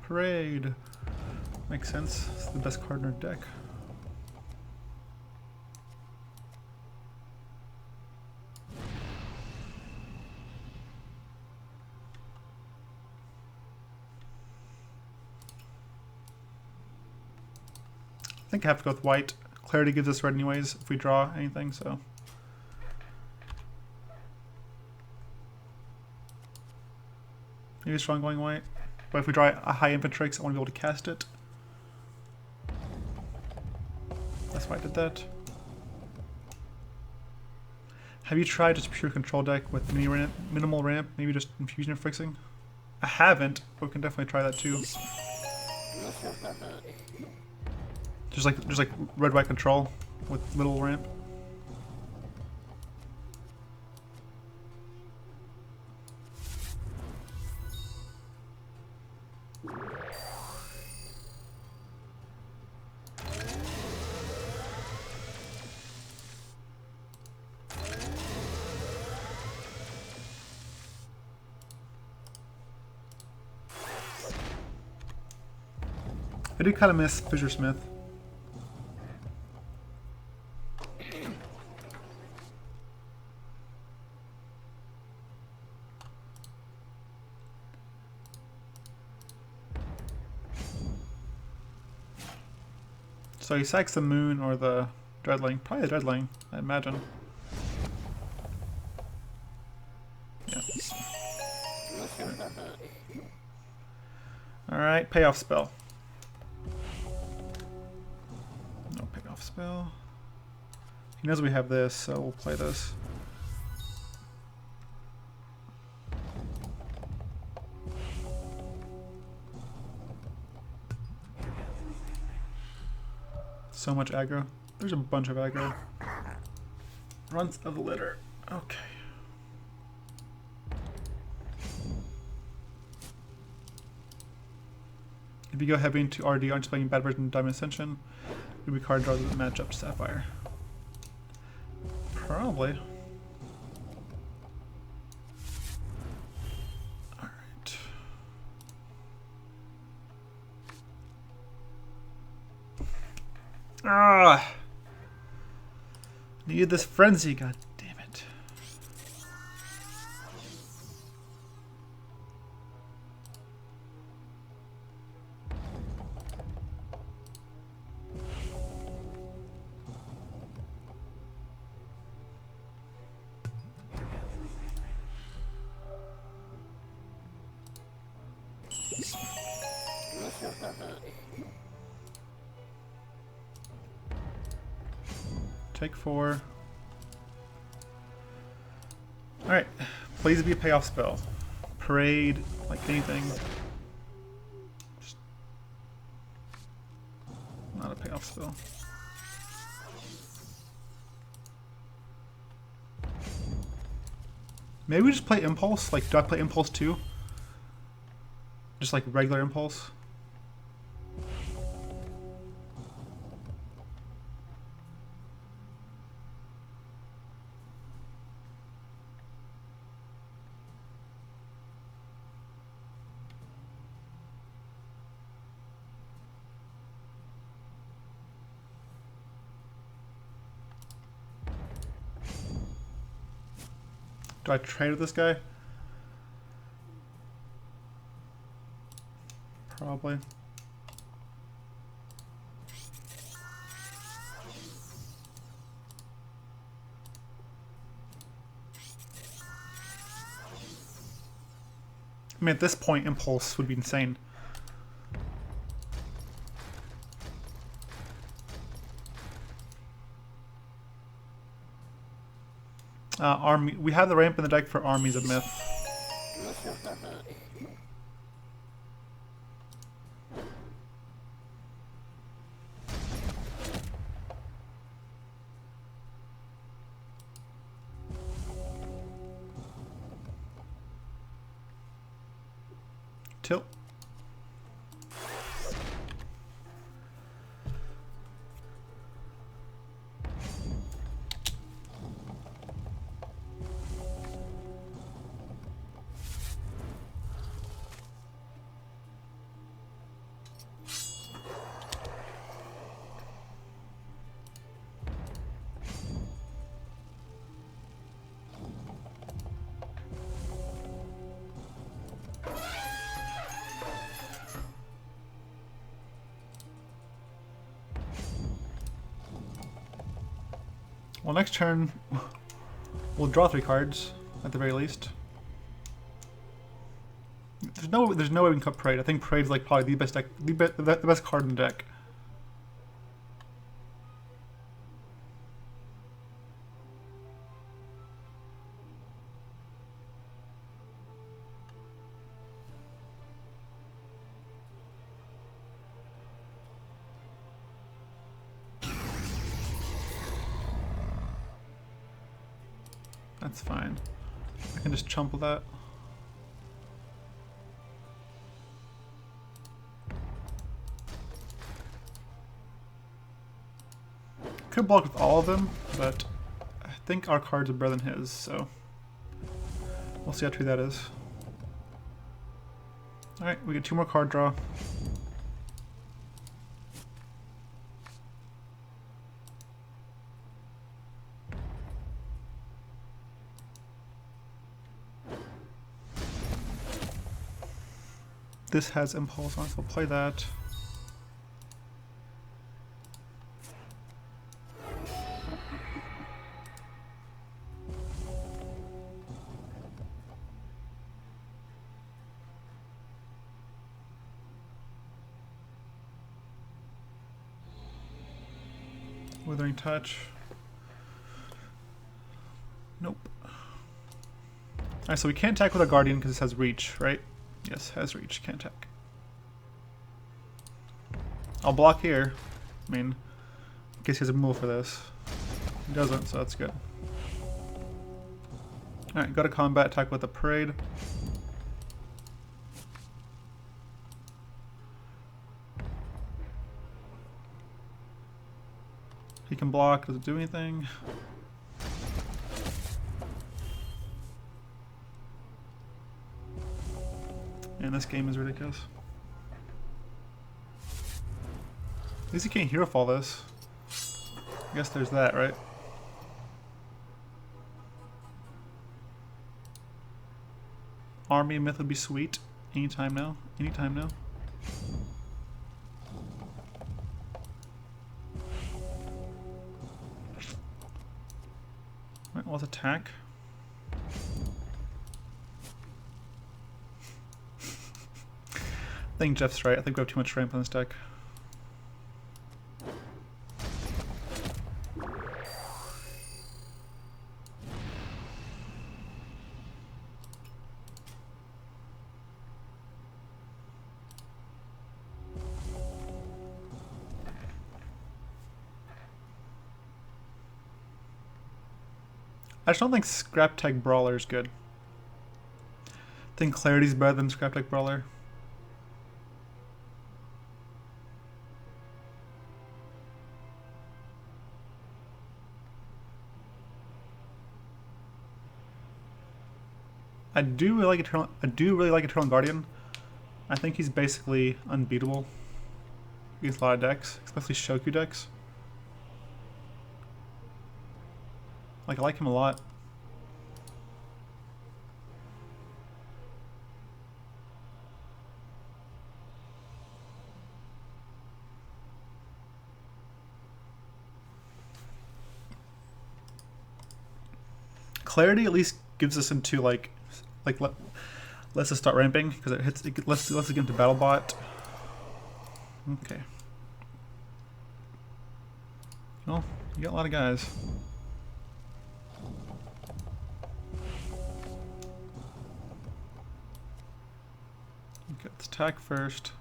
Parade. Makes sense. It's the best card in our deck. I think I have to go with white. Clarity gives us red anyways if we draw anything, so. Maybe it's strong going white. But if we draw a high Infantryx, I want to be able to cast it. That's why I did that. Have you tried just pure control deck with minimal ramp? Maybe just infusion and fixing? I haven't, but we can definitely try that too. Just like red-white control with little ramp. I do kind of miss Fissure Smith. So he sacks the Moon or the Dreadling. Probably the Dreadling, I imagine. Yeah. Alright, payoff spell. No payoff spell. He knows we have this, so we'll play this. So much aggro. There's a bunch of aggro. Runs of the litter. Okay. If you go heavy into RD, aren't you playing bad version of Diamond Ascension? Maybe card draw doesn't match up to Sapphire. Probably. Alright. Ah! Need this frenzy, god damn it. Take 4. Alright. Please be a payoff spell. Parade, like anything. Just not a payoff spell. Maybe we just play Impulse? Like, do I play Impulse too? Just like regular Impulse? Do I trade with this guy? Probably. I mean, at this point, Impulse would be insane. Army. We have the ramp in the deck for Armies of Myth. Tilt. Well, next turn, we'll draw 3 cards, at the very least. There's no way we can cut Parade. I think Parade's like probably the best deck, the best card in the deck. That's fine. I can just chump with that. Could block with all of them, but I think our cards are better than his, so we'll see how true that is. Alright, we get 2 more card draw. This has Impulse on, so we'll play that. Withering Touch. Nope. Alright, so we can't attack with a Guardian because this has Reach, right? Yes, has Reach, can't attack. I'll block here. I mean, in case he has a move for this. He doesn't, so that's good. Alright, go to combat, attack with the Parade. He can block, does it do anything? And this game is ridiculous. At least he can't Hero Fall this. I guess there's that, right? Army of Myth would be sweet. Anytime now. Anytime now. Alright, let's attack. I think Jeff's right. I think we have too much ramp on this deck. I just don't think Scraplech Brawler is good. I think Clarity's better than Scraplech Brawler. I do really like Eternal Guardian. I think he's basically unbeatable against a lot of decks, especially Shoku decks. Like, I like him a lot. Clarity at least gives us into lets us start ramping because it lets us get into BattleBot. Okay. Well, you got a lot of guys. Okay, let's attack first.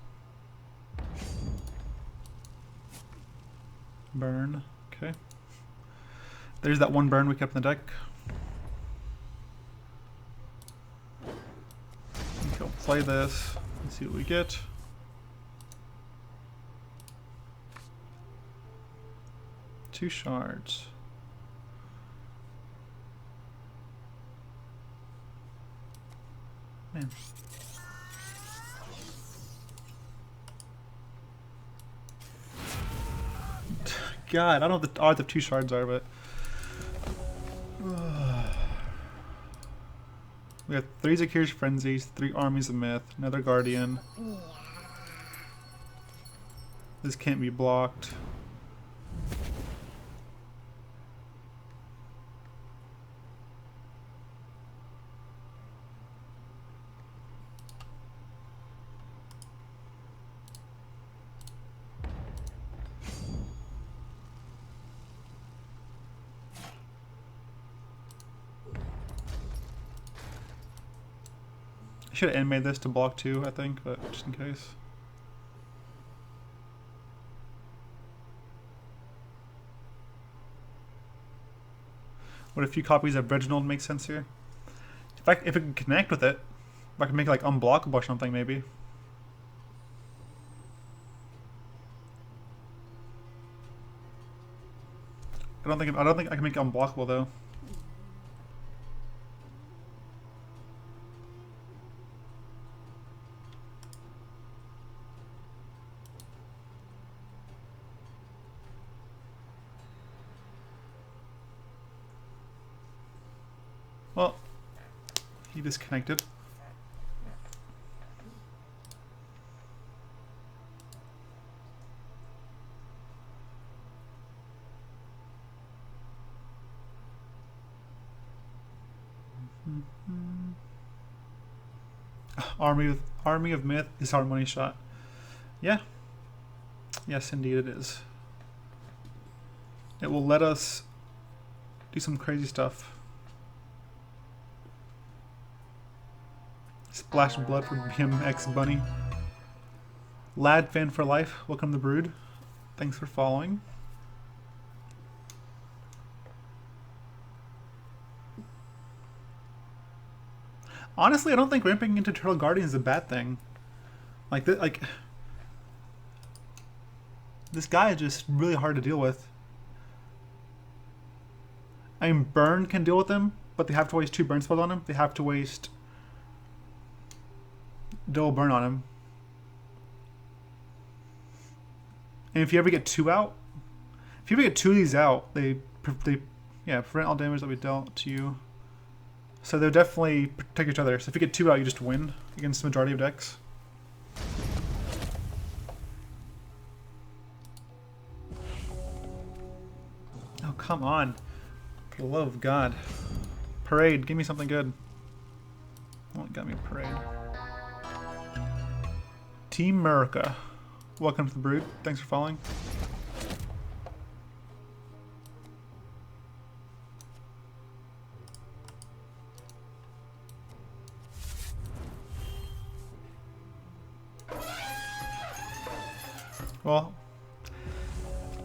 Burn. Okay. There's that one burn we kept in the deck. Okay, we'll play this and see what we get. Two shards. Man. God, I don't know what the odds of two shards are, but we have 3 Zakir's Frenzies, 3 Armies of Myth, another Guardian. This can't be blocked. I should have animated this to block 2, I think, but just in case. Would a few copies of Reginald make sense here? If it can connect with it, if I can make it like unblockable or something, maybe. I don't think I can make it unblockable though. Well, he disconnected. Army of Myth is our money shot. Yeah. Yes, indeed it is. It will let us do some crazy stuff. Splash blood for BMX Bunny. Lad fan for life. Welcome to Brood. Thanks for following. Honestly, I don't think ramping into Eternal Guardian is a bad thing. This guy is just really hard to deal with. I mean, Burn can deal with him, but they have to waste 2 burn spells on him. They have to waste double burn on him. And if you ever get 2 out, If you get 2 of these out, they prevent all damage that we dealt to you. So they'll definitely protect each other. So if you get 2 out, you just win against the majority of decks. Oh, come on. For the love of God. Parade, give me something good. Oh, it got me Parade. Team America. Welcome to the Brood. Thanks for following. Well,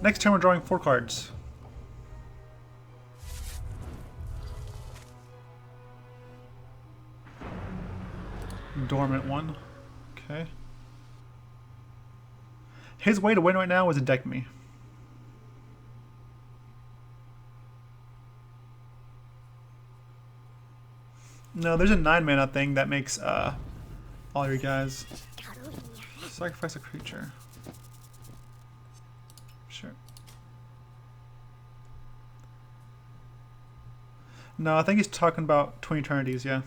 next turn we're drawing 4 cards. Dormant one. Okay. His way to win right now is to deck me. No, there's a 9-mana thing that makes all your guys sacrifice a creature. Sure. No, I think he's talking about 20 Eternities, yeah.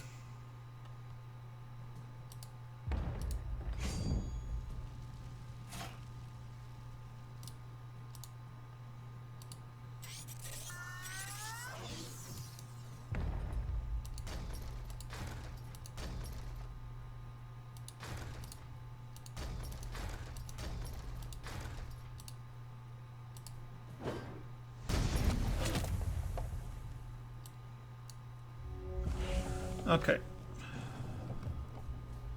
Okay.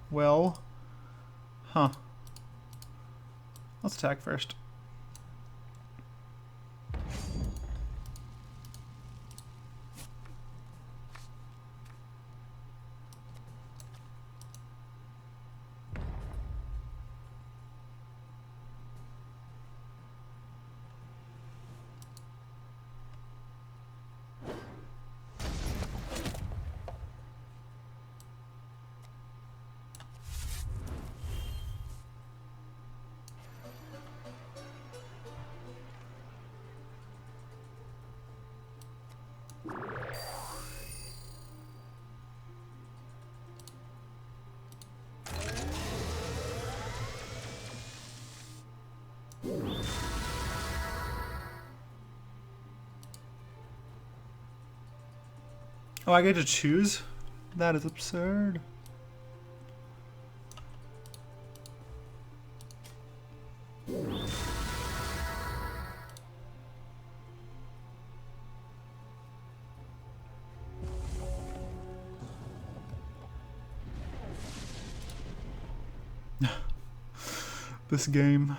Well, let's attack first. Oh, I get to choose? That is absurd. This game.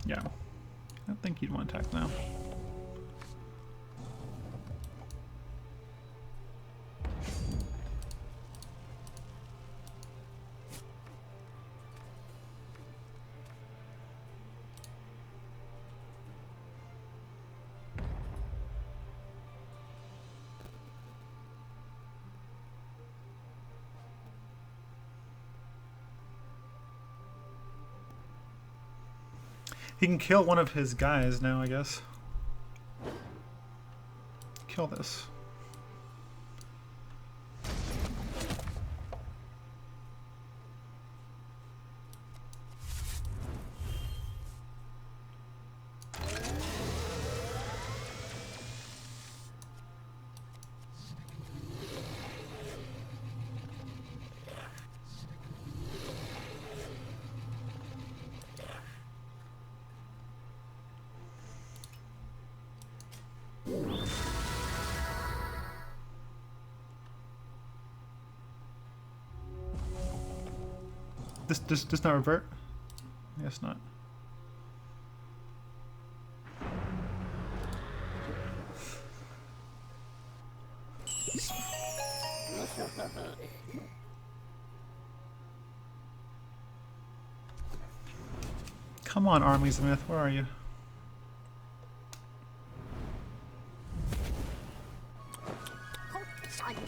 Yeah. I don't think he'd want to attack now. He can kill one of his guys now, I guess. Kill this. This not revert? I guess not. Come on, AliEldrazi, where are you?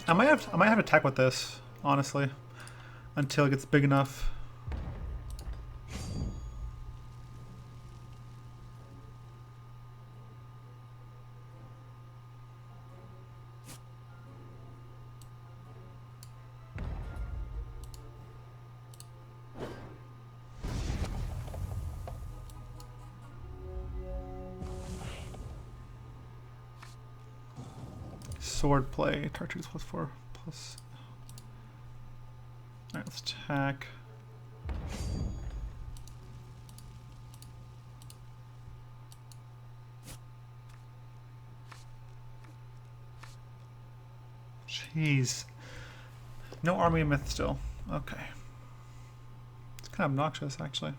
I might have to attack with this, honestly. until it gets big enough. Sword play, characters +4 plus. Alright, let's attack. Jeez. No Army of Myth still. Okay. It's kind of obnoxious, actually.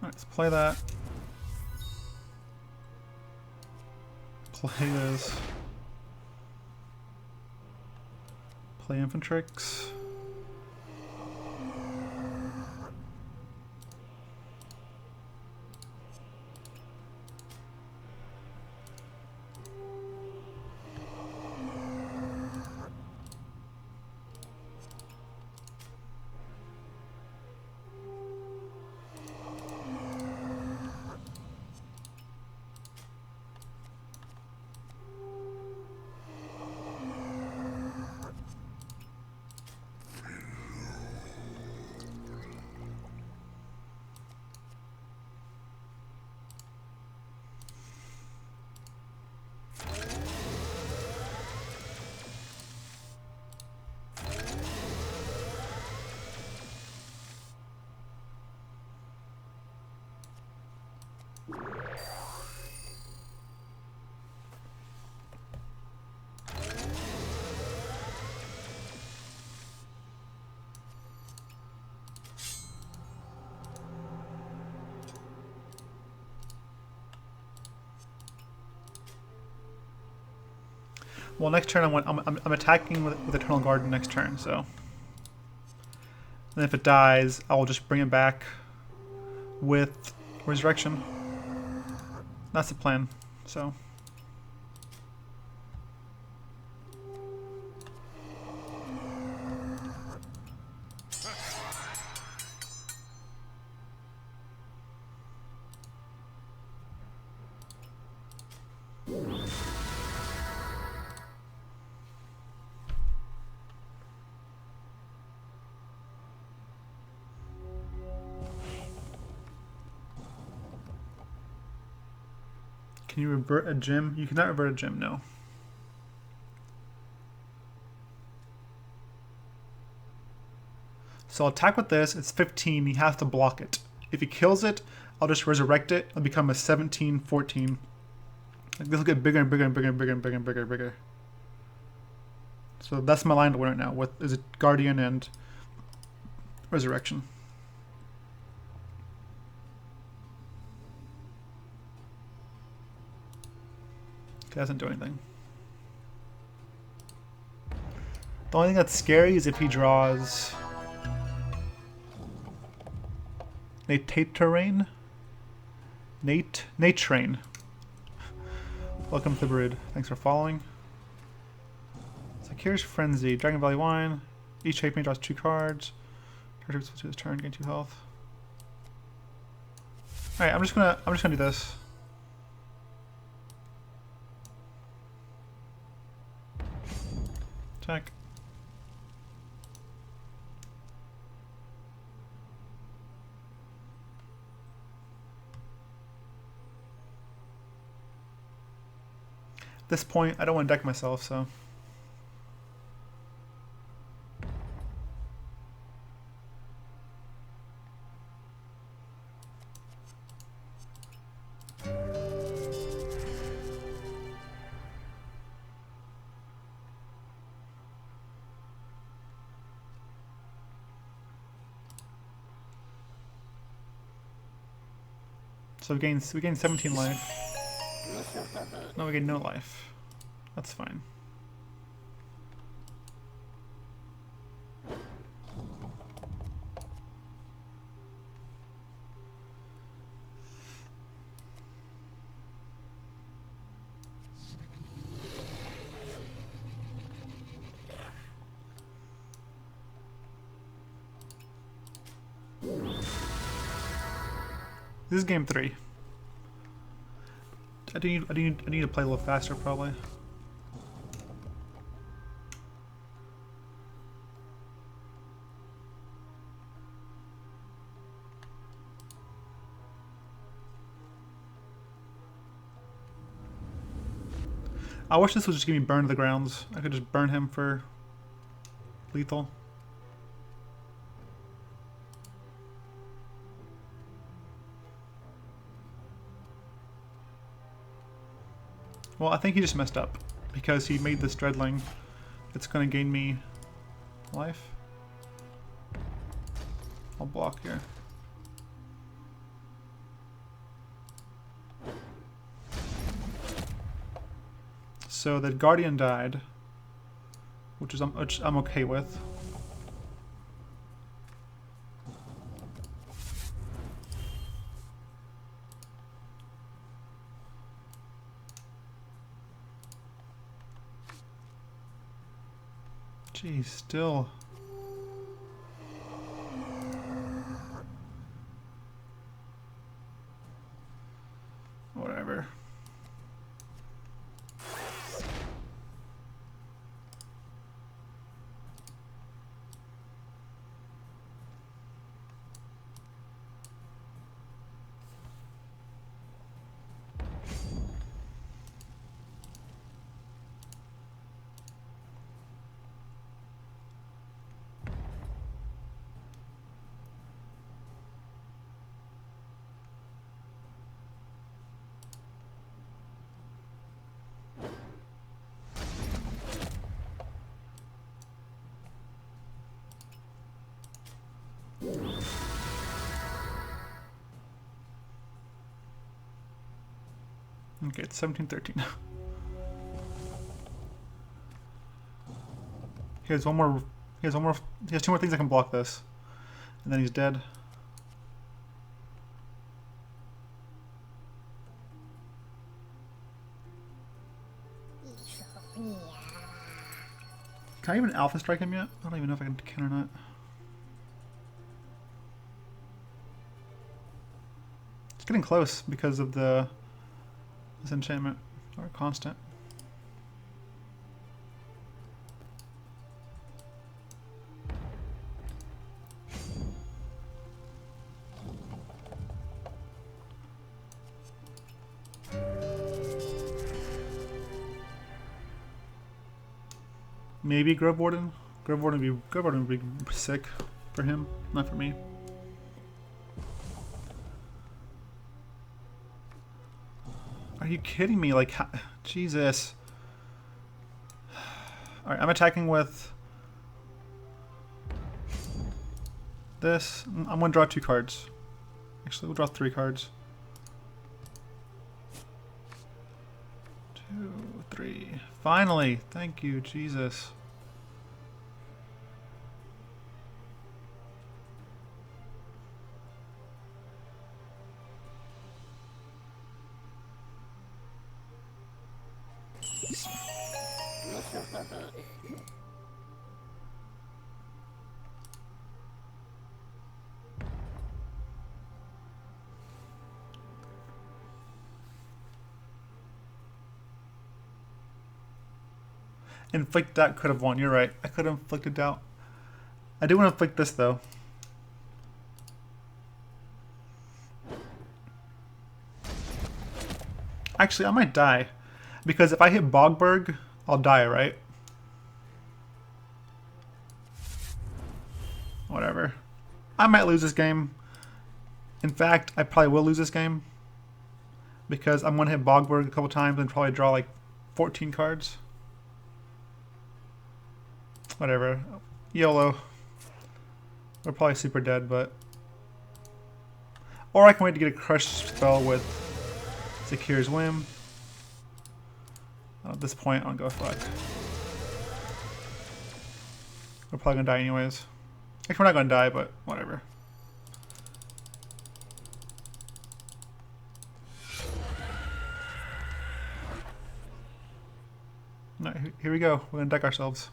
Let's play that. Play this. Play Infantrix. Well, next turn I'm attacking with Eternal Garden next turn, so. And if it dies, I'll just bring it back with Resurrection. That's the plan, so. Can you revert a gem? You cannot revert a gem, no. So I'll attack with this, it's 15, he has to block it. If he kills it, I'll just resurrect it, it'll become a 17, 14. Like this will get bigger and bigger and bigger and bigger and bigger and bigger and bigger. So that's my line to win right now, with is it Guardian and Resurrection. It doesn't do anything. The only thing that's scary is if he draws Nateterrain? Natetrain. Welcome to the brood. Thanks for following. Here's Frenzy. Dragon Valley Wine. Each shape draws 2 cards. Character to his turn, gain 2 health. Alright, I'm just gonna do this. Attack. At this point, I don't want to deck myself, so. So we gain 17 life. Now we get no life. That's fine. This is game 3. I need to play a little faster, probably. I wish this would just give me burn to the grounds. I could just burn him for lethal. Well, I think he just messed up because he made this Dreadling. It's going to gain me life. I'll block here. So the Guardian died, which I'm okay with. Geez, still. Whatever. Okay, it's 17-13. He has one more. He has 2 more things that can block this, and then he's dead. Can I even alpha strike him yet? I don't even know if I can or not. It's getting close because of this enchantment or constant. Maybe Grove Warden. Grove Warden would be sick for him, not for me. Are you kidding me? Like, Jesus. Alright, I'm attacking with this. I'm going to draw 2 cards. Actually, we'll draw 3 cards. 2, 3. Finally! Thank you, Jesus. Inflict Doubt could have won. You're right. I could have inflicted doubt. I do want to inflict this though. Actually, I might die. Because if I hit Bogberg, I'll die, right? Whatever. I might lose this game. In fact, I probably will lose this game. Because I'm going to hit Bogberg a couple times and probably draw like 14 cards. Whatever. YOLO. We're probably super dead, but... Or I can wait to get a crush spell with Zakir's Whim. At this point, I'll go fuck. We're probably gonna die anyways. Actually, we're not gonna die, but whatever. Alright, here we go. We're gonna deck ourselves.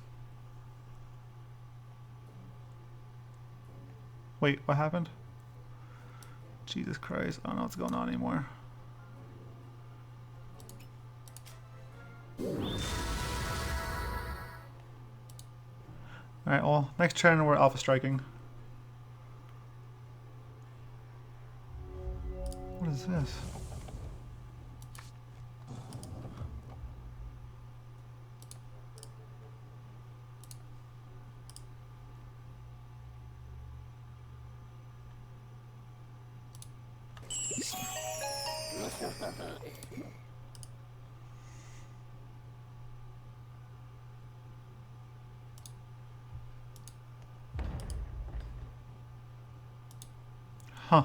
Wait, what happened? Jesus Christ, I don't know what's going on anymore. Alright, well, next turn we're alpha striking. What is this? Huh.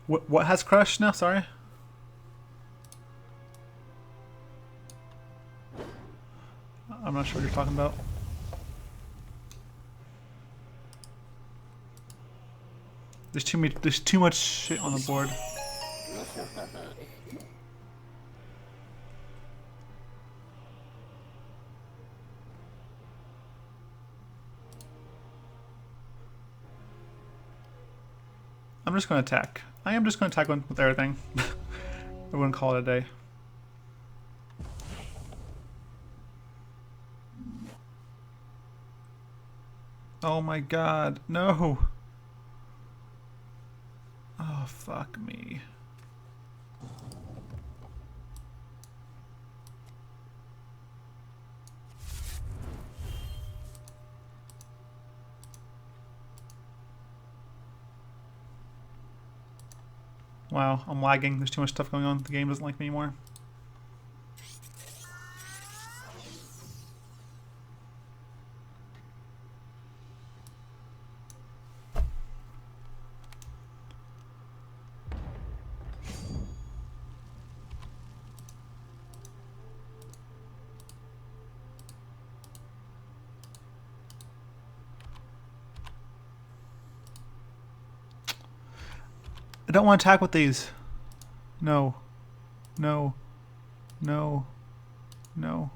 What has crushed now? Sorry. I'm not sure what you're talking about. There's too much shit on the board. I'm just gonna attack. I am just gonna attack with everything. I wouldn't call it a day. Oh my god, no! Oh, fuck me. Wow, I'm lagging. There's too much stuff going on. The game doesn't like me anymore. I don't want to attack with these. No. No. No. No.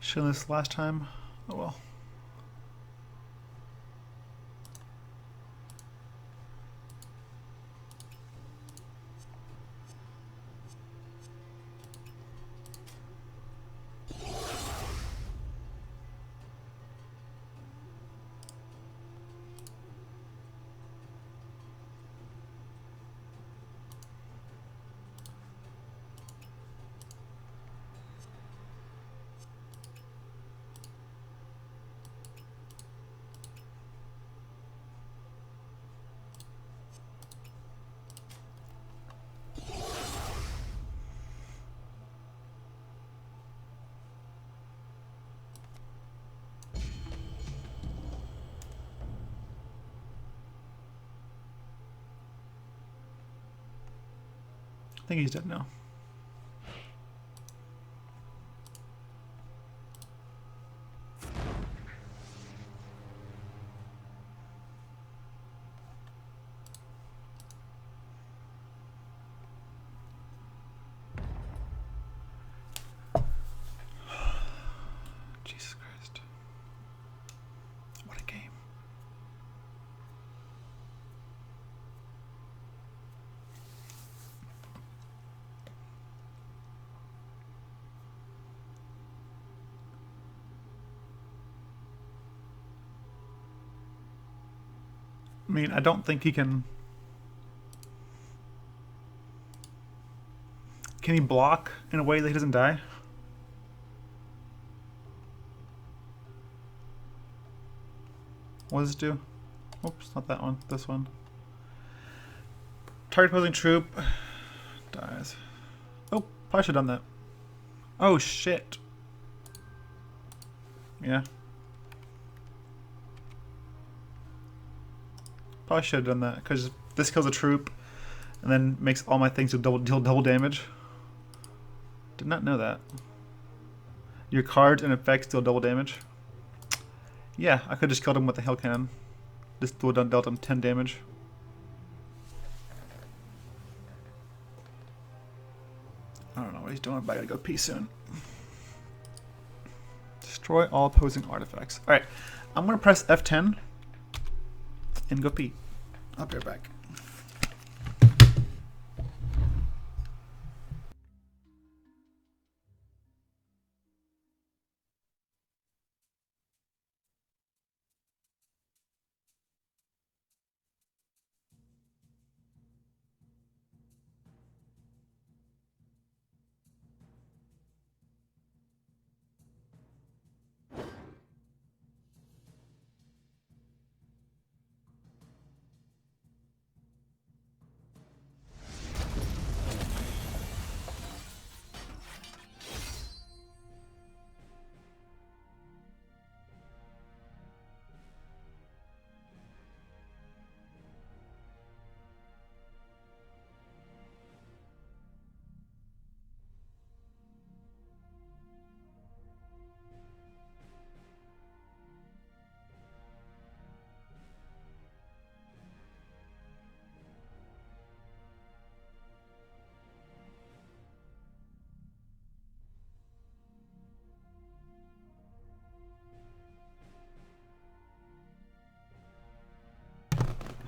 Should have this last time. Oh well. I think he's dead now. I mean, I don't think he can... Can he block in a way that he doesn't die? What does it do? Oops, not that one. This one. Target opposing troop dies. Oh, probably should have done that. Oh, shit. Yeah. Probably should have done that, because this kills a troop and then makes all my things deal double damage. Did not know that. Your cards and effects deal double damage. Yeah, I could just killed him with the Hail Cannon. This would have dealt him 10 damage. I don't know what he's doing, but I gotta go pee soon. Destroy all opposing artifacts. Alright, I'm gonna press F10 and go pee. I'll be right back.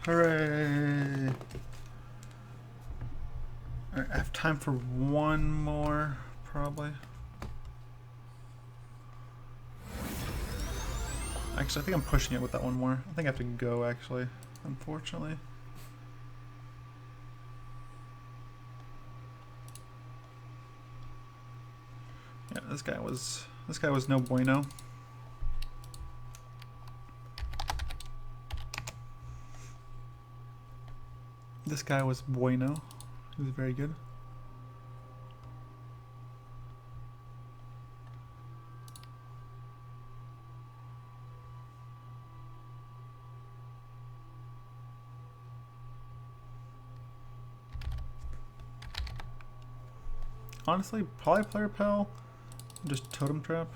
Hooray! Alright, I have time for one more, probably. Actually, I think I'm pushing it with that one more. I think I have to go, actually, unfortunately. Yeah, this guy was no bueno. This guy was bueno. He was very good. Honestly, probably play Repel. Just Totem Trap.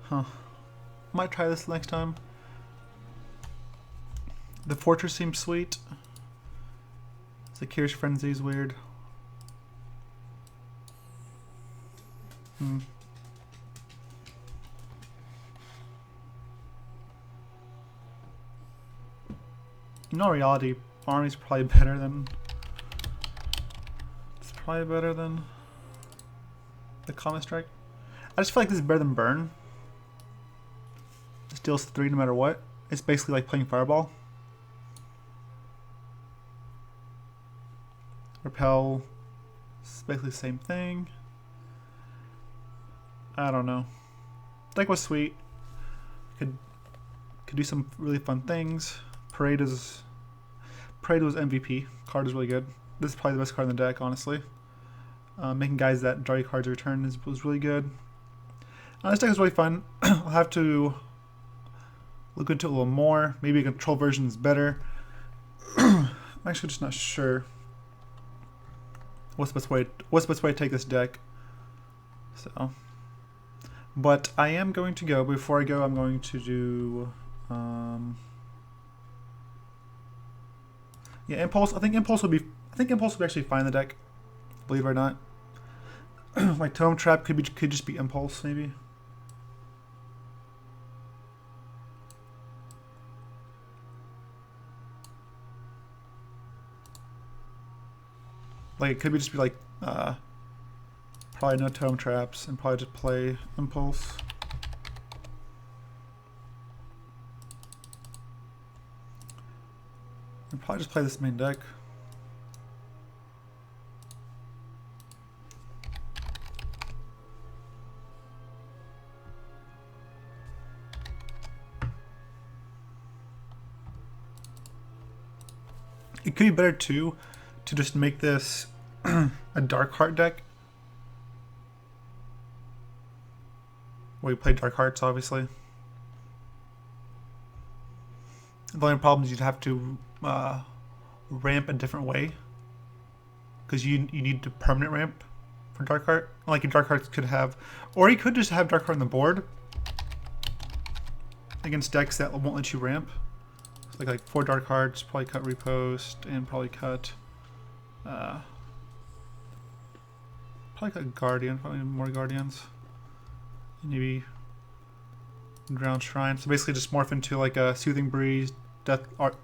Huh. Might try this next time. The Fortress seems sweet. Zakir's Frenzy is weird. In all reality, Army's probably better than... It's probably better than the Comet Strike. I just feel like this is better than Burn. This deals 3 no matter what. It's basically like playing Fireball. Repel, it's basically the same thing. I don't know. Deck was sweet. Could do some really fun things. Parade was MVP. Card is really good. This is probably the best card in the deck, honestly. Making guys that draw you cards return was really good. This deck is really fun. I'll have to look into it a little more. Maybe a control version is better. I'm actually just not sure. What's the best way to take this deck? So, but I am going to go. Before I go, I'm going to do, yeah, Impulse. I think Impulse would actually fine in the deck. Believe it or not. Like Tome Trap could just be Impulse maybe. Like it could be just be like probably no Tome Traps and probably just play Impulse. And probably just play this main deck. It could be better too to just make this a Dark Heart deck. Where you play Dark Hearts, obviously. The only problem is you'd have to ramp a different way. Because you need to permanent ramp for Dark Heart. Like your Dark Hearts could have... Or you could just have Dark Heart on the board. Against decks that won't let you ramp. So like 4 Dark Hearts, probably cut Repost, and probably cut... Guardian, probably more Guardians. Maybe Drowned Shrine. So basically just morph into like a Soothing Breeze, Death Art,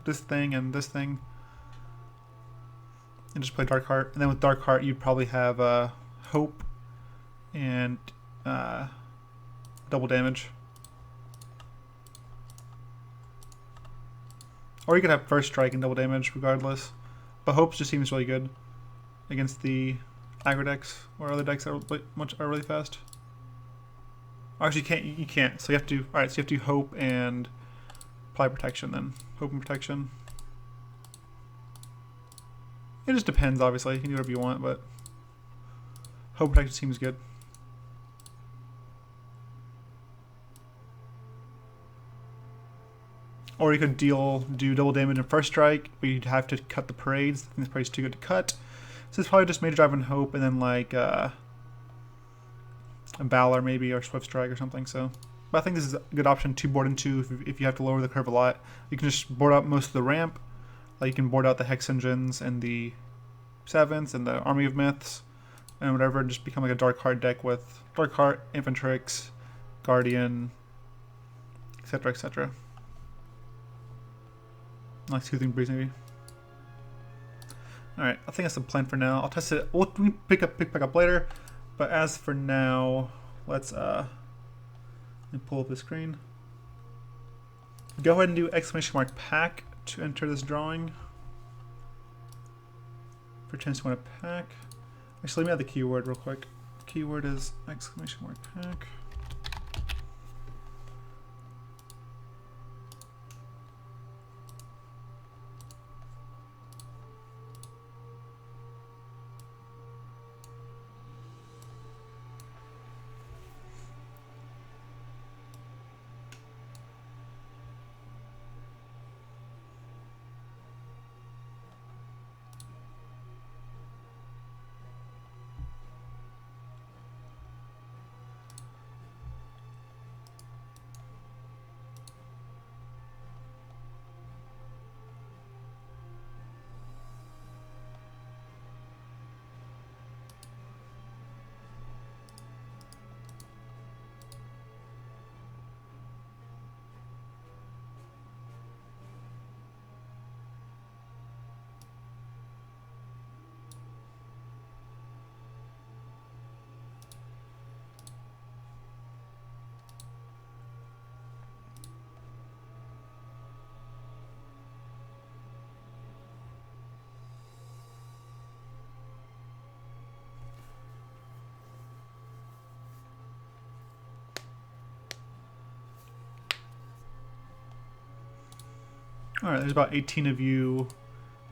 this thing and this thing. And just play Dark Heart. And then with Dark Heart you'd probably have Hope and double damage. Or you could have First Strike and double damage regardless. But Hope just seems really good against the aggro decks or other decks that are really fast. Actually, you can't. So you have to. All right. So you have to do Hope and probably Protection then. Hope and Protection. It just depends. Obviously, you can do whatever you want, but Hope and Protection seems good. Or you could do double damage in First Strike, but you'd have to cut the Parades. I think the Parade's too good to cut. So it's probably just Major Drive and Hope, and then like a Valor maybe, or Swift Strike or something. So, but I think this is a good option to board into if you have to lower the curve a lot. You can just board out most of the ramp. Like you can board out the Hex Engines and the Sevenths and the Army of Myths and whatever, and just become like a Dark Heart deck with Dark Heart, Infantryx, Guardian, etc., etc. Like Soothing Breeze maybe. Alright, I think that's the plan for now. I'll test it. We'll pick back up later. But as for now, let's let me pull up the screen. Go ahead and do !pack to enter this drawing. For a chance to win a pack. Actually, let me add the keyword real quick. Keyword is !pack. Alright, there's about 18 of you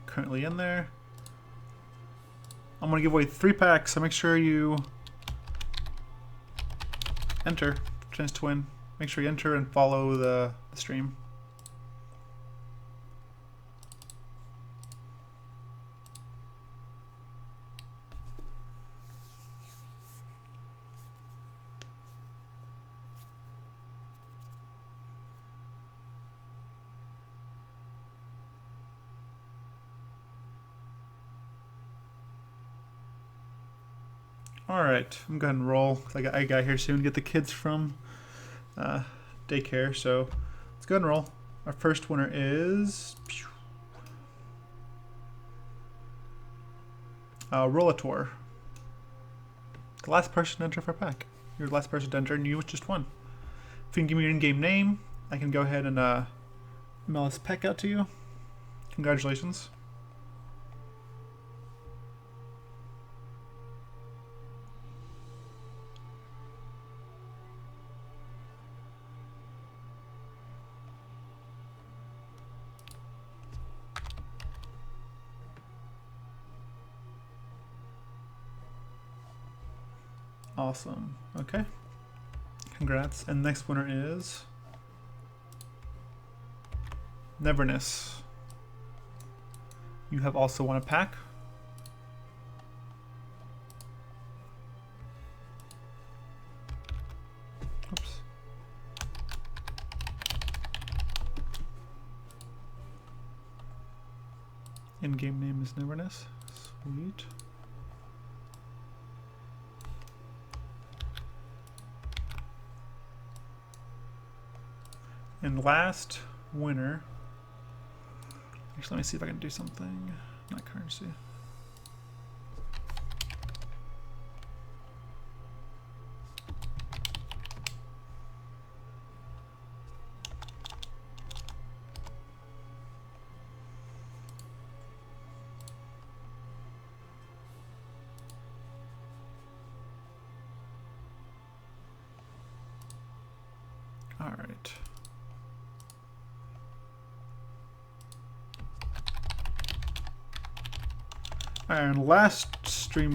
currently in there. I'm going to give away 3 packs, so make sure you enter. Chance to win. Make sure you enter and follow the stream. Alright, I'm going to roll. 'Cause I got here soon to get the kids from daycare, so let's go ahead and roll. Our first winner is Rollator. The last person to enter for a pack. You're the last person to enter and you just won. If you can give me your in-game name, I can go ahead and mail this pack out to you. Congratulations. Awesome. Okay. Congrats. And next winner is Neverness. You have also won a pack. Oops. In-game name is Neverness. Sweet. And last winner. Actually, let me see if I can do something. Not currency. All right. And last stream